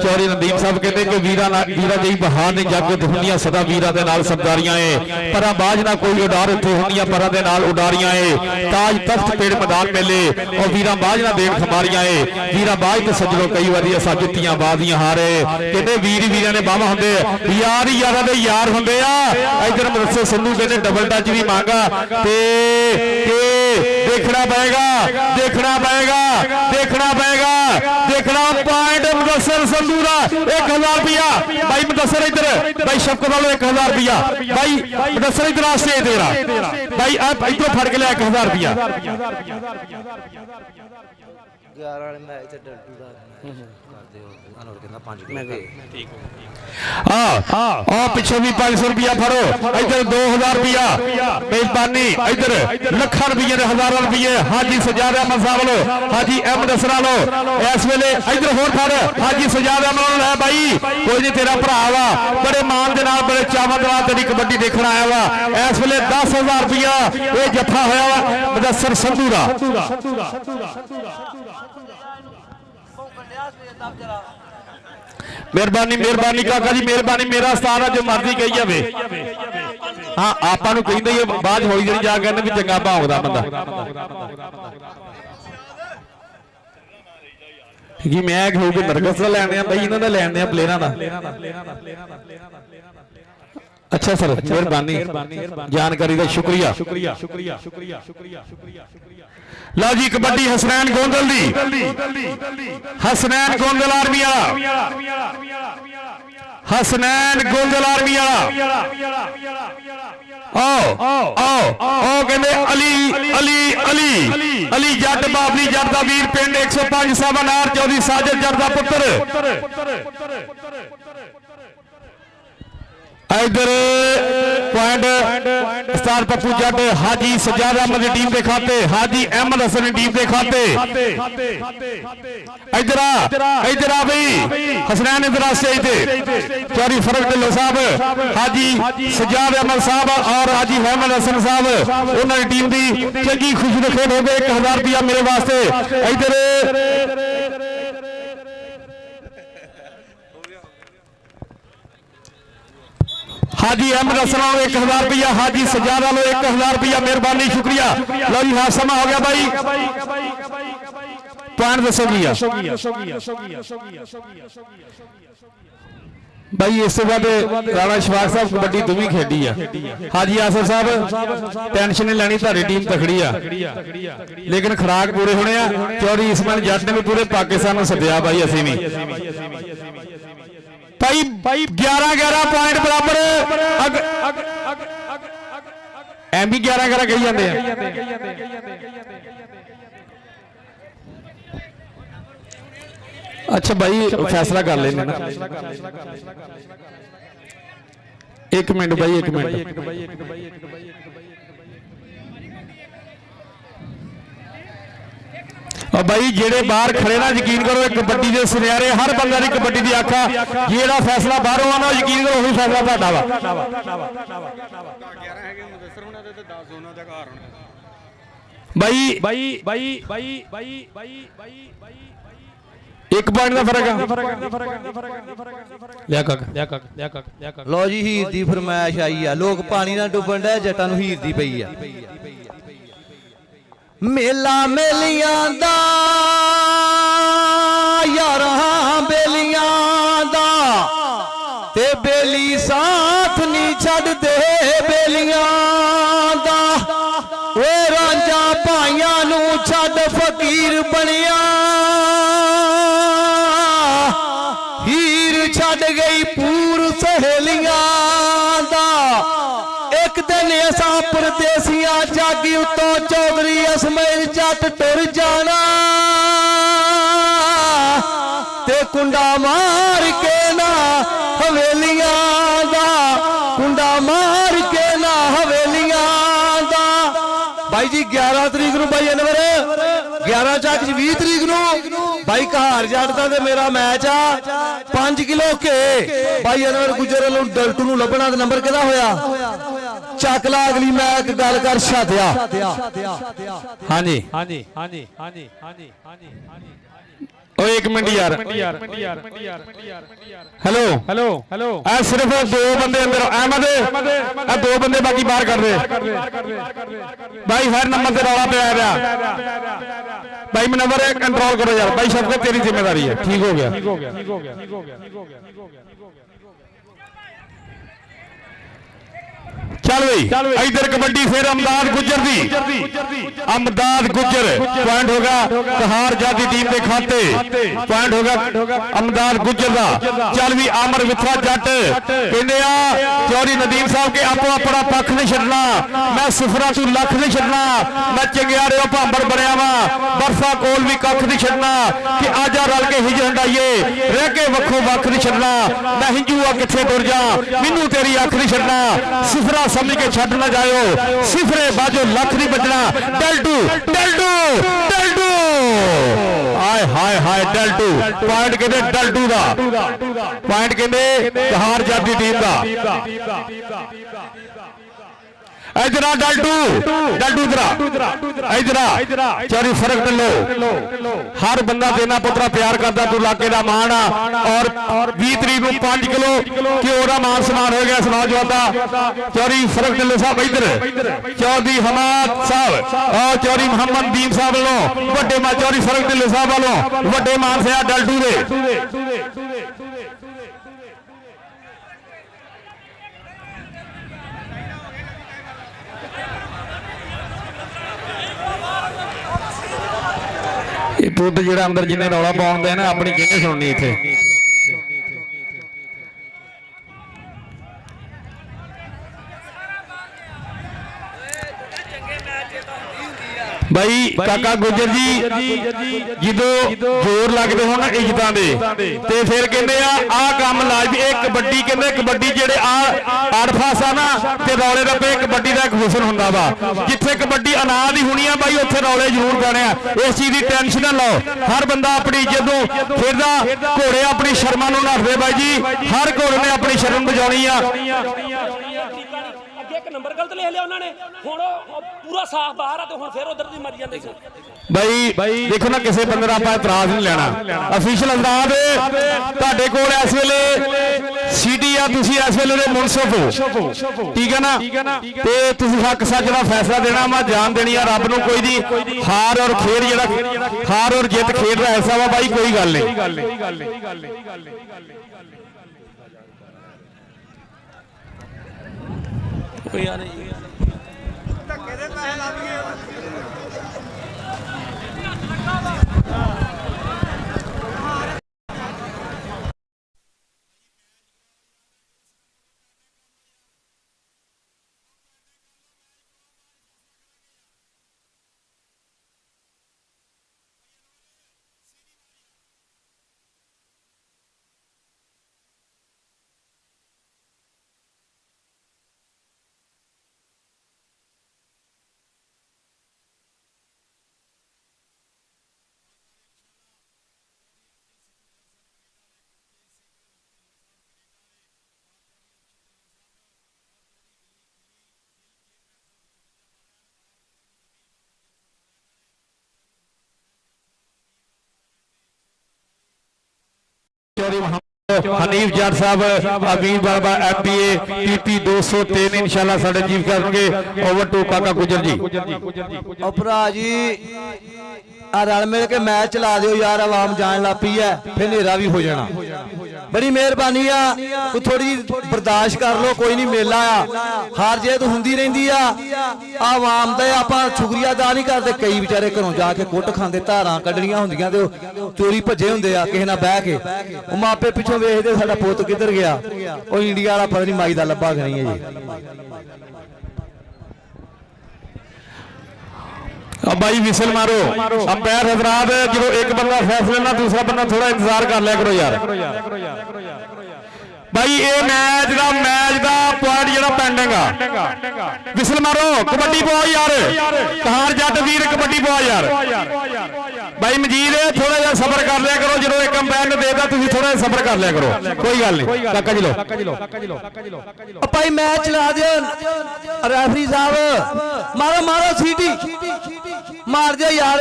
चौधरी नदीम साहब कहते कि वीरा जी बहार ने जग दुनिया सदा वीरा दे नाल सरदारियां है पर बाज ना कोई उडार इत्थे होंदियां पर दे नाल उडारियां है ताज तख्त पेड़ मैदान मेले और वीरा बाज ना देख खमारियां है वीरा बाज ते सजणों कई वारी असां जुत्तियां बाजियां हारे कहते वीर वीरां ने बावा हुंदे यार ही यारां दे यार हुंदे आ। इधर मुदस्सिर संधू कहते डबल टच भी मांगा ते देखना पएगा देखना पएगा देखना पएगा देखना पॉइंट मुदस्सिर संधू दा 1000 रुपया भाई मुदस्सिर इधर भाई शफकत वालों 1000 रुपया भाई मुदस्सिर इधर आस्ते तेरा भाई आप इधर फड़ के ले 1000 रुपया 11 वाले मैच ਤੇ ਡੱਡੂ ਦਾ ਕਰਦੇ ਹੋ ਅਨੋਰ ਕਹਿੰਦਾ 5 ਮੈਂ ਠੀਕ पिछे भी 500 रुपया फड़ो इधर 2000 रुपया मेजबानी इधर लखा रुपये हजारों रुपये हाजी सजाद अहमद साहब लो हाजी अहमद असरा लो इस वेले इधर होर फड़ हाजी सजाद अहमद है भाई कोई नहीं तेरा भरा वा बड़े मान के नाल बड़े चावल नाल तेरी कबड्डी देखना आया वा इस वेले 10,000 रुपया ये जत्था होया वा मुदस्सिर संधू दा। मेहरबानी मेहरबानी काका जी मेहरबानी मेरा स्थान है जो मर्जी कही जाए। हाँ आपा नूं कहिंदे ही बाज होली जड़ी जा कहने भी चंगा भौंकदा बंदा कि मैं कहूँ कि नरगस का लैने भाई इन्हों का लैने प्लेयरां दा। अच्छा सर मेहरबानी जानकारी का शुक्रिया शुक्रिया शुक्रिया शुक्रिया शुक्रिया शुक्रिया शुक्रिया। लो जी कबड्डी हसनैन गोंदल दी हसनैन गोंदल आर्मी वाला हसनैन गोंदल आर्मी वाला ओ कहंदे अली अली अली अली जट बाबली जट दा वीर पिंड 105 साबनार चौधरी साजिद जट दा पुत्र इधर पॉइंट स्टार पप्पू जट हाजी सजाद अहमद की टीम के खाते हाजी अहमद हसन की टीम के खाते इधर आ भाई हसनैन इधर आसे चौधरी फरक ढिल्लो साहब हाजी सजाद अहमद साहब और हाजी अहमद हसन साहब उन्होंने टीम की चंगी खुशी ने खेल हो गए 1000 रुपया मेरे वास्ते इधर हाजी अहमद हसन 1000 रुपया हाजी सजाद वालों 1000 रुपया मेहरबानी शुक्रिया। लो जी हाँ समा हो गया भाई पॉइंट दसो भाई इस बाद राणा शफाक साहब कबड्डी तुम ही खेडी है हाजी आसफ साहब टेंशन नहीं लैनी तारी टीम तकड़ी आ लेकिन खुराक पूरे होने चौधरी इस्माइल जट ने भी पूरे पाकिस्तान में सद्या भाई असी भी भाई 11-11 पॉइंट बराबर एम भी 11-11 कही जाते हैं। अच्छा भाई फैसला कर लेना एक मिनट भाई एक मिनट और भाई जेड़े बाहर खड़े ना यकीन करो कबड्डी के सुनहरे हर बंदा की कबड्डी की आखा जेड़ा फैसला बाहरों आना यकीन करो वही फैसला तुहाडा भाई भाई भाई भाई भाई भाई भाई एक पॉइंट का फर्क लो जी हीर दी फरमाइश आई है लोग पानी ना डुबन डे जटां नूं हीर दी पई है मेला मेलियां दा यारां बेलियां दा ते बेली साथ नहीं छड़ दे बेलियां दा ओ रांझा भाइयां नूं छड़ फकीर बनिया हीर छड़ गई पूर सहेलियां ਕਲਸੀਆਂ ਜਾਗੀ ਉਤੋਂ ਚੌਧਰੀ ਅਸਮੈਲ ਜੱਟ ਟੁਰ ਜਾਣਾ ਤੇ ਕੁੰਡਾ ਮਾਰ ਕੇ ਨਾ ਹਵੇਲੀਆਂ ਦਾ, ਕੁੰਡਾ ਮਾਰ ਕੇ ਨਾ ਹਵੇਲੀਆਂ ਦਾ। ਬਾਈ ਜੀ 11 ਤਰੀਕ ਨੂੰ ਬਾਈ ਅਨਵਰ 11 ਚੱਕ 20 ਤਰੀਕ ਨੂੰ ਬਾਈ ਕਹਾਰ ਜੱਟ ਦਾ ਤੇ ਮੇਰਾ ਮੈਚ ਆ 5 ਕਿਲੋ ਕੇ ਬਾਈ ਅਨਵਰ ਗੁੱਜਰ ਵੱਲੋਂ ਡਲਟੂ ਨੂੰ ਲੱਭਣਾ। ਤੇ ਨੰਬਰ ਕਿਹਦਾ ਹੋਇਆ ਚੱਕ ਲਾ ਅਗਲੀ ਮੈਂ ਇੱਕ ਗੱਲ ਕਰ ਛਾਤਿਆ। ਹਾਂਜੀ ਹਾਂਜੀ ਹਾਂਜੀ ਹਾਂਜੀ ਹਾਂਜੀ ਹਾਂਜੀ ਓਏ 1 ਮਿੰਟ ਯਾਰ ਹੈਲੋ ਹੈਲੋ ਹੈਲੋ ਐ ਸਿਰਫ 2 ਬੰਦੇ ਅੰਦਰ ਅਹਿਮਦ ਇਹ 2 ਬੰਦੇ ਬਾਕੀ ਬਾਹਰ ਕਰ ਦੇ ਭਾਈ। ਹਰ ਨੰਬਰ ਤੇ ਰੌਲਾ ਪਿਆ ਰਿਹਾ ਭਾਈ। ਮਨਵਰ ਕੰਟਰੋਲ ਕਰੋ ਯਾਰ ਭਾਈ। ਸ਼ਫਕਤ ਤੇਰੀ ਜ਼ਿੰਮੇਵਾਰੀ ਹੈ। ਠੀਕ ਹੋ ਗਿਆ ਚੱਲ ਬਈ ਇਧਰ ਕਬੱਡੀ ਫਿਰ ਅਮਦਾਦ ਗੁੱਜਰ ਦੀ ਅਮਦਾਦ ਗੁੱਜਰ ਪੁਆਇੰਟ ਹੋਗਾ ਕਹਾਰ ਜਾਦੀ ਟੀਮ ਦੇ ਖਾਤੇ ਪੁਆਇੰਟ ਹੋਗਾ ਅਮਦਾਦ ਗੁੱਜਰ ਦਾ। ਚੱਲ ਵੀ ਆਮਰ ਵਿਥਾ ਜੱਟ ਕਹਿੰਦੇ ਆ ਚੌਧਰੀ ਨਦੀਮ ਸਾਹਿਬ ਕੇ ਆਪੋ ਆਪਣਾ ਪੱਖ ਨਹੀਂ ਛੱਡਣਾ, ਮੈਂ ਸਿਫਰਾਂ ਤੋਂ ਲੱਖ ਨਹੀਂ ਛੱਡਣਾ, ਮੈਂ ਚੰਗਿਆੜਿਓ ਭਾਂਬਰ ਬਣਿਆ ਵਾ ਬਰਫਾ ਕੋਲ ਵੀ ਕੱਖ ਨਹੀਂ ਛੱਡਣਾ ਕਿ ਆਜਾ ਰਲ ਕੇ ਹਿਜ ਹੰਡਾਈਏ ਰਹਿ ਕੇ ਵੱਖੋ ਵੱਖ ਨਹੀਂ ਛੱਡਣਾ, ਮੈਂ ਹਿੰਜੂ ਆ ਕਿੱਥੇ ਤੁਰ ਜਾ ਮੈਨੂੰ ਤੇਰੀ ਅੱਖ ਨਹੀਂ ਛੱਡਣਾ, ਸਿਫਰਾ ਸਮਝ ਕੇ ਛੱਡ ਨਾ ਜਾਇਓ, ਸਿਫਰੇ ਬਾਜੋ ਲੱਖ ਨਹੀਂ ਬਚਣਾ। ਡਲਟੂ ਡਲਟੂ ਡਲਟੂ ਹਾਏ ਹਾਏ ਹਾਏ ਡਲਟੂ ਪੁਆਇੰਟ ਕਹਿੰਦੇ ਡਲਟੂ ਦਾ, ਪੁਆਇੰਟ ਕਹਿੰਦੇ ਕਹਾਰ ਜਾਦੀ ਟੀਮ ਦਾ। ਇਧਰਾ ਡਲਟੂ ਇਧਰਾ ਚਾਰੀ ਫਰਕ ਤੇ ਲੋ ਹਰ ਬੰਦਾ ਦੇਣਾ ਪੁੱਤਰਾ ਪਿਆਰ ਕਰਦਾ ਤੂੰ ਇਲਾਕੇ ਦਾ ਮਾਣ ਆ। ਔਰ 20 ਤਰੀਕ ਨੂੰ 5 ਕਿਲੋ ਘਿਓ ਦਾ ਮਾਨ ਸਨਮਾਨ ਹੋ ਗਿਆ ਇਸ ਨੌਜਵਾਨ ਦਾ। ਚੌਧਰੀ ਫਰਕ ਢਿੱਲੋਂ ਸਾਹਿਬ ਇਧਰ ਚੌਧਰੀ ਹਮਾਦ ਸਾਹਿਬ ਔਰ ਚੌਧਰੀ ਮੁਹੰਮਦ ਦੀਨ ਸਾਹਿਬ ਵੱਲੋਂ ਵੱਡੇ ਮਾਂ ਚੌਧਰੀ ਫਰਕ ਢਿੱਲੋਂ ਸਾਹਿਬ ਵੱਲੋਂ ਵੱਡੇ ਮਾਨ ਸਿਆ ਡਲਟੂ ਦੇ। ਇਹ ਪੁੱਤ ਜਿਹੜਾ ਅੰਦਰ ਜਿੰਨੇ ਰੌਲਾ ਪਾਉਂਦੇ ਨਾ ਆਪਣੀ ਕਿਹਨੇ ਸੁਣਨੀ ਇੱਥੇ। भाई काका गुजर जी ਜਦੋਂ ਜ਼ੋਰ ਲੱਗਦੇ ਹੋਣ ਇੱਜ਼ਤਾਂ ਦੇ ਤੇ ਫਿਰ ਕਹਿੰਦੇ ਆ ਕੰਮ ਲਾਜ਼ਮੀ ਇਹ ਕਬੱਡੀ ਕਹਿੰਦੇ ਕਬੱਡੀ ਜਿਹੜੇ ਆੜਫਾਸ ਆ ਨਾ ਤੇ ਰੌਲੇ ਦਾ ਪੇ ਕਬੱਡੀ ਦਾ ਇੱਕ ਹੁਸਨ ਹੁੰਦਾ ਵਾ ਜਿੱਥੇ ਕਬੱਡੀ ਅਨਾਦ ਹੀ ਹੋਣੀ ਆ ਬਾਈ ਉੱਥੇ ਰੌਲੇ ਜ਼ਰੂਰ ਪੈਣੇ ਆ ਇਸ ਚੀਜ਼ ਦੀ ਟੈਨਸ਼ਨ ਨਾ ਲਓ ਹਰ ਬੰਦਾ ਆਪਣੀ ਜਦੋਂ ਖੇਡਦਾ ਘੋੜੇ ਆਪਣੀ ਸ਼ਰਮਾਂ ਨੂੰ ਨੱਠਦੇ ਬਾਈ ਜੀ ਹਰ ਘੋੜੇ ਨੇ ਆਪਣੀ ਸ਼ਰਮ ਬਚਾਉਣੀ ਆ ਇੱਕ ਨੰਬਰ ਗਲਤ ਲਿਖ ਲਿਆ ਉਹਨਾਂ ਨੇ ਹੁਣ ਪੂਰਾ ਸਾਫ ਬਾਹਰ ਆ ਤੇ ਹੁਣ ਫਿਰ ਉਧਰ ਦੀ ਮਰ ਜਾਂਦੇ ਸੀ ਬਾਈ ਦੇਖੋ ਨਾ ਕਿਸੇ ਬੰਦੇ ਦਾ ਆਪਾਂ ਇਤਰਾਜ਼ ਨਹੀਂ ਲੈਣਾ ਅਫੀਸ਼ੀਅਲ ਅੰਦਾਜ਼ ਤੁਹਾਡੇ ਕੋਲ ਇਸ ਵੇਲੇ ਸੀਟੀ ਆ ਤੁਸੀਂ ਇਸ ਵੇਲੇ ਦੇ ਮੁਨਸਫ ਹੋ ਠੀਕ ਹੈ ਨਾ ਤੇ ਤੁਸੀਂ ਹੱਕ ਸੱਚ ਦਾ ਫੈਸਲਾ ਦੇਣਾ ਮੈਂ ਜਾਨ ਦੇਣੀ ਆ ਰੱਬ ਨੂੰ ਕੋਈ ਨਹੀਂ ਹਾਰ ਔਰ ਖੇਡ ਜਿਹੜਾ ਹਾਰ ਔਰ ਜਿੱਤ ਖੇਡ ਦਾ ਐਸਾ ਵਾ ਬਾਈ ਕੋਈ ਗੱਲ ਨਹੀਂ ਕੋਈ ਆ ਨਹੀਂ ਧੱਕੇ ਦੇ ਪੈਸੇ ਲਾ ਦਈਏ हनीफ जाट साहब अमीर बाबा MBA PP 203 इंशाल्लाह साडे जीव करनगे ओवर टू काका गुजर जी ओ भरा जी आ रल मिल के मैच चला दियो यार आवाम जान ला पी है फिर नेरा भी हो जाना बड़ी मेहरबानी आ तू थोड़ी बर्दाश्त कर लो कोई नहीं मेला आ हार जेत हुंदी रहिंदी आ आवाम दा आपां शुक्रिया अदा नहीं करदे कई बेचारे घरों जाके कुट खांदे धारां कड्ढणियां हुंदियां ते चोरी भज्जे हुंदे आ किसे नाल बह के ओ मापे पिछों वेखदे साडा पुੱਤ किधर गया ओ इंडिया वाला पता नहीं माई दा लब्भा कि नहीं है जी ਬਾਈ ਵਿਸਲ ਮਾਰੋ ਅੰਪਾਇਰ ਹਜ਼ਰਾਤ ਜਦੋਂ ਇੱਕ ਬੰਦਾ ਫੈਸਲੇ ਨਾਲ ਦੂਸਰਾ ਬੰਦਾ ਥੋੜਾ ਇੰਤਜ਼ਾਰ ਕਰ ਲਿਆ ਕਰੋ ਯਾਰ ਭਾਈ ਇਹ ਮੈਚ ਦਾ ਪੁਆਇੰਟ ਜਿਹੜਾ ਪੈਂਡਿੰਗ ਆ ਵਿਸਲ ਮਾਰੋ ਕਬੱਡੀ ਪਾਓ ਯਾਰ ਕਹਾਰ ਜੱਟ ਵੀਰ ਕਬੱਡੀ ਪਾਓ ਯਾਰ ਭਾਈ ਮਜੀਦ ਥੋੜਾ ਜਿਹਾ ਸਬਰ ਕਰ ਲਿਆ ਕਰੋ ਜਦੋਂ ਇੱਕ ਅੰਪਾਇਰ ਨੂੰ ਦੇਦਾ ਤੁਸੀਂ ਥੋੜਾ ਜਿਹਾ ਸਬਰ ਕਰ ਲਿਆ ਕਰੋ ਕੋਈ ਗੱਲ ਨਹੀਂ ਕਾਕਾ ਜੀ ਲੋ ਭਾਈ ਮੈਚ ਚਲਾ ਦਿਓ ਰੈਫਰੀ ਸਾਹਿਬ ਮਾਰੋ ਸੀਟੀ ਮਾਰ ਦਿਓ ਯਾਰ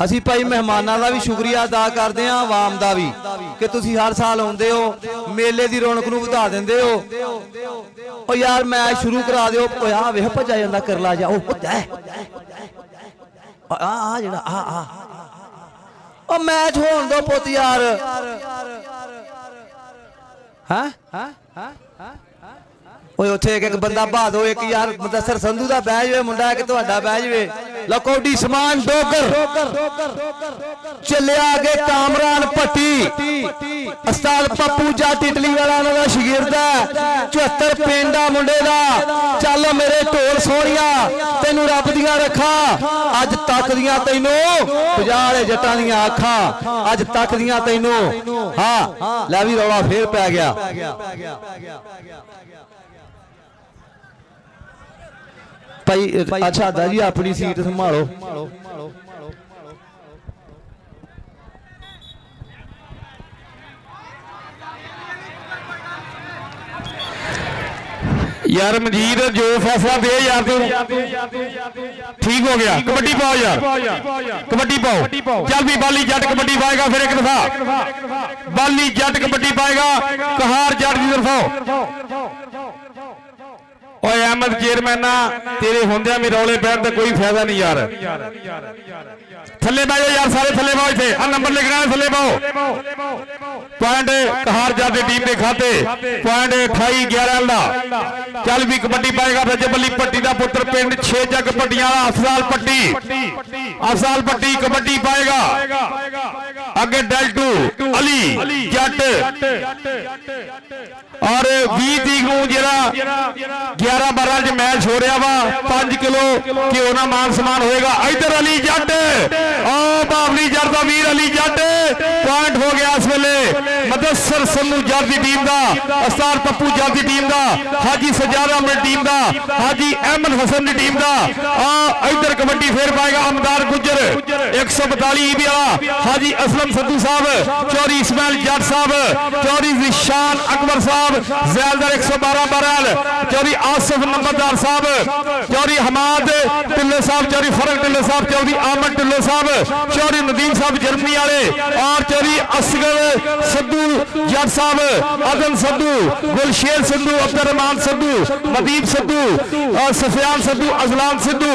ਅਸੀਂ ਭਾਈ ਮਹਿਮਾਨਾਂ ਦਾ ਵੀ ਸ਼ੁਕਰੀਆ ਅਦਾ ਕਰਦੇ ਹਾਂ ਆਵਾਮ ਦਾ ਵੀ ਕਿ ਤੁਸੀਂ ਹਰ ਸਾਲ ਆਉਂਦੇ ਹੋ ਮੇਲੇ ਦੀ ਰੌਣਕ ਨੂੰ ਵਧਾ ਦਿੰਦੇ ਹੋ ਉਹ ਯਾਰ ਮੈਚ ਸ਼ੁਰੂ ਕਰਾ ਦਿਓ ਓਏ ਆ ਵੇਖ ਭੱਜਾ ਜਾਂਦਾ ਕਰਲਾ ਜਾ ਉਹ ਭੱਜਾ ਆ ਜਿਹੜਾ ਉਹ ਮੈਚ ਹੋਣ ਦੋ ਪੁੱਤ ਯਾਰ ਹਾਂ ਓਏ ਉੱਥੇ ਇੱਕ ਬੰਦਾ ਬਾਦੋ ਇੱਕ ਯਾਰ ਮੁਦੱਸਰ ਸੰਧੂ ਦਾ ਬਹਿ ਜਾਵੇ ਮੁੰਡਾ ਇੱਕ ਤੁਹਾਡਾ ਬਹਿ ਜਾਵੇ ਲਕੋਡੀ ਸਮਾਨ ਡੋਗਰ ਚੱਲਿਆ ਅੱਗੇ ਕਾਮਰਾਨ ਭੱਟੀ ਉਸਤਾਦ ਪੱਪੂ ਜੱਟ ਇਟਲੀ ਵਾਲਾ ਉਹਨਾਂ ਦਾ ਸ਼ਾਗਿਰਦ ਹੈ 74 ਪਿੰਡਾ ਮੁੰਡੇ ਦਾ ਚੱਲ ਮੇਰੇ ਢੋਲ ਸੋਹਣੀਆਂ ਤੈਨੂੰ ਰੱਬ ਦੀਆਂ ਰੱਖਾਂ ਅੱਜ ਤੱਕਦੀਆਂ ਤੈਨੂੰ 50 ਵਾਲੇ ਜੱਟਾਂ ਦੀਆਂ ਅੱਖਾਂ ਅੱਜ ਤੱਕਦੀਆਂ ਤੈਨੂੰ ਹਾਂ ਲੈ ਵੀ ਰੌਲਾ ਫੇਰ ਪੈ ਗਿਆ ਭਾਈ ਅੱਛਾ ਦਾ ਜੀ ਆਪਣੀ ਸੀਟ ਸੰਭਾਲੋ यार मजीद जो फैसला दे यार तू ठीक हो गया कबड्डी पाओ यार कबड्डी पाओ चल भी बाली जट कबड्डी पाएगा फिर एक दफा बाली जट कबड्डी पाएगा कहार जट की तरफों ओए अहमद चेयरमैन तेरे होंदे में रौले पैन का कोई फायदा नहीं यार थले बह जाओ यार सारे थले पाओ इथे आ नंबर लिखना है थले पाओ पॉइंट कहार जाते टीम के खाते पॉइंट 28-11 दा चल भी कबड्डी पाएगा रजब अली पट्टी दा पुत्र पिंड 6 जग पट्टियां अफजाल पट्टी कबड्डी पाएगा आगे डेल्टू अली जट और 20 तरीक नूं जेड़ा 11-12 मैच हो रहा वा 5 किलो घिओ ना मान सम्मान होएगा इधर अली जट बावली जट का वीर अली जट पॉइंट हो गया इस वेले मुदस्सर संधू जट की टीम का उस्ताद पप्पू जट की टीम का हाजी सजाद अहमद टीम का हाजी अहमद हसन की टीम का इधर कबड्डी फेर पाएगा अमदार गुजर 142 ईबी वाला हाजी असलम संधू साहब चौधरी इस्माइल जट साहब चौधरी जिशान अकबर साहब जैलदार 112 बरल चौधरी आसिफ नंबरदार साहब चौधरी हमाद टिल्लो साहब चौधरी फरक टिल्लो साहब चौधरी आमद टिल्लो साहब चौधरी नदीम साहब जर्मनी वाले और चौधरी असगर सद्दू जट साहब अदन सद्दू गुलशेर सद्दू अब्दुर्रहमान सद्दू मदीब सद्दू और सफियान सद्दू अजलान सद्दू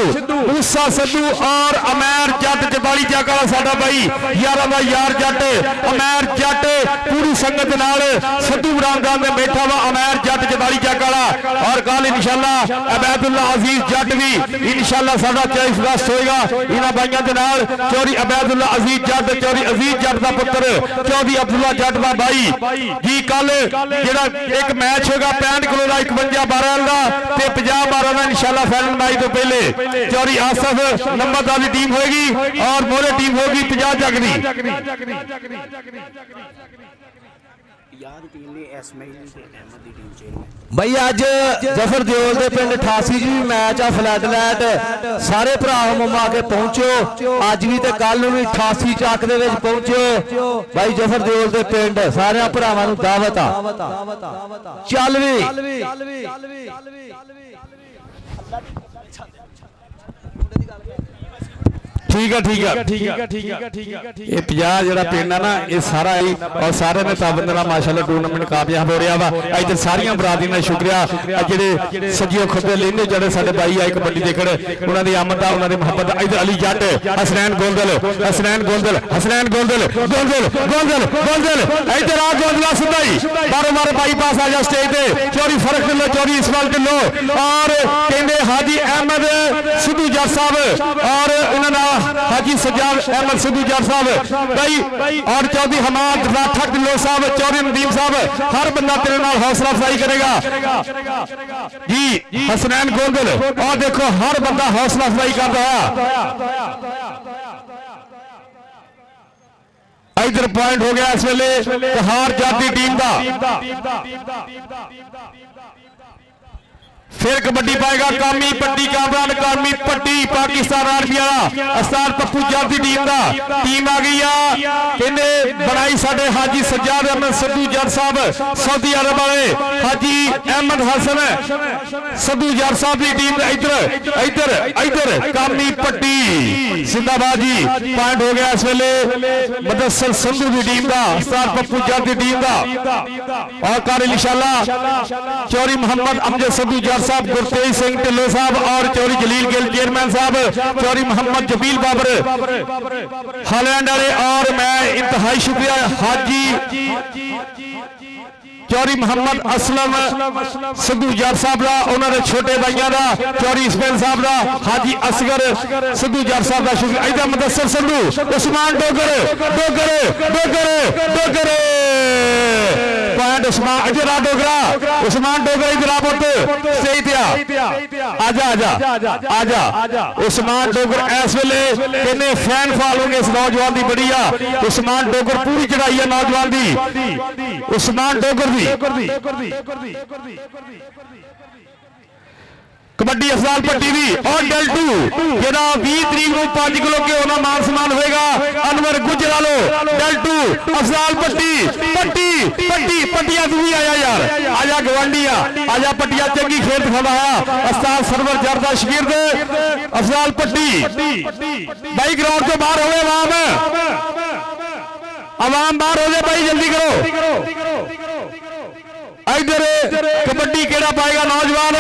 मूसा सद्दू और अमैर जट 44 जाका साडा भाई यारा दा यार जट अमैर जट पूरी संगत नाल सद्दू बरामदान में बैठा वा अमैर जट 44 जाका और कल इंशाअल्लाह अबैदुल्ला अजीज जट भी इंशाअल्लाह साडा 24 अगस्त होएगा इन्हां भाइयों दे नाल चौधरी अबैदुल्ला अजीज जट चौधरी अजीज जट दा पुत्र चौधरी अब्दुल्ला जट दा भाई जी कल जेड़ा एक मैच होगा 65 किलो दा 51-12 दा ते 50-12 दा इंशाअल्लाह फाइनल मैच तो पहले चौधरी आसिफ नंबरदार दी टीम होगी और मोरे टीम होगी 50 जग दी याद टीम ने इस्माइल ते अहमद दी टीम चेयरमैन भाई अज जफर दियोल दे पिंड 88 जी मैच आ फ्लड लाइट सारे भरा मम्मा के पहुंचो अज भी ते कल भी 88 चक दे विच पहुंचो भाई जफर दियोल दे पिंड सारे भरावां नूं दावत आ चल भी ठीक है ये 50 ਜਿਹੜਾ ਪਿੰਡ ਆ ਨਾ ਇਹ ਸਾਰਾ ਹੀ ਔਰ ਸਾਰੇ ਨੇ ਤਾਬੰਦ ਨਾਲ ਮਾਸ਼ਾਅੱਲਾ ਟੂਰਨਾਮੈਂਟ ਕਾਮਯਾਬ ਹੋ ਰਿਹਾ ਵਾ ਇੱਧਰ ਸਾਰੀਆਂ ਬਰਾਦਰੀ ਦਾ ਸ਼ੁਕਰੀਆ ਜਿਹੜੇ ਸੱਜੀਓ ਖੱਬੇ ਲੈਂਦੇ ਜਿਹੜੇ ਸਾਡੇ ਭਾਈ ਆਏ ਕਬੱਡੀ ਦੇਖਣ ਉਹਨਾਂ ਦੀ ਆਮਦ ਦਾ ਉਹਨਾਂ ਦੀ ਮੁਹੱਬਤ ਦਾ ਇੱਧਰ ਅਲੀ ਜੱਟ ਹਸਨੈਨ ਗੋਂਦਲ ਇੱਧਰ ਆ ਗੋਂਦਲਾ ਸਿੱਧਾਈ ਬਾਰ ਬਾਈਪਾਸ ਆ ਜਾ ਸਟੇਜ ਤੇ ਚੌਧਰੀ ਫਰਕ ਢਿੱਲੋਂ ਚੌਧਰੀ ਇਸਮਾइल ਢਿੱਲੋਂ ਔਰ ਕਹਿੰਦੇ ਹਾਜੀ ਅਹਿਮਦ ਸਿੱਧੂ ਜੱਟ ਸਾਹਿਬ ਔਰ ਉਹਨਾਂ ਦਾ हाजी सज्जाद अहमद सिद्धू जट साहब भाई और चौधरी हमाद राठा ढिल्लो साहब, चौधरी नदीम साहब, हर बंदा तेरे नाल हौसला अफजाई करेगा जी। हसनैन गोंदल और देखो हर बंदा हौसला अफजाई करता है। इधर पॉइंट हो गया इस वेले कहार जाती टीम का। फिर कबड्डी पाएगा कामी पट्टी कामरान, कामी पट्टी पाकिस्तान आर्मी वाला अस्ताद पप्पू जाती टीम का। टीम आ गई कहने बनाई साडे हाजी सज्जाद अहमद सिद्धू जट साहब सऊदी अरब वाले, हाजी अहमद हसन सिद्धू जट साहब की टीम। इधर इधर इधर कामी पट्टी जिंदाबाद जी। पॉइंट हो गया इस वेले मुदस्सिर संधू की टीम का, अस्ताद पप्पू जट की टीम का। और कारी इंशाअल्लाह चौधरी मोहम्मद अमजद सिद्धू जट साहब, गुरतेज सिंह ढिल्लो साहब और चौधरी जलील गिल चेयरमैन साहब, चौधरी मोहम्मद जबील बाबर हालैंड वाले। और मैं इंतहाई शुक्रिया हाजी चौधरी मोहम्मद असलम सिद्धू जट साहब का, उन्होंने छोटे भाइयों का, चौधरी इस्माइल साहब का, हाजी असगर सिद्धू जट साहब का शुक्रिया। इधर मुदस्सिर संधू, उस्मान डोगर डोगर डोगर डोगर पॉइंट उस्मान इधर आ डोगरा, उस्मान डोगर इधर आ पुत सही पे आजा आजा आजा। उस्मान डोगर इस वेले कहने फैन फॉलोइंग इस नौजवान की बड़ी आ। उस्मान डोगर पूरी चढ़ाई है नौजवान की, उस्मान डोगर कबड्डी अफजाल पट्टी भी और डेल्टू जेड़ा 20 तरीक को 5 किलो घ्यो का मान सम्मान होगा। अनवर गुजरालो डेल्टू अफजाल पट्टी पट्टी पट्टी पट्टिया तू भी आया यार, आजा गवांडिया आजा पट्टिया चंगी खेल दिखावा है। अस्ताद सरवर जरदा शकीर अफजाल पट्टी भाई ग्राउंड से बाहर हो आवाम बाहर हो जाए भाई जल्दी करो। इधर कबड्डी केड़ा पाएगा नौजवान,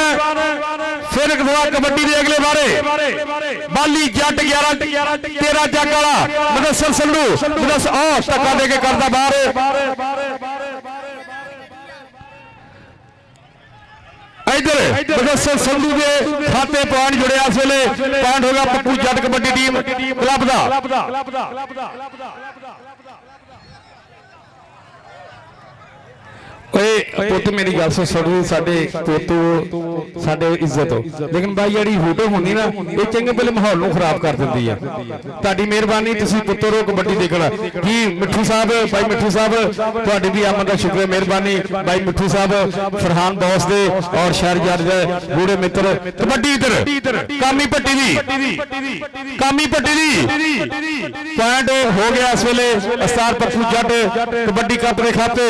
फिर कबड्डी के अगले बारे बाली जट 11-13 जग वाला मुदस्सिर संधू धक्का दे के करता बाहर। इधर मुदस्सिर संधू के खाते पॉइंट जुड़े इस वेले। पॉइंट होगा पप्पू जट कबड्डी टीम क्लब का। पुत मेरी गल सुनो, साडे पोतू साडे इज्जत हो, लेकिन भाई जी फोटो होनी ना ये चंगे पहले माहौल को खराब कर देती है। तुहाडी मेहरबानी तुसीं पुत्रो कबड्डी देखना जी। मिठू साहब भाई मिठू साहब तुहाडी भी आमद का शुक्रिया मेहरबानी भाई मिठू साहब, फरहान बॉस दे और शहरजाद दे बूढ़े मित्र। कबड्डी इधर कामी पट्टी दी पॉइंट हो गया इस वेले। अस्ताद पप्पू जट कबड्डी कप दे खाते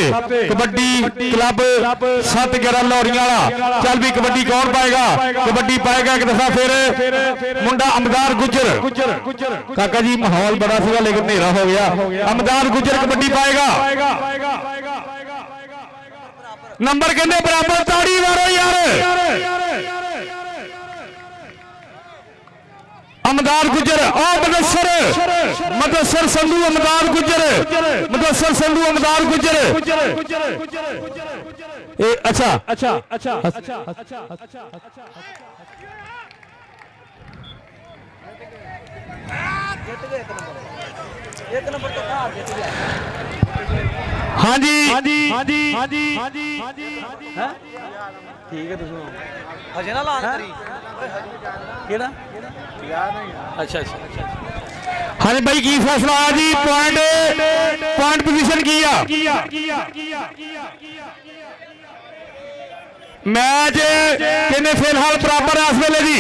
कबड्डी क्लब 7-11 लौरियां वाला। चल भी कबड्डी कौन पाएगा, कबड्डी पाएगा एक दफा फिर मुंडा अमदार गुजर। काका जी माहौल बड़ा सीगा लेकिन नेरा हो गया। अमदार गुजर कबड्डी पाएगा, नंबर कहने बराबर, ताड़ी मारो यार। अमदार गुजर और मुदस्सिर संधू अमदार गुजर, मुदस्सिर संधू अमदार गुजर। अच्छा अच्छा अच्छा हाँ जी ठीक है हजे ना लान करी केड़ा अच्छा अच्छा हाँ जी भाई की फैसला आया जी। पॉइंट पोजीशन की मैच किन्ने फिलहाल बराबर है इस वेले जी।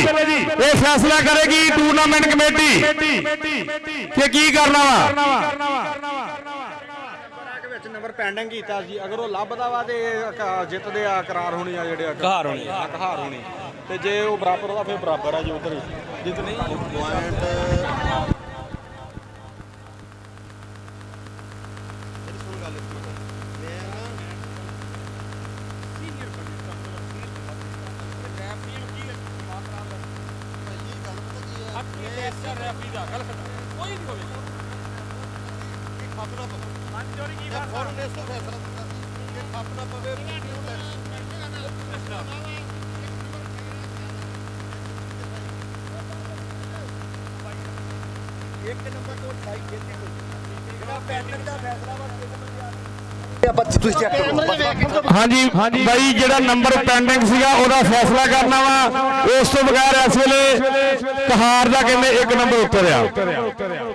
ये फैसला करेगी टूर्नामेंट कमेटी कि की करना वा। नंबर पेंडिंग कीता जी, अगर वो लभदा वा ते जितदे आ करार होनी आ जेड़े कहार होनी ते जे वो बराबर होदा फिर बराबर है जी। उधर जित नहीं पॉइंट ਆਪਾਂ ਤੁਸੀਂ ਚੈੱਕ ਕਰੋ। ਹਾਂਜੀ ਬਾਈ ਜਿਹੜਾ ਨੰਬਰ ਪੈਂਡਿੰਗ ਸੀਗਾ ਉਹਦਾ ਫੈਸਲਾ ਕਰਨਾ ਵਾ। ਉਸ ਤੋਂ ਬਗੈਰ ਇਸ ਵੇਲੇ ਕਹਾਰ ਦਾ ਕਹਿੰਦੇ 1 ਨੰਬਰ ਉੱਤਰ ਆ,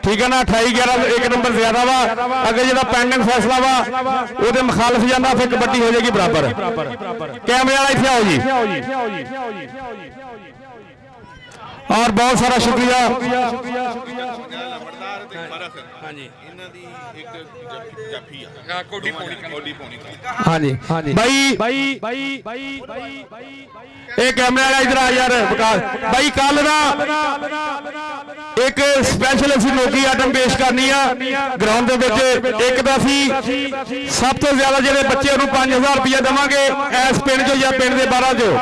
ਠੀਕ ਹੈ ਨਾ। 28-11 1 ਨੰਬਰ ਜ਼ਿਆਦਾ ਵਾ। ਅਗਰ ਜਿਹੜਾ ਪੈਂਡਿੰਗ ਫੈਸਲਾ ਵਾ ਉਹਦੇ ਮੁਖਾਲਫ ਜਾਂਦਾ ਫਿਰ ਕਬੱਡੀ ਹੋ ਜਾਏਗੀ ਬਰਾਬਰ। ਕੈਮਰੇ ਵਾਲਾ ਇੱਥੇ ਆਓ ਜੀ। ਔਰ ਬਹੁਤ ਸਾਰਾ ਸ਼ੁਕਰੀਆ। ਹਾਂਜੀ ਇਹਨਾਂ ਦੀ ਇੱਕ ਜਾਫੀ ਆ ਕੋਡੀ ਪੌਣੀ ਹਾਂਜੀ ਬਾਈ ਇਹ ਕੈਮਰੇ ਵਾਲਾ ਇਧਰ ਆ ਯਾਰ ਵਿਕਾਸ ਬਾਈ। ਕੱਲ ਦਾ ਇੱਕ ਸਪੈਸ਼ਲ ਅਸੀਂ ਲੋਕੀ ਆਈਟਮ ਪੇਸ਼ ਕਰਨੀ ਆ ਗਰਾਊਂਡ ਦੇ ਵਿੱਚ। ਇੱਕ ਤਾਂ ਅਸੀਂ ਸਭ ਤੋਂ ਜ਼ਿਆਦਾ ਜਿਹੜੇ ਬੱਚੇ ਉਹਨੂੰ 5000 ਰੁਪਇਆ ਦੇਵਾਂਗੇ ਇਸ ਪਿੰਡ ਚੋਂ ਜਾਂ ਪਿੰਡ ਦੇ 12 ਚੋਂ।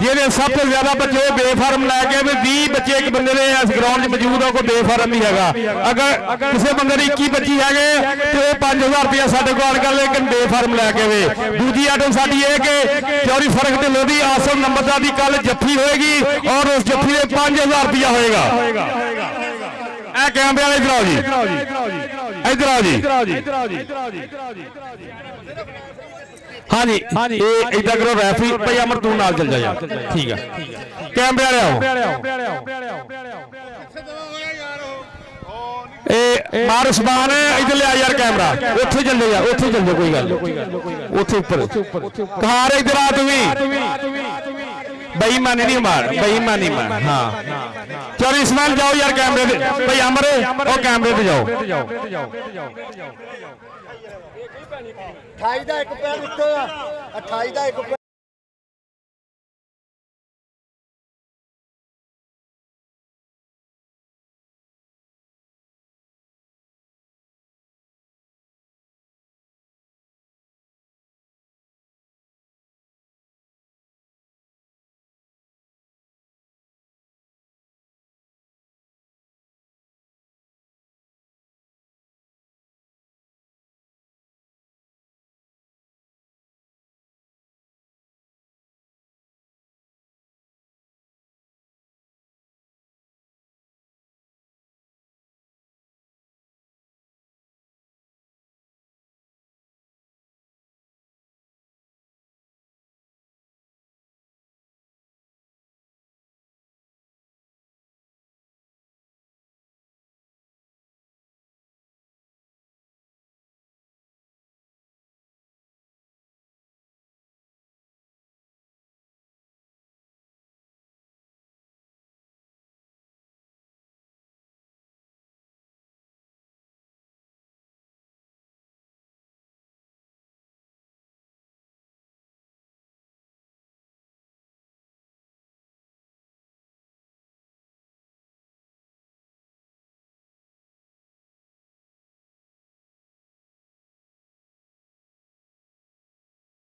ਜਿਹੜੇ ਸਭ ਤੋਂ ਜ਼ਿਆਦਾ ਬੱਚੇ ਬੇਫਾਰਮ ਲੈ ਕੇ 20 ਬੱਚੇ ਇੱਕ ਬੰਦੇ ਦੇ ਇਸ ਗਰਾਊਂਡ 'ਚ ਮੌਜੂਦ ਆ, ਕੋਈ ਬੇਫਾਰਮ ਨਹੀਂ ਹੈਗਾ। ਅਗਰ ਕਿਸੇ ਬੰਦੇ ਦੇ 21 25 ਹੈਗੇ ਤੇ ਉਹ 5000 ਰੁਪਇਆ ਸਾਡੇ ਕੋਲ ਆਣ ਕਰ ਲੇਕਿਨ ਬੇਫਾਰਮ ਲੈ ਕੇ ਵੇ। ਦੂਜੀ ਆਈਟਮ ਸਾਡੀ ਇਹ ਕਿ ਚੌਰੀ ਫਰਕ ਢਿੱਲੋਂ ਦੀ ਆਸਮ ਨੰਬਰਦਾਰ ਦੀ ਕੱਲ ਜੱਫੀ ਹੋਏਗੀ ਔਰ ਉਸ ਜੱਫੀ ਦੇ 5000 ਰੁਪਇਆ ਹੋਏਗਾ। ਇਹ ਕੈਮਰੇ ਵਾਲੇ ਇਧਰ ਆਓ ਜੀ, ਇਧਰ ਆਓ ਜੀ। ਹਾਂਜੀ ਇਹ ਇਦਾਂ ਕਰੋ ਰੈਫਰੀ ਭਾਈ ਅਮਰ ਤੂੰ ਨਾਲ ਚੱਲ ਜਾ ਯਾਰ, ਠੀਕ ਆ। ਕੈਮਰੇ ਵਾਲੇ ਆਓ। ਇਹ ਮਾਰ ਉਸਮਾਨ ਇਧਰ ਲਿਆ ਯਾਰ ਕੈਮਰਾ। ਉੱਥੇ ਚੱਲੇ ਯਾਰ, ਉੱਥੇ ਚੱਲ ਜਾ, ਕੋਈ ਗੱਲ ਉੱਥੇ ਉੱਪਰ ਕਹਾਰ ਇਧਰ ਆ। ਤੂੰ ਵੀ ਬੇਈਮਾਨੀ ਨਹੀਂ ਮਾਰ, ਬੇਈਮਾਨੀ ਮਾਰ। ਹਾਂ ਚੌਰੀ ਇਸਮਾਨ ਜਾਓ ਯਾਰ ਕੈਮਰੇ ਤੇ। ਭਾਈ ਅਮਰ ਉਹ ਕੈਮਰੇ ਤੇ ਜਾਓ। 28 ਦਾ ਇੱਕ ਪੈਰ ਉੱਤੇ ਆ। 28 ਦਾ ਇੱਕ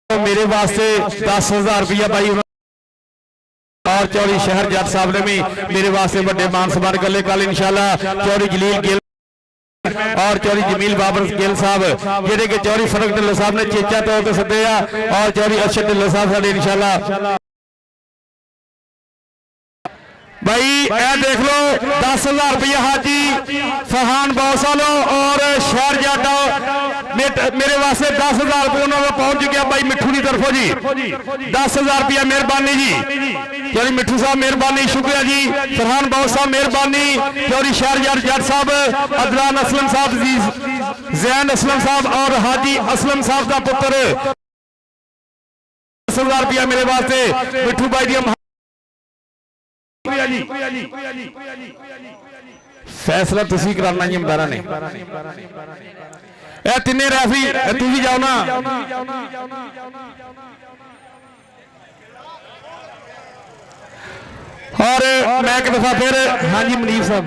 मेरे वास्ते 10,000 रुपया भाई और चौरी शहर जट साहब ने भी मेरे वास्ते बड़े मान सम्मान कर ले। कल इंशाल्लाह चौरी जलील गिल और चौरी जमील बाबर गिल साहब जेडे के चौरी फरक ढिल्लों साहब ने चेचा तौर पर सदे और चौरी अरशद ढिल्लों साहब साडे इंशाल्लाह भाई ए देख लो 10,000 रुपया हाजी फरहान बौसालो और शहर जाटा मेरे वास्ते 10,000 रुपये उन्होंने पहुंच चुके भाई मिठू की तरफों जी 10,000 रुपया मेहरबानी जी। चौरी मिठू साहब मेहरबानी, शुक्रिया जी। फरहान बौस साहब मेहरबानी, चौरी शहर जट साहब, अदनान असलम साहब जी, जैन असलम साहब और हाजी असलम साहब का पुत्र 10,000 रुपया मेरे वास्ते मिठू भाई दी फैसला तुसी कराना जी अंबारा ने। ए तिने रैफरी तू भी जाओ ना। और मैं एक दफा फिर हाँ जी मनीर साहब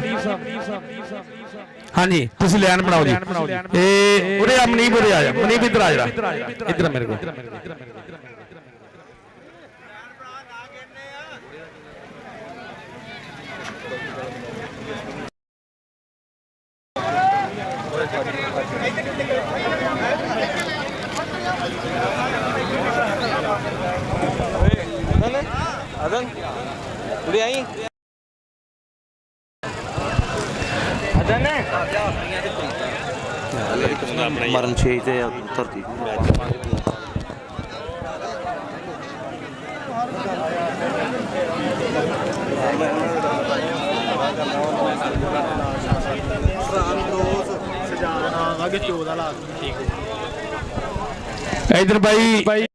हाँ जी तुसी लैन बनाओ जी। उरे आ मनीब, उरे आ जा मनीब, इधर आ जा, इधर मेरे को। ਮਰਨ ਛੇ ਤੇ ਧਰਤੀ ਇਧਰ ਬਾਈ